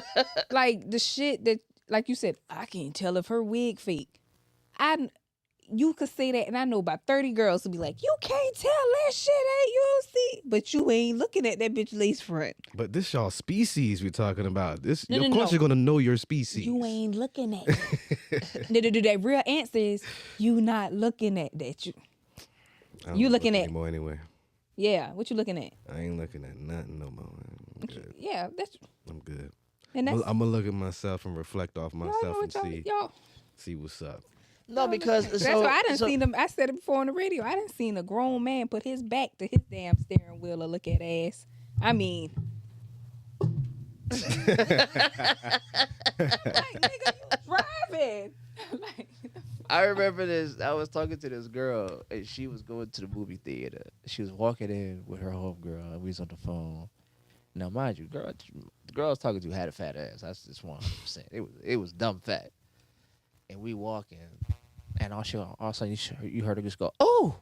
Like the shit that, like you said, I can't tell if her wig fake. You could say that, and I know about 30 girls to be like, you can't tell that shit, ain't you see? But you ain't looking at that bitch lace front. But this y'all species we're talking about. This, No, of no, course, no. you're gonna know your species. You ain't looking at it. The real answer is you not looking at that. I don't You look looking at, anymore anyway. yeah, what you looking at? I ain't looking at nothing no more. I'm good. Yeah, that's, I'm good. and I'm that's, gonna look at myself and reflect off y'all know myself and what y'all, see what's up. No, because that's so, why I didn't so see them. I said it before on the radio. I didn't seen a grown man put his back to his damn steering wheel or look at ass. I mean, like, nigga, you driving. Like, I remember this. I was talking to this girl, and she was going to the movie theater. She was walking in with her homegirl, and we was on the phone. Now, mind you, the girl I was talking to had a fat ass. That's just 100%. It was dumb fat. And we walking, and all of a sudden you heard her just go, "Oh!"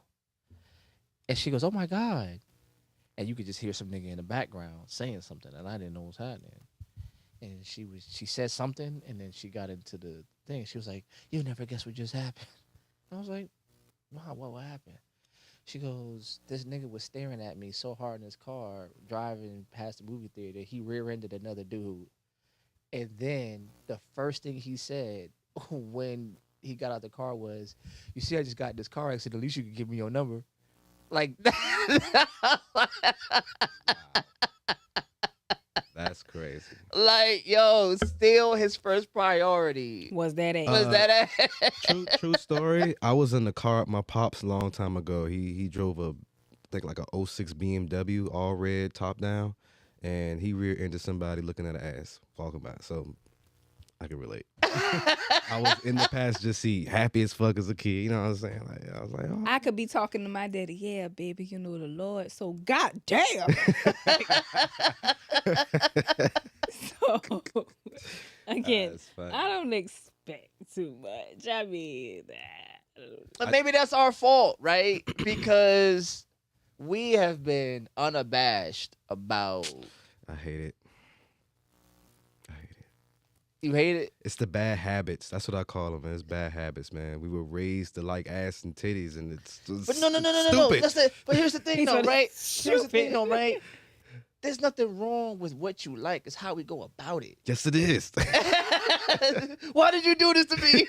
And she goes, "Oh my God!" And you could just hear some nigga in the background saying something, and I didn't know what was happening. And she said something, and then she got into the thing. She was like, "You'll never guess what just happened." And I was like, "Wow, what happened?" She goes, "This nigga was staring at me so hard in his car, driving past the movie theater. He rear-ended another dude. And then the first thing he said when he got out the car was, 'You see, I just got in this car accident. At least you could give me your number.'" Like That's crazy. like, yo, still his first priority was that ass? was that ass. True story. I was in the car with my pops a long time ago. He drove I think like a '06 BMW, all red, top down, and he rear-ended somebody looking at an ass walking by. So I can relate. I was in the passenger seat, happy as fuck as a kid. You know what I'm saying? Like I was like, oh. I could be talking to my daddy. Yeah, baby, you know the Lord. So goddamn. So again, That's funny. I don't expect too much. I mean, But maybe that's our fault, right? Because we have been unabashed about. I hate it. You hate it? It's the bad habits. That's what I call them, man. It's bad habits, man. We were raised to like ass and titties, and it's But no. stupid. But here's the thing, He's though, really right? Here's the thing, stupid. though, right? There's nothing wrong with what you like. It's how we go about it. Yes, it is. Why did you do this to me?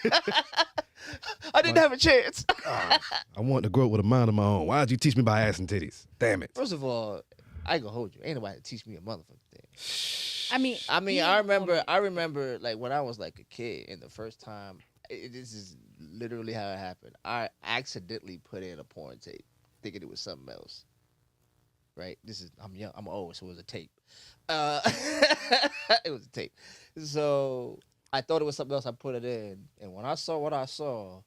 I didn't have a chance. I want to grow up with a mind of my own. Why'd you teach me about ass and titties? Damn it. First of all, I ain't gonna hold you. Ain't nobody teach me a motherfucking thing. I mean, I remember like when I was like a kid, and the first time, this is literally how it happened. I accidentally put in a porn tape, thinking it was something else. Right? I'm young, I'm old, so it was a tape. It was a tape. So I thought it was something else. I put it in, and when I saw what I saw,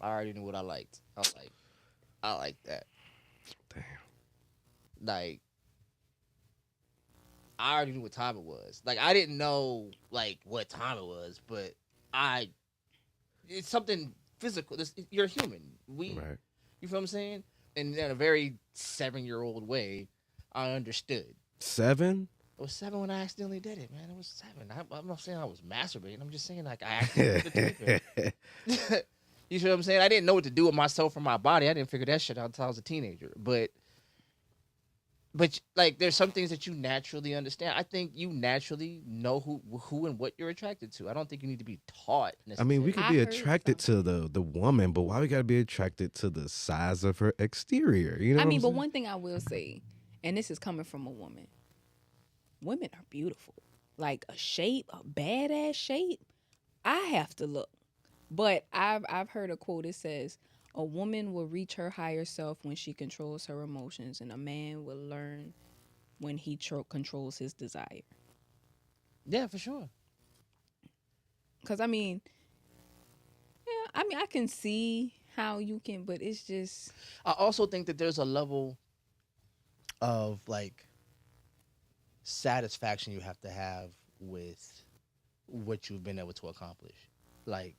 I already knew what I liked. I was like, I like that. Damn. Like, I already knew what time it was. Like, I didn't know like what time it was, but it's something physical. You're human. Right. You feel what I'm saying? And in a very 7-year-old way, I understood. 7? It was 7 when I accidentally did it, man. It was 7. I'm not saying I was masturbating. I'm just saying like I accidentally put the tape in. You feel what I'm saying? I didn't know what to do with myself or my body. I didn't figure that shit out until I was a teenager. But like, there's some things that you naturally understand. I think you naturally know who and what you're attracted to. I don't think you need to be taught. I mean, we could I be heard attracted to the woman, but why we gotta be attracted to the size of her exterior? You know? I mean, what but I'm one thing I will say, and this is coming from a woman, women are beautiful. Like a badass shape, I have to look. But I've heard a quote. It says, "A woman will reach her higher self when she controls her emotions, and a man will learn when he controls his desire." Yeah, for sure. Because, I mean, I can see how you can, but it's just... I also think that there's a level of like satisfaction you have to have with what you've been able to accomplish. Like,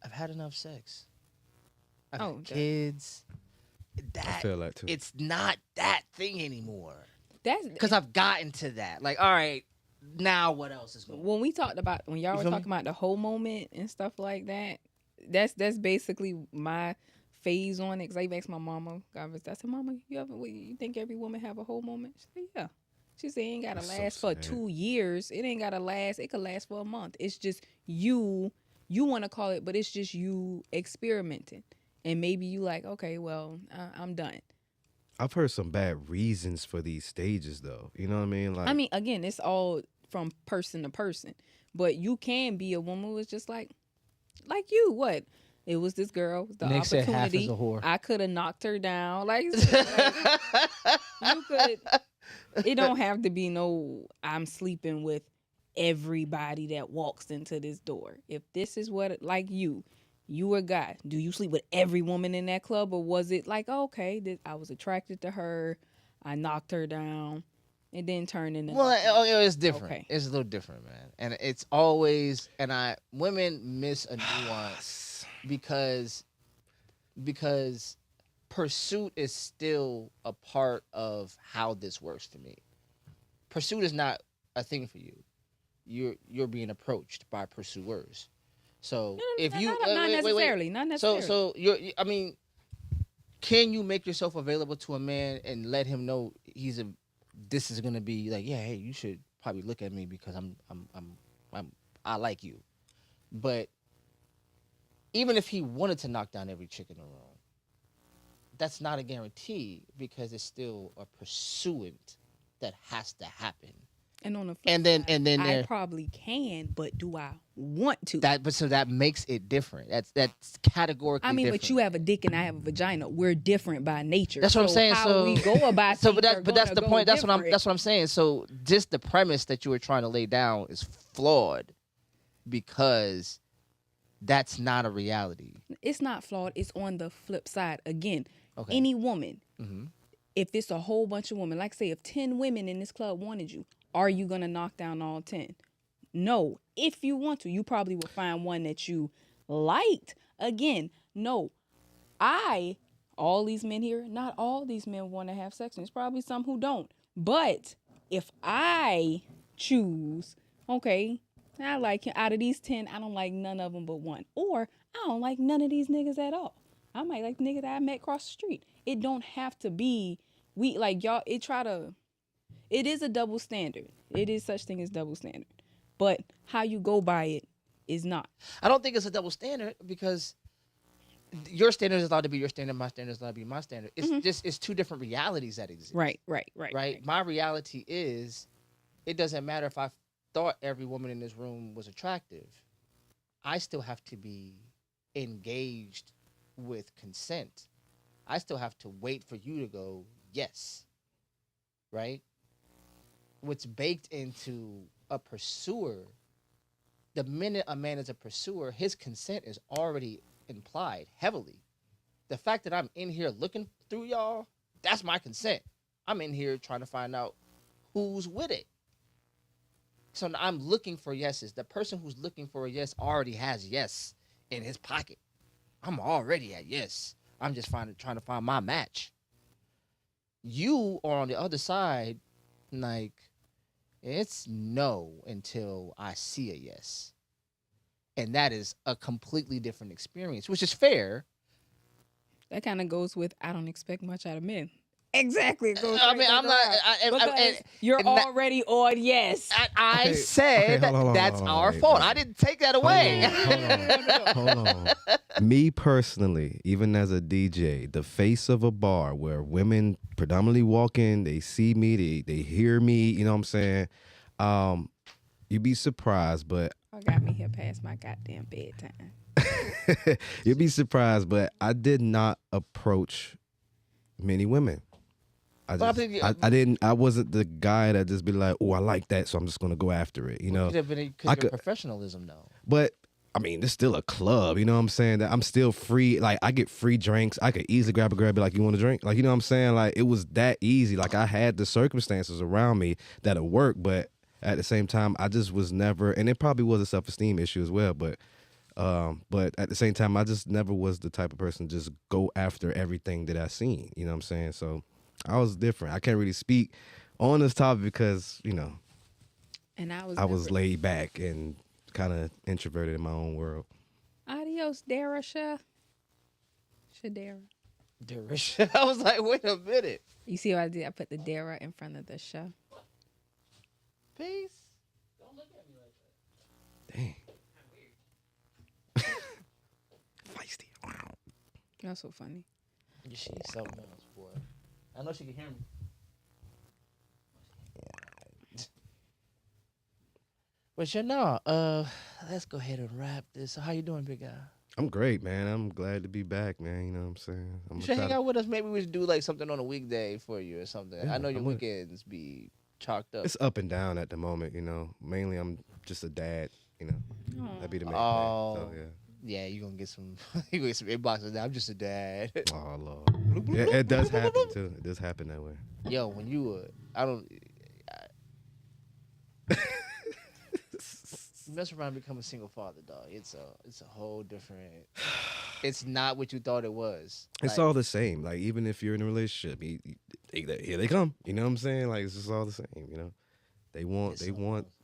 I've had enough sex. I've Oh, had kids. I That feel that too. it's not that thing anymore. That's Because I've gotten to that. Like, all right, now what else is going on? when we talked about when y'all You were feel me? talking about the whole moment and stuff like that. That's basically my phase on it. Cause I even asked my mama, I said, "Mama, you think every woman have a whole moment?" She said, "Yeah." She said, "It ain't gotta That's so last for sad. 2 years. It ain't gotta last. It could last for a month. It's just you. You want to call it, but it's just you experimenting, and maybe you like, okay, well, I'm done." I've heard some bad reasons for these stages, though. You know what I mean? Like, I mean, again, it's all from person to person, but you can be a woman who's just like you. What? It was this girl, the Nick said half opportunity. is a whore. I could have knocked her down. Like you could. It don't have to be no. I'm sleeping with everybody that walks into this door. If this is what, like you a guy. Do you sleep with every woman in that club, or was it like, okay, I was attracted to her, I knocked her down, it didn't turn into. Well, it's different. Okay. It's a little different, man. And it's always, women miss a nuance because pursuit is still a part of how this works for me. Pursuit is not a thing for you. You're being approached by pursuers. So if you not necessarily, not necessarily. So I mean, can you make yourself available to a man and let him know this is gonna be like, yeah, hey, you should probably look at me because I like you. But even if he wanted to knock down every chick in the room, that's not a guarantee because it's still a pursuant that has to happen. And on the flip And then I there, probably can, but do I want to? so that makes it different. That's categorically I mean, different. but you have a dick and I have a vagina. We're different by nature. That's what I'm saying. How So we go about so, things but that's are the gonna point. go That's what I'm saying. So just the premise that you were trying to lay down is flawed because that's not a reality. It's not flawed. It's on the flip side. Again, Okay. any woman, Mm-hmm. if it's a whole bunch of women, like say if 10 women in this club wanted you, are you going to knock down all 10? No. If you want to, you probably will find one that you liked. Again, no. All these men here, not all these men want to have sex. And there's probably some who don't. But if I choose, okay, I like him. Out of these 10, I don't like none of them but one. Or I don't like none of these niggas at all. I might like the nigga that I met across the street. It don't have to be, y'all, it is a double standard. It is such thing as double standard. But how you go by it is not. I don't think it's a double standard because your standard is allowed to be your standard. My standard is allowed to be my standard. It's just it's two different realities that exist. Right. My reality is, it doesn't matter if I thought every woman in this room was attractive. I still have to be engaged with consent. I still have to wait for you to go yes. Right? What's baked into a pursuer, the minute a man is a pursuer, his consent is already implied heavily. The fact that I'm in here looking through y'all, that's my consent. I'm in here trying to find out who's with it. So I'm looking for yeses. The person who's looking for a yes already has yes in his pocket. I'm already at yes. I'm just trying to find my match. You are on the other side, like, it's no until I see a yes. And that is a completely different experience, which is fair. That kind of goes with I don't expect much out of men. Exactly. It goes I right mean, back I'm not. around. Because you're already on yes. I Okay, said hold on, that's hold on, our wait, fault. wait. I didn't take that away. Hold on. Me personally, even as a DJ, the face of a bar where women predominantly walk in, they see me, they hear me, you know what I'm saying? You'd be surprised, but I got me here past my goddamn bedtime. you'd be surprised, but I did not approach many women. I wasn't the guy that just be like, oh, I like that, so I'm just gonna go after it, you know. Could have been I because of could- professionalism, though. But I mean, it's still a club, you know what I'm saying? That I'm still free. Like, I get free drinks. I could easily grab a girl and be like, you want a drink? Like, you know what I'm saying? Like, it was that easy. Like, I had the circumstances around me that'll work, but at the same time, I just was never, and it probably was a self-esteem issue as well, but at the same time, I just never was the type of person to just go after everything that I seen, you know what I'm saying? So I was different. I can't really speak on this topic because, you know, And I was I was never- laid back and kind of introverted in my own world. Adios, Dara Shadara. Derish. I was like, wait a minute. You see what I did? I put the Dara in front of the show. Peace. Dang. Feisty. Wow. That's so funny. She's something else, boy. I know she can hear me. But you know, let's go ahead and wrap this. So how you doing, big guy? I'm great, man. I'm glad to be back, man. You know what I'm saying? I'm You gonna should try hang to- out with us. Maybe we should do like something on a weekday for you or something. Yeah, I know your I'm with it. weekends be chalked up. It's up and down at the moment, you know. Mainly, I'm just a dad, you know. That'd be the main Oh. thing. So, Yeah, you gonna get some. You gonna get some inboxes. Now I'm just a dad. yeah. Oh Lord. Yeah, it does happen too. It does happen that way. Yo, when you I don't. You mess around and become a single father, dog. It's a whole different. It's not what you thought it was. It's Like, all the same. Like even if you're in a relationship, here they come. You know what I'm saying? Like it's just all the same. You know, they want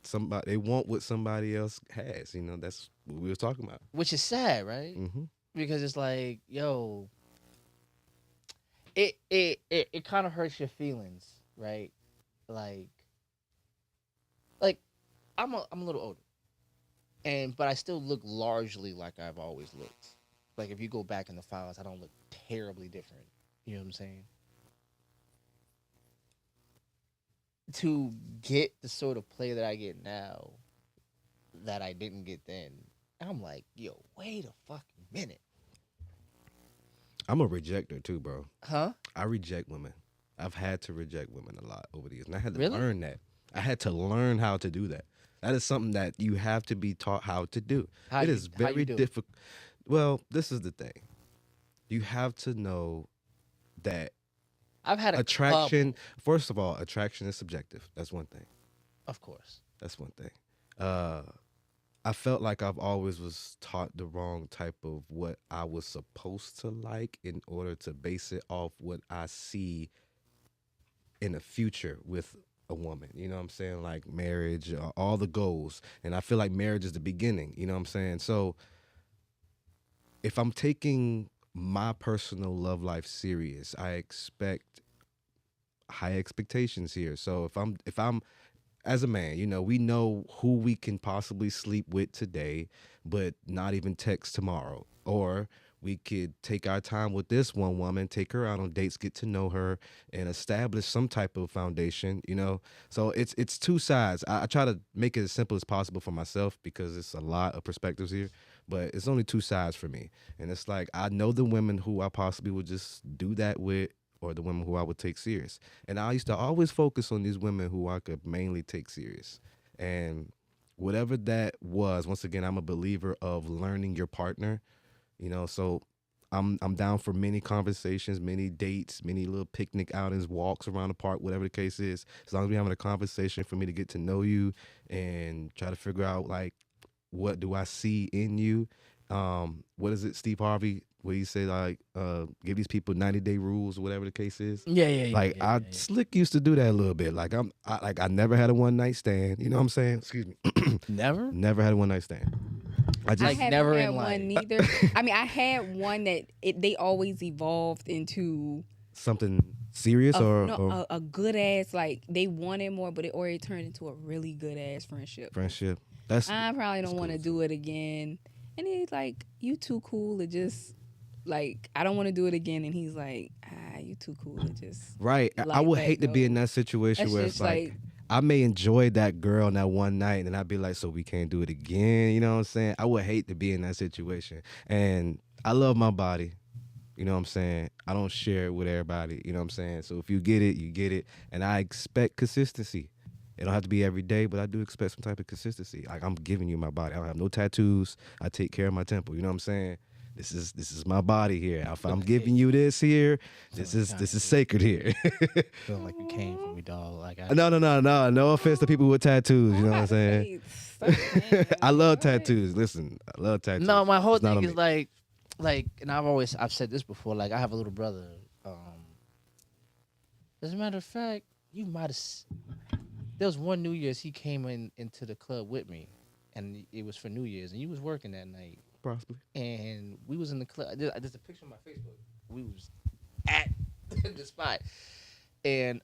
somebody. They want what somebody else has. You know, that's what we were talking about. which is sad, right? Hmm. Because it's like, yo, it kind of hurts your feelings, right? Like I'm a little older, but I still look largely like I've always looked. Like if you go back in the files, I don't look terribly different. You know what I'm saying? To get the sort of play that I get now, that I didn't get then, I'm like, yo, wait a fucking minute, I'm a rejecter too, bro. huh? I reject women. I've had to reject women a lot over the years, and I had to Really? learn that. I had to learn how to do that. That is something that you have to be taught how to do. How It you- is how you very do it? difficult. Well, this is the thing. You have to know that I've had a attraction. couple, First of all, attraction is subjective. That's one thing. of course. That's one thing. I felt like I've always was taught the wrong type of what I was supposed to like in order to base it off what I see in the future with a woman. You know what I'm saying? Like marriage, all the goals. And I feel like marriage is the beginning. You know what I'm saying? So if I'm taking my personal love life serious, I expect high expectations here. So if I'm as a man, you know, we know who we can possibly sleep with today, but not even text tomorrow. Or we could take our time with this one woman, take her out on dates, get to know her, and establish some type of foundation, you know? So it's two sides. I try to make it as simple as possible for myself because it's a lot of perspectives here, but it's only two sides for me. And it's like, I know the women who I possibly would just do that with, or the women who I would take serious. And I used to always focus on these women who I could mainly take serious. And whatever that was, once again, I'm a believer of learning your partner, you know, so I'm down for many conversations, many dates, many little picnic outings, walks around the park, whatever the case is. As long as we're having a conversation for me to get to know you and try to figure out, like, what do I see in you? What is it, Steve Harvey, where you say, like, give these people 90-day rules or whatever the case is? Yeah. Like, Slick used to do that a little bit. Like, I never had a one-night stand. You know what I'm saying? Excuse me. Never. Never had a one-night stand. I I just Like, haven't never had in life. one neither. I mean, I had one that they always evolved into something serious or a good ass, like they wanted more, but it already turned into a really good ass friendship. friendship. That's I probably don't That's want to cool. do it again. And he's like, you too cool to just, like, I don't want to do it again. And he's like, you too cool to just. right. I Like would that hate to be go. in that situation That's where just it's like I may enjoy that girl that one night and I'd be like, so we can't do it again. You know what I'm saying? I would hate to be in that situation. And I love my body. You know what I'm saying? I don't share it with everybody. You know what I'm saying? So if you get it, you get it. And I expect consistency. It don't have to be every day, but I do expect some type of consistency. Like I'm giving you my body. I don't have no tattoos. I take care of my temple. You know what I'm saying? This is my body here. If I'm giving you this here, this is sacred here. Feel like you came for me, dog. Like No. No offense to people with tattoos. You know what I'm saying? I love tattoos. Listen, I love tattoos. No, my whole It's not thing on is me. and I've said this before. Like, I have a little brother. As a matter of fact, you might have. There was one New Year's he came into the club with me, and it was for New Year's, and you was working that night, Possibly. and we was in the club. There's a picture on my Facebook. We was at the spot, and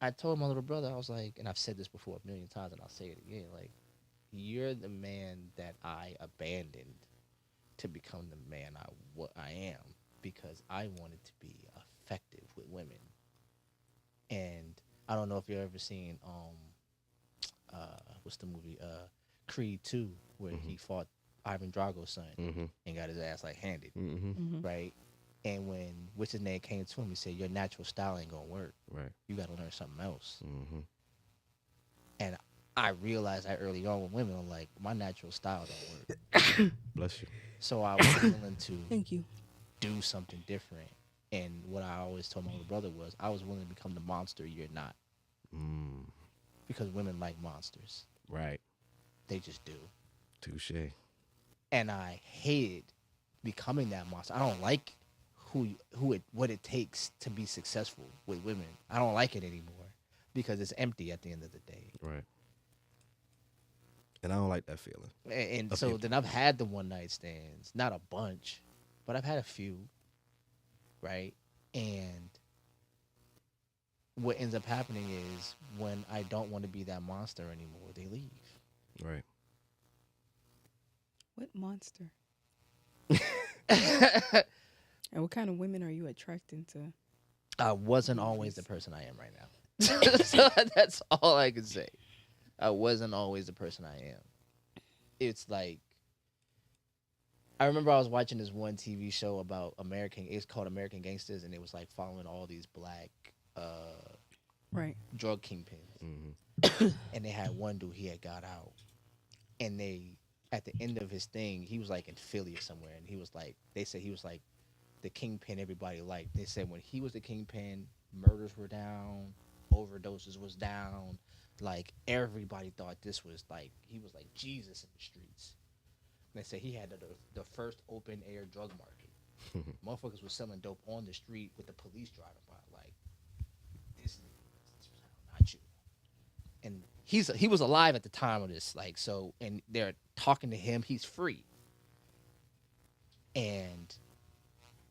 I told my little brother, I was like, and I've said this before a million times, and I'll say it again, like, you're the man that I abandoned to become the man what I am, because I wanted to be effective with women. And I don't know if you've ever seen what's the movie Creed 2, where he fought Ivan Drago's son and got his ass like handed, right? And when what's his name came to him, he said, "Your natural style ain't gonna work. Right. You got to learn something else." And I realized that early on with women, I'm like, my natural style don't work. Bless you. So I was willing to Thank you. do something different. And what I always told my little brother was, I was willing to become the monster you're not. Because women like monsters. Right. They just do. Touche. And I hated becoming that monster. I don't like what it takes to be successful with women. I don't like it anymore because it's empty at the end of the day. Right. And I don't like that feeling. And so then I've had the one night stands, not a bunch, but I've had a few, right? And what ends up happening is when I don't want to be that monster anymore, they leave. Right. What monster? And what kind of women are you attracting to? I wasn't always the person I am right now. So that's all I can say. I wasn't always the person I am. It's like, I remember I was watching this one TV show about it's called American Gangsters, and it was like following all these black Right. drug kingpins. And they had one dude, he had got out. And at the end of his thing, he was like in Philly or somewhere, and they said he was like the kingpin everybody liked. They said when he was the kingpin, murders were down, overdoses was down. Like, everybody thought this was like, he was like Jesus in the streets. And they said he had the first open air drug market. Motherfuckers was selling dope on the street with the police driving by, like, this not you. And he was alive at the time of this, like, so, and they're talking to him, he's free. And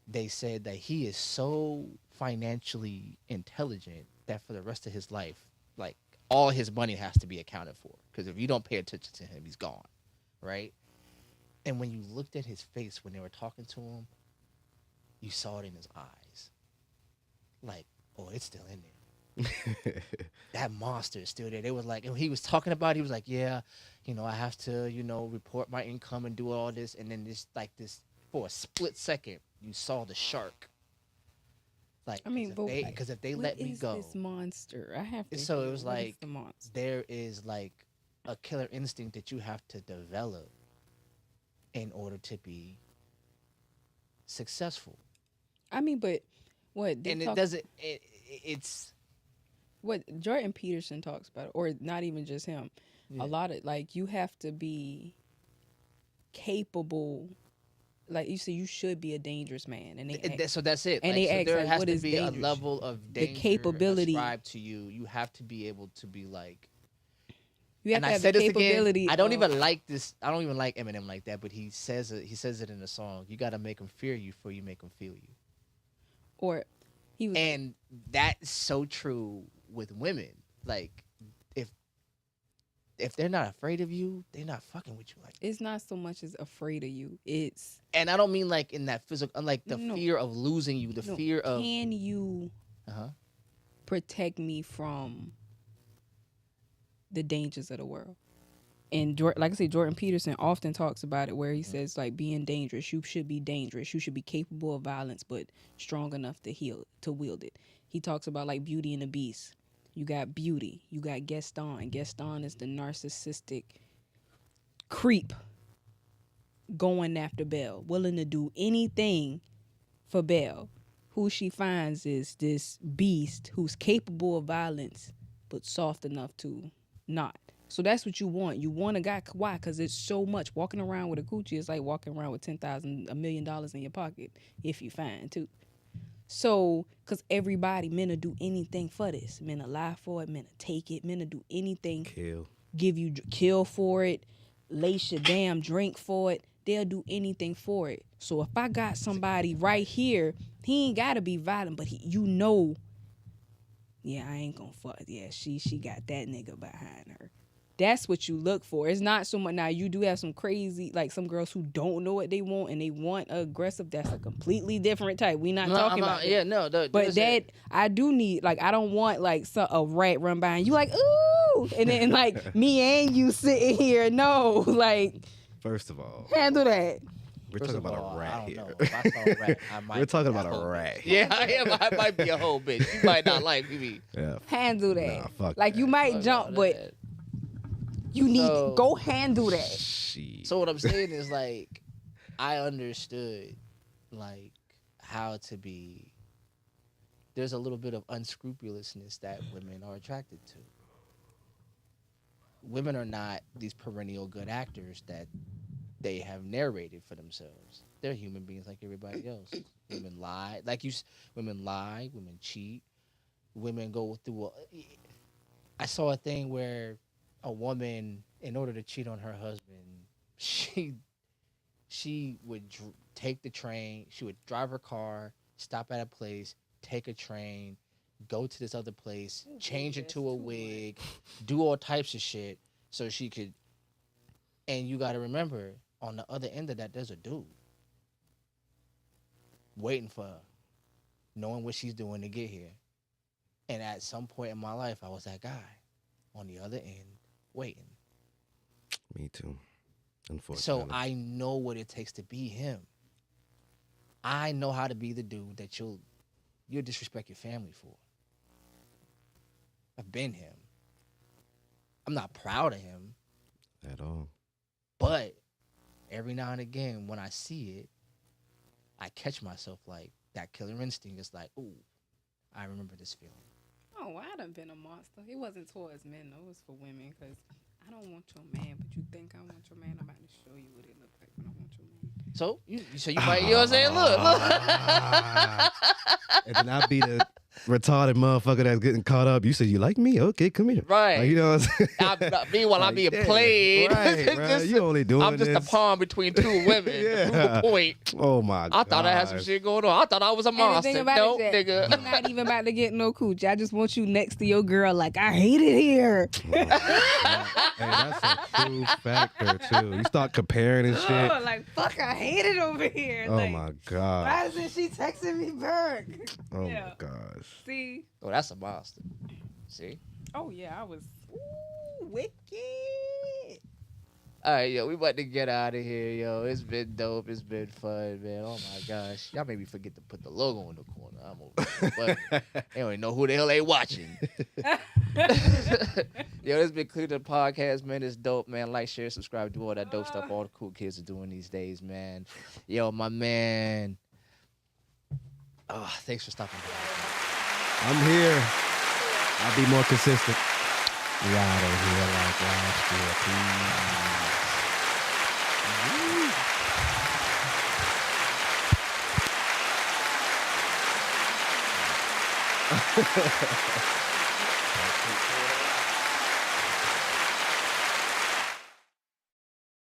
they said that he is so financially intelligent that for the rest of his life, like, all his money has to be accounted for. Because if you don't pay attention to him, he's gone, right? And when you looked at his face when they were talking to him, you saw it in his eyes. Like, oh, it's still in there. That monster is still there. They was like, and he was talking about it, he was like, yeah, I have to, report my income and do all this. And then this, for a split second, you saw the shark. Like, I mean, because if they let me go, this monster, I have to. So it was like, the monster? There is like a killer instinct that you have to develop in order to be successful. I mean, but what? It's what Jordan Peterson talks about, or not even just him. Yeah. A lot of, like, you have to be capable. Like you said, you should be a dangerous man, and so that's it. And like, they so ask, there like, has what to is be dangerous? a level of danger The capability ascribed to you. You have to be able to be like. You have and to I have said the this capability. again. I don't even like this. I don't even like Eminem like that. But he says it in the song. You got to make them fear you before you make them feel you. Or he was. And that's so true with women. Like, if they're not afraid of you, they're not fucking with you. Like, It's not so much as afraid of you. It's. and I don't mean like in that physical, like the No. fear of losing you, the No, fear of. Can you protect me from the dangers of the world? And like I say, Jordan Peterson often talks about it, where he says, like, being dangerous. You should be dangerous. You should be capable of violence, but strong enough to wield it. He talks about, like, Beauty and the Beast. You got Beauty. You got Gaston. Gaston is the narcissistic creep going after Belle, willing to do anything for Belle. Who she finds is this beast who's capable of violence, but soft enough to not. So that's what you want. You want a guy. Why? Because it's so much. Walking around with a coochie is like walking around with $10,000, $1 million in your pocket if you find too. So, because everybody, men will do anything for this. Men will lie for it. Men will take it. Men will do anything. Kill. Give you kill for it. Lace your damn drink for it. They'll do anything for it. So if I got somebody right here, he ain't gotta be violent, but yeah, I ain't gonna fuck. Yeah, she got that nigga behind her. That's what you look for. It's not so much. Now you do have some crazy, like some girls who don't know what they want and they want aggressive. That's a completely different type. We not talking about that. Yeah, no. But that I do need, like, I don't want like a rat run by and you like ooh, and then like me and you sitting here. No, like First of all, handle that. we're First talking of about all, a I rat don't here. know. If I saw a rat, I might We're talking be about a whole rat. bitch. Yeah, I am. I might be a whole bitch. You might not like me. Yeah. Handle that. Nah, fuck like you that. might Fuck jump, all but that. you need So- go handle that. Shit. So what I'm saying is like, I understood like how to be. There's a little bit of unscrupulousness that women are attracted to. Women are not these perennial good actors that they have narrated for themselves. They're human beings like everybody else. Women lie, women lie, women cheat, women go through. I saw a thing where a woman, in order to cheat on her husband, she would take the train. She would drive her car, stop at a place, take a train, go to this other place, change into a wig, do all types of shit so she could. And you got to remember, on the other end of that, there's a dude waiting for her, knowing what she's doing to get here. And at some point in my life, I was that guy on the other end waiting. Me too. Unfortunately. So I know what it takes to be him. I know how to be the dude that you'll disrespect your family for. I've been him. I'm not proud of him, At all. but every now and again when I see it, I catch myself like that killer instinct is like, ooh, I remember this feeling. Oh, I done been a monster. It wasn't towards men, though. It was for women, because I don't want your man, but you think I want your man. I'm about to show you what it look like when I want your man. So you might, you know what I'm saying? Look. And then I be the retarded motherfucker that's getting caught up. You said you like me? Okay, come here. Right. Like, you know what I'm saying? Meanwhile, I'm being yeah, played. Right, bro. You only doing I'm just this. a pawn between two women. Yeah. To prove a point. Oh my god. I thought I had some shit going on. I thought I was a And the monster. thing about No, it is that nigga. you're not even about to get no cooch. I just want you next to your girl. Like, I hate it here. Hey, that's a true factor too. You start comparing and shit. Oh, like, fuck, I hate it over here. Oh like, my why god. isn't she texting me back? Oh Yeah. my gosh. See? Oh, that's a monster. See? Oh, yeah, I was wicked. All right, yo, we about to get out of here, yo. It's been dope. It's been fun, man. Oh my gosh, y'all made me forget to put the logo in the corner. I'm over here, but they don't even know who the hell they watching. Yo, this been Cliqu'd podcast, man. It's dope, man. Like, share, subscribe, do all that dope stuff all the cool kids are doing these days, man. Yo, my man. Oh, thanks for stopping by. I'm here. I'll be more consistent. We out of here like last year. Peace.